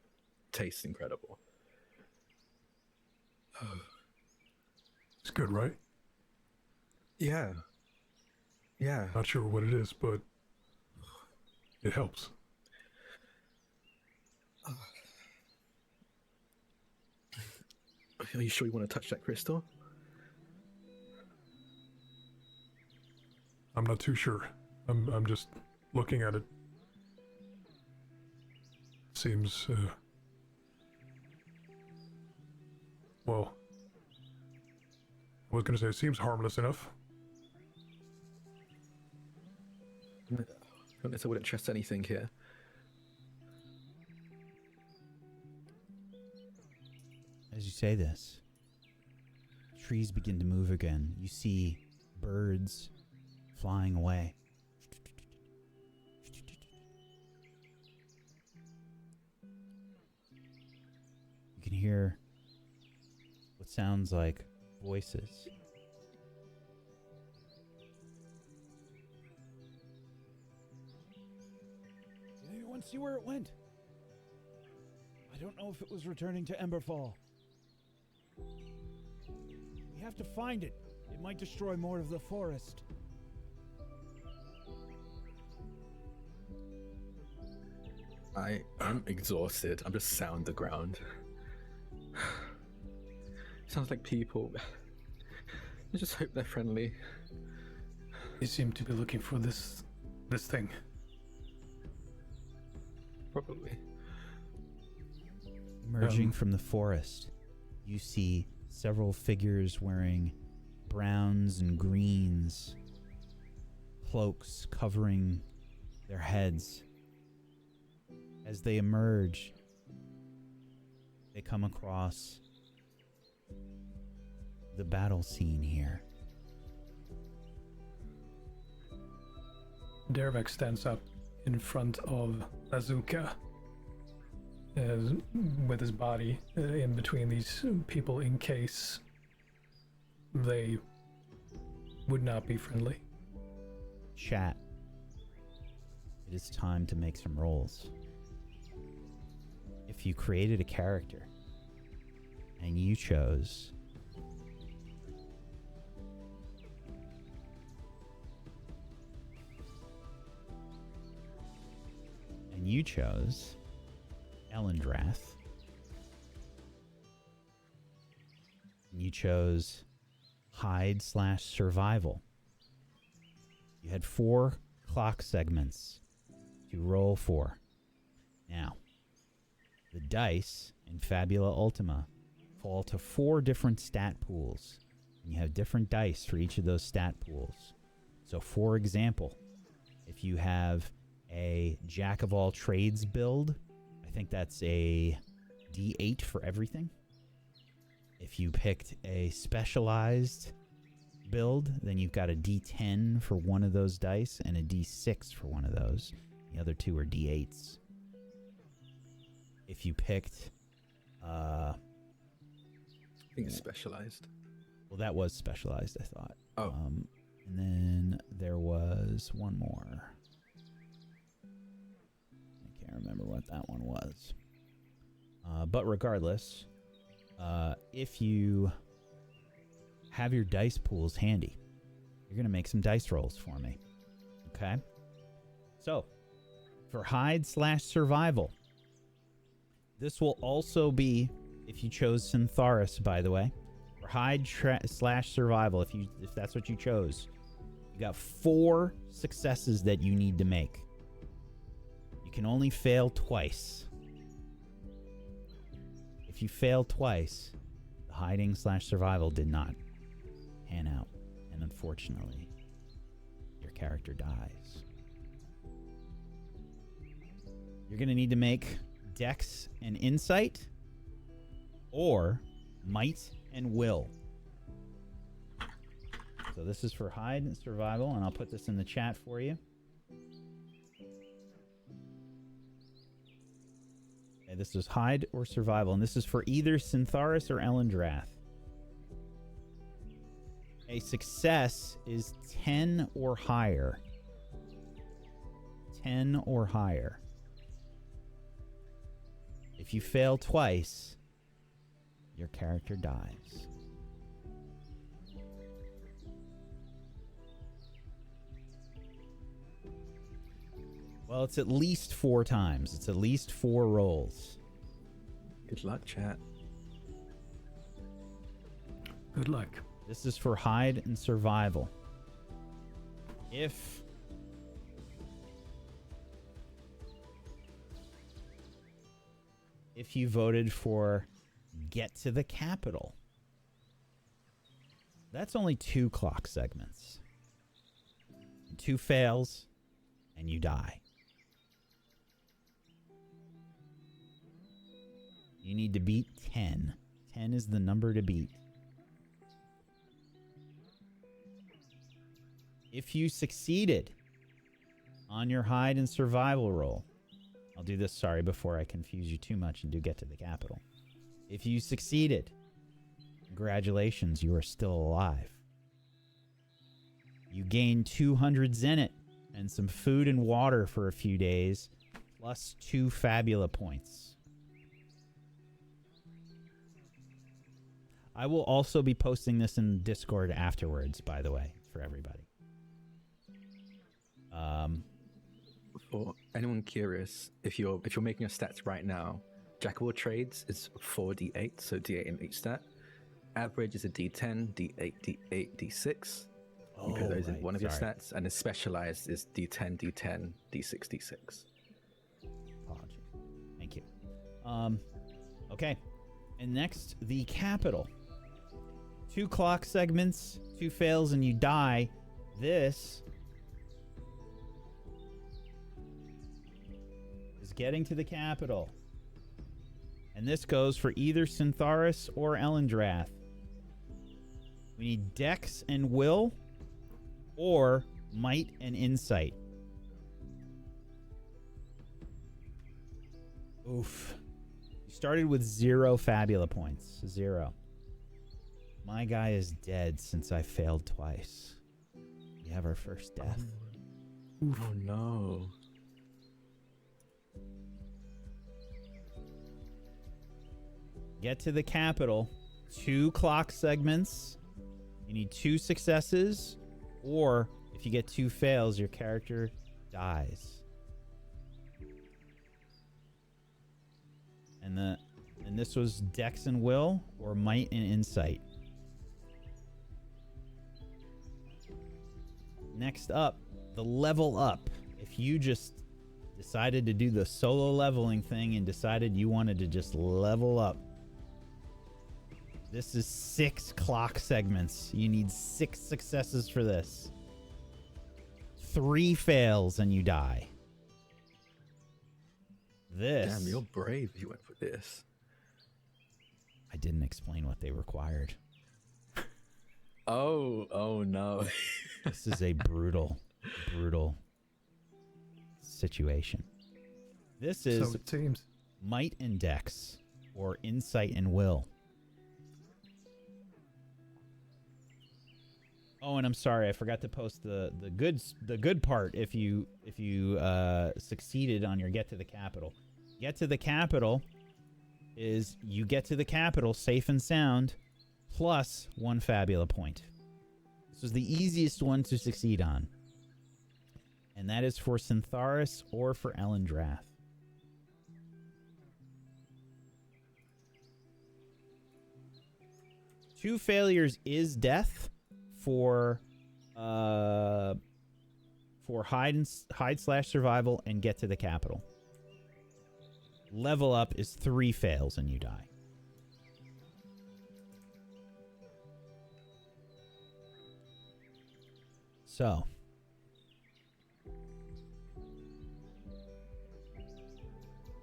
tastes incredible. It's good, right? Yeah. Yeah. Not sure what it is, but it helps. Are you sure you want to touch that crystal? I'm not too sure. I'm just looking at it. Seems Well, I was gonna say it seems harmless enough. Unless I wouldn't trust anything here. As you say this, trees begin to move again. You see birds flying away. You can hear what sounds like voices. Did anyone see where it went? I don't know if it was returning to Emberfall. We have to find it. It might destroy more of the forest. I'm exhausted. I'm just sat on the ground. Sounds like people. I just hope they're friendly. You seem to be looking for this thing. Probably. Emerging from the forest, you see several figures wearing browns and greens, cloaks covering their heads. As they emerge, they come across the battle scene here. Dervek stands up in front of Azuka, with his body in between these people in case they would not be friendly. Chat. It is time to make some rolls. If you created a character and you chose Ellendrath, and you chose hide/survival. You had 4 clock segments to roll for. Now, the dice in Fabula Ultima fall to 4 different stat pools. And you have different dice for each of those stat pools. So, for example, if you have a Jack of all trades build, I think that's a D8 for everything. If you picked a specialized build, then you've got a D10 for one of those dice and a D6 for one of those. The other 2 are D8s. If you picked I think it's specialized. well, that was specialized, I thought. Oh. And then there was one more. I can't remember what that one was. But regardless, if you have your dice pools handy, you're going to make some dice rolls for me. Okay? So, for hide/survival, this will also be, if you chose Syntharis, by the way, for hide/survival, if that's what you chose, you got 4 successes that you need to make. You can only fail twice. If you fail twice, the hiding/survival did not pan out, and unfortunately, your character dies. You're going to need to make Dex and Insight, or Might and Will. So this is for hide and survival, and I'll put this in the chat for you. Okay, this is hide or survival, and this is for either Syntharis or Ellendrath. A success is 10 or higher. 10 or higher. If you fail twice, your character dies. Well, it's at least 4 times. It's at least 4 rolls. Good luck, chat. Good luck. This is for hide and survival. If you voted for get to the capital. That's only 2 clock segments. 2 fails, and you die. You need to beat 10. 10 is the number to beat. If you succeeded on your hide and survival roll, I'll do this, sorry, before I confuse you too much and do get to the capital. If you succeeded, congratulations, you are still alive. You gain 200 Zenit and some food and water for a few days, plus 2 Fabula points. I will also be posting this in Discord afterwards, by the way, for everybody. For anyone curious, if you're making your stats right now, Jack of all trades is 4d8, so d8 in each stat. Average is a d10, d8, d8, d6. You put those in one of your stats, and the specialized is d10, d10, d6, d6. Apologies. Thank you. Okay. And next, the capital. 2 clock segments, 2 fails, and you die. This is getting to the capital. And this goes for either Syntharis or Elendrath. We need Dex and Will, or Might and Insight. Oof. You started with 0 Fabula points. 0. My guy is dead since I failed twice. We have our first death. Oof. Oh no. Get to the capital. 2 clock segments. You need 2 successes. Or if you get 2 fails, your character dies. And this was Dex and Will, or Might and Insight. Next up, the level up. If you just decided to do the solo leveling thing and decided you wanted to just level up, this is 6 clock segments. You need 6 successes for this. 3 fails and you die. This... Damn, you're brave if you went for this. I didn't explain what they required. Oh no. This is a brutal situation. This is So it seems. Might and Dex, or Insight and Will. Oh, and I'm sorry, I forgot to post the good part. If you succeeded on your get to the capital, get to the capital is you get to the capital safe and sound, plus 1 Fabula point. This is the easiest one to succeed on, and that is for Syntharis or for Elendrath. Two failures is death for hide/survival and get to the capital. Level up is 3 fails and you die. So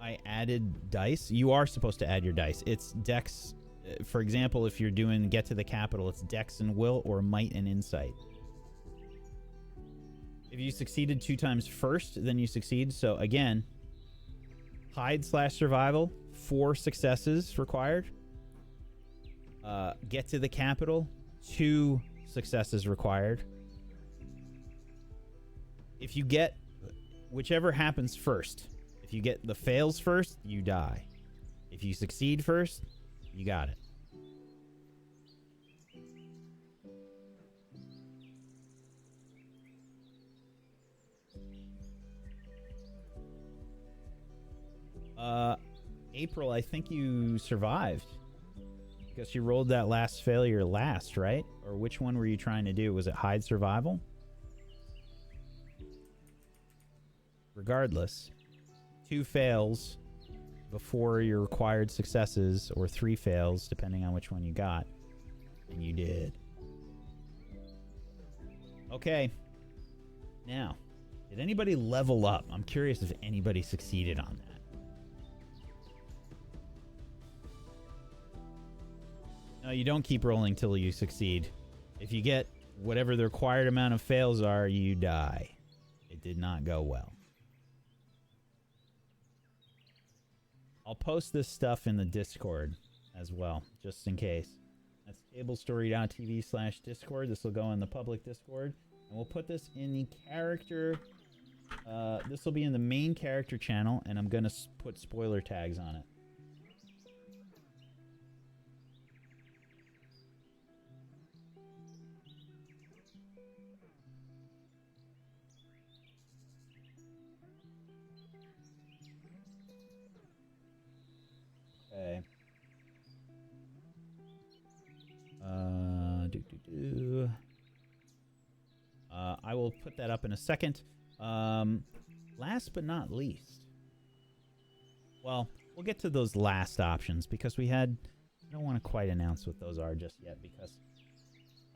I added dice. You are supposed to add your dice. It's Dex. For example, if you're doing get to the capital, it's Dex and Will or Might and Insight. If you succeeded 2 times first, then you succeed. So again, hide/survival, 4 successes required. Get to the capital, 2 successes required. If you get whichever happens first, if you get the fails first, you die. If you succeed first, you got it. April, I think you survived. Because you rolled that last failure last, right? Or which one were you trying to do? Was it hide survival? Regardless, 2 fails, before your required successes, or 3 fails, depending on which one you got. And you did. Okay. Now, did anybody level up? I'm curious if anybody succeeded on that. No, you don't keep rolling till you succeed. If you get whatever the required amount of fails are, you die. It did not go well. I'll post this stuff in the Discord as well, just in case. That's tablestory.tv/Discord. This will go in the public Discord. And we'll put this in the character... this will be in the main character channel, and I'm going to put spoiler tags on it. Okay. I will put that up in a second. Last but not least. Well, we'll get to those last options because we had... I don't want to quite announce what those are just yet because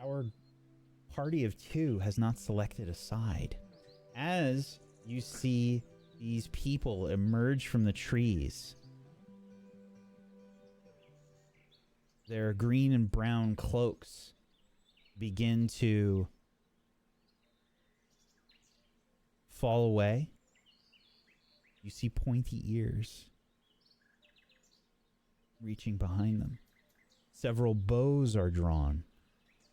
our party of 2 has not selected a side. As you see these people emerge from the trees, their green and brown cloaks begin to fall away. You see pointy ears reaching behind them. Several bows are drawn.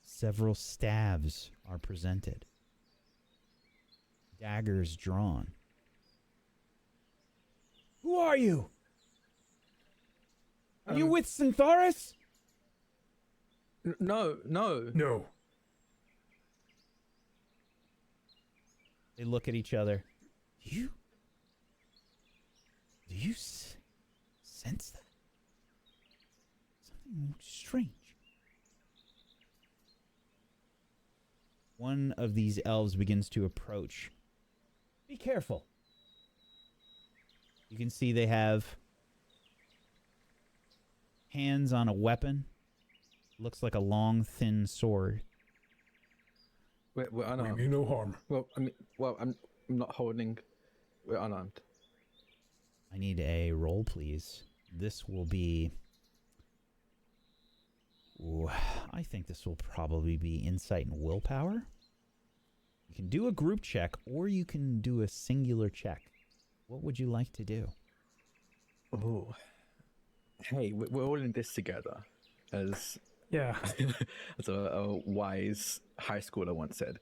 Several staves are presented. Daggers drawn. Who are you? Are you with Centaurus? No. No. They look at each other. Do you sense that? Something strange. One of these elves begins to approach. Be careful. You can see they have hands on a weapon. Looks like a long, thin sword. We're unarmed. We mean no harm. I'm not holding. We're unarmed. I need a roll, please. This will be... Ooh, I think this will probably be insight and willpower. You can do a group check, or you can do a singular check. What would you like to do? Oh. Hey, we're all in this together. As Yeah. as a wise high schooler once said.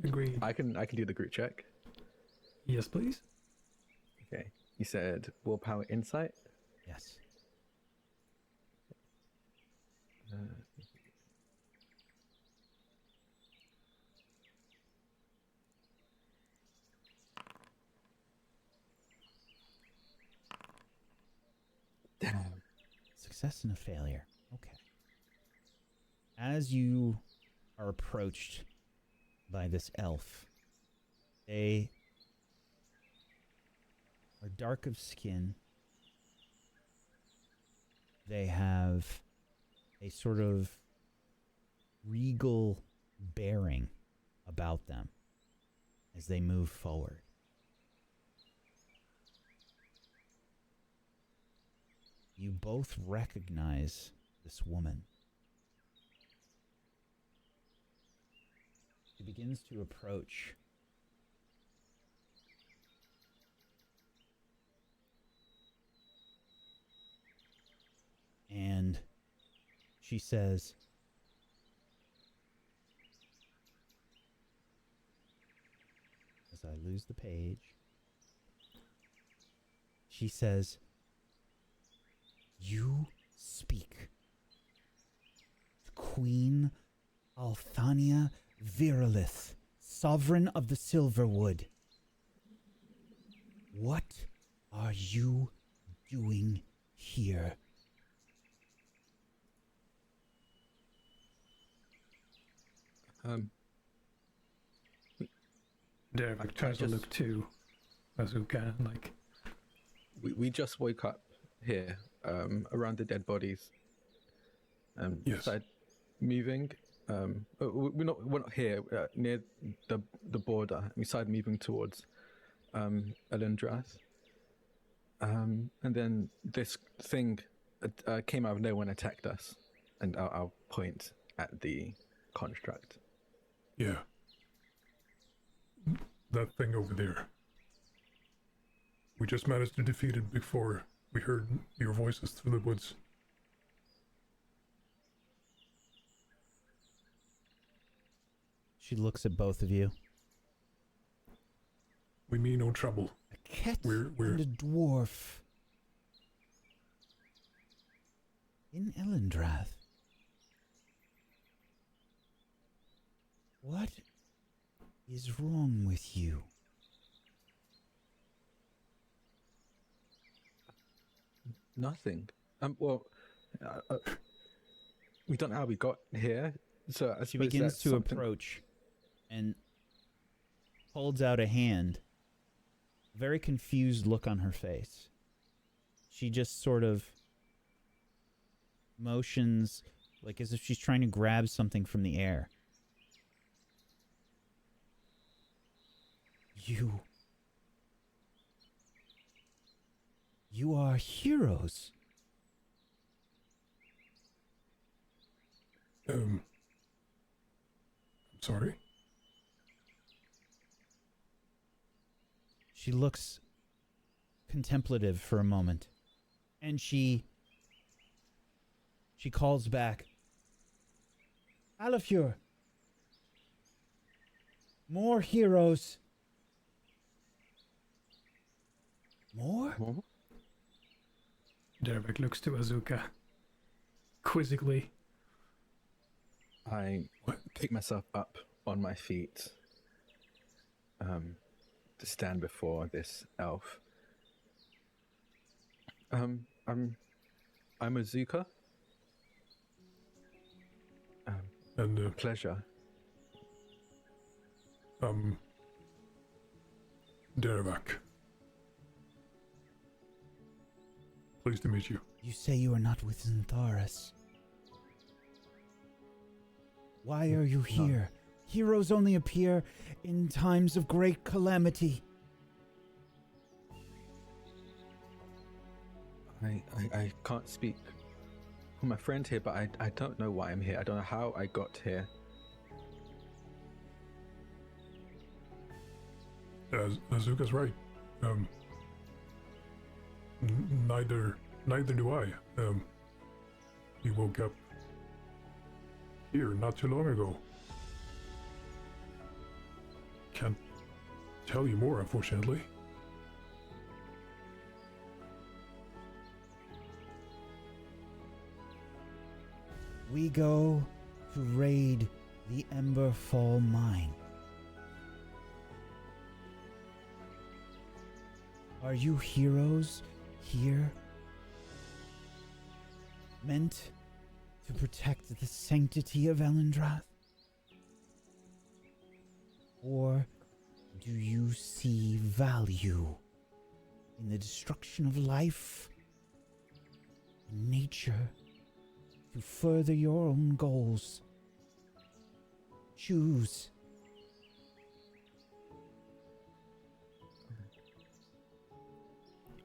Agreed. I can do the group check. Yes, please. Okay. You said willpower insight? Yes. Damn. Success and a failure. Okay. As you are approached by this elf, they are dark of skin. They have a sort of regal bearing about them as they move forward. You both recognize this woman. She begins to approach. And she says, as I lose the page, she says, "You speak to Queen Althania Virilith, sovereign of the Silverwood. What are you doing here?" Derek tries to look too, as we can, like, we just woke up here, around the dead bodies. Yes. Started moving. We're not here, near the border. We started moving towards Elendrath. And then this thing came out of nowhere and attacked us. And I'll point at the construct. Yeah. That thing over there. We just managed to defeat it before we heard your voices through the woods. She looks at both of you. We mean no trouble. A cat We're- and a dwarf. In Elendrath. What is wrong with you? Nothing. Well, we don't know how we got here. So I She suppose begins that's to something- approach and holds out a hand. A very confused look on her face. She just sort of motions like as if she's trying to grab something from the air. You are heroes. I'm sorry? She looks contemplative for a moment. And she calls back. Alafur. More heroes. More? More? Derek looks to Azuka quizzically. I pick myself up on my feet to stand before this elf. I'm Azuka. And, Pleasure. Derevak. Pleased to meet you. You say you are not with Zantharis. Why are you here? Heroes only appear in times of great calamity. I can't speak for my friend here, but I don't know why I'm here. I don't know how I got here. Azuka's right. Neither do I. He woke up here not too long ago. Can't tell you more, unfortunately. We go to raid the Emberfall mine. Are you heroes here? Meant to protect the sanctity of Elendrath? Or do you see value in the destruction of life and nature to further your own goals? Choose.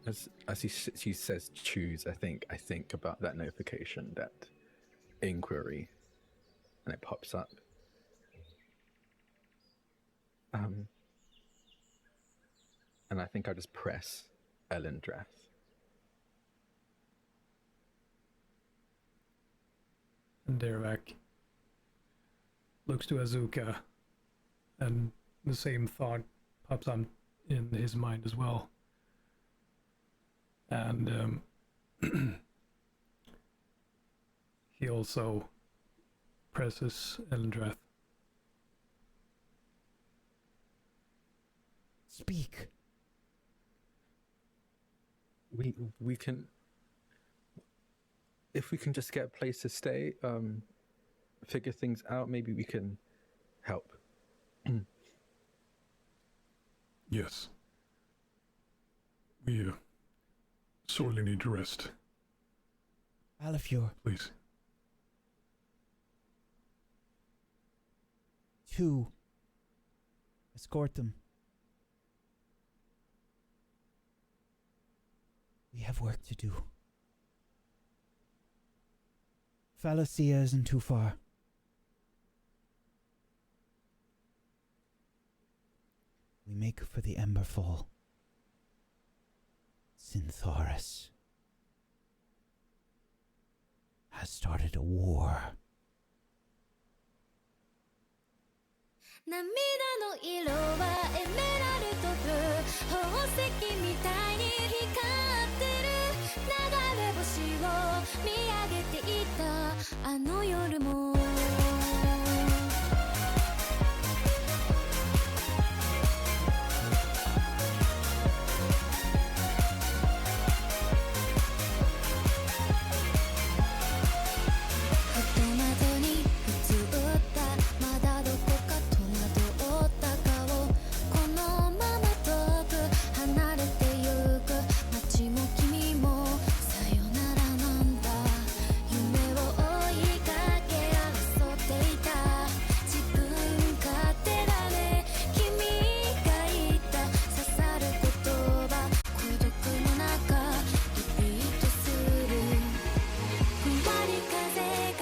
As she says choose, I think about that notification, that inquiry, and it pops up. And I think I just press Elendrath. And Derek looks to Azuka, and the same thought pops on in his mind as well. And he also presses Elendrath. Speak. We can, if we can just get a place to stay, figure things out, maybe we can help. Yes. sorely need to rest. Alifure, Please. 2. Escort them. We have work to do. Falacia isn't too far. We make for the Emberfall. Synthoris has started a war. 涙の色はエメラルドブルー宝石みたいに光ってる流れ星を見上げていたあの夜も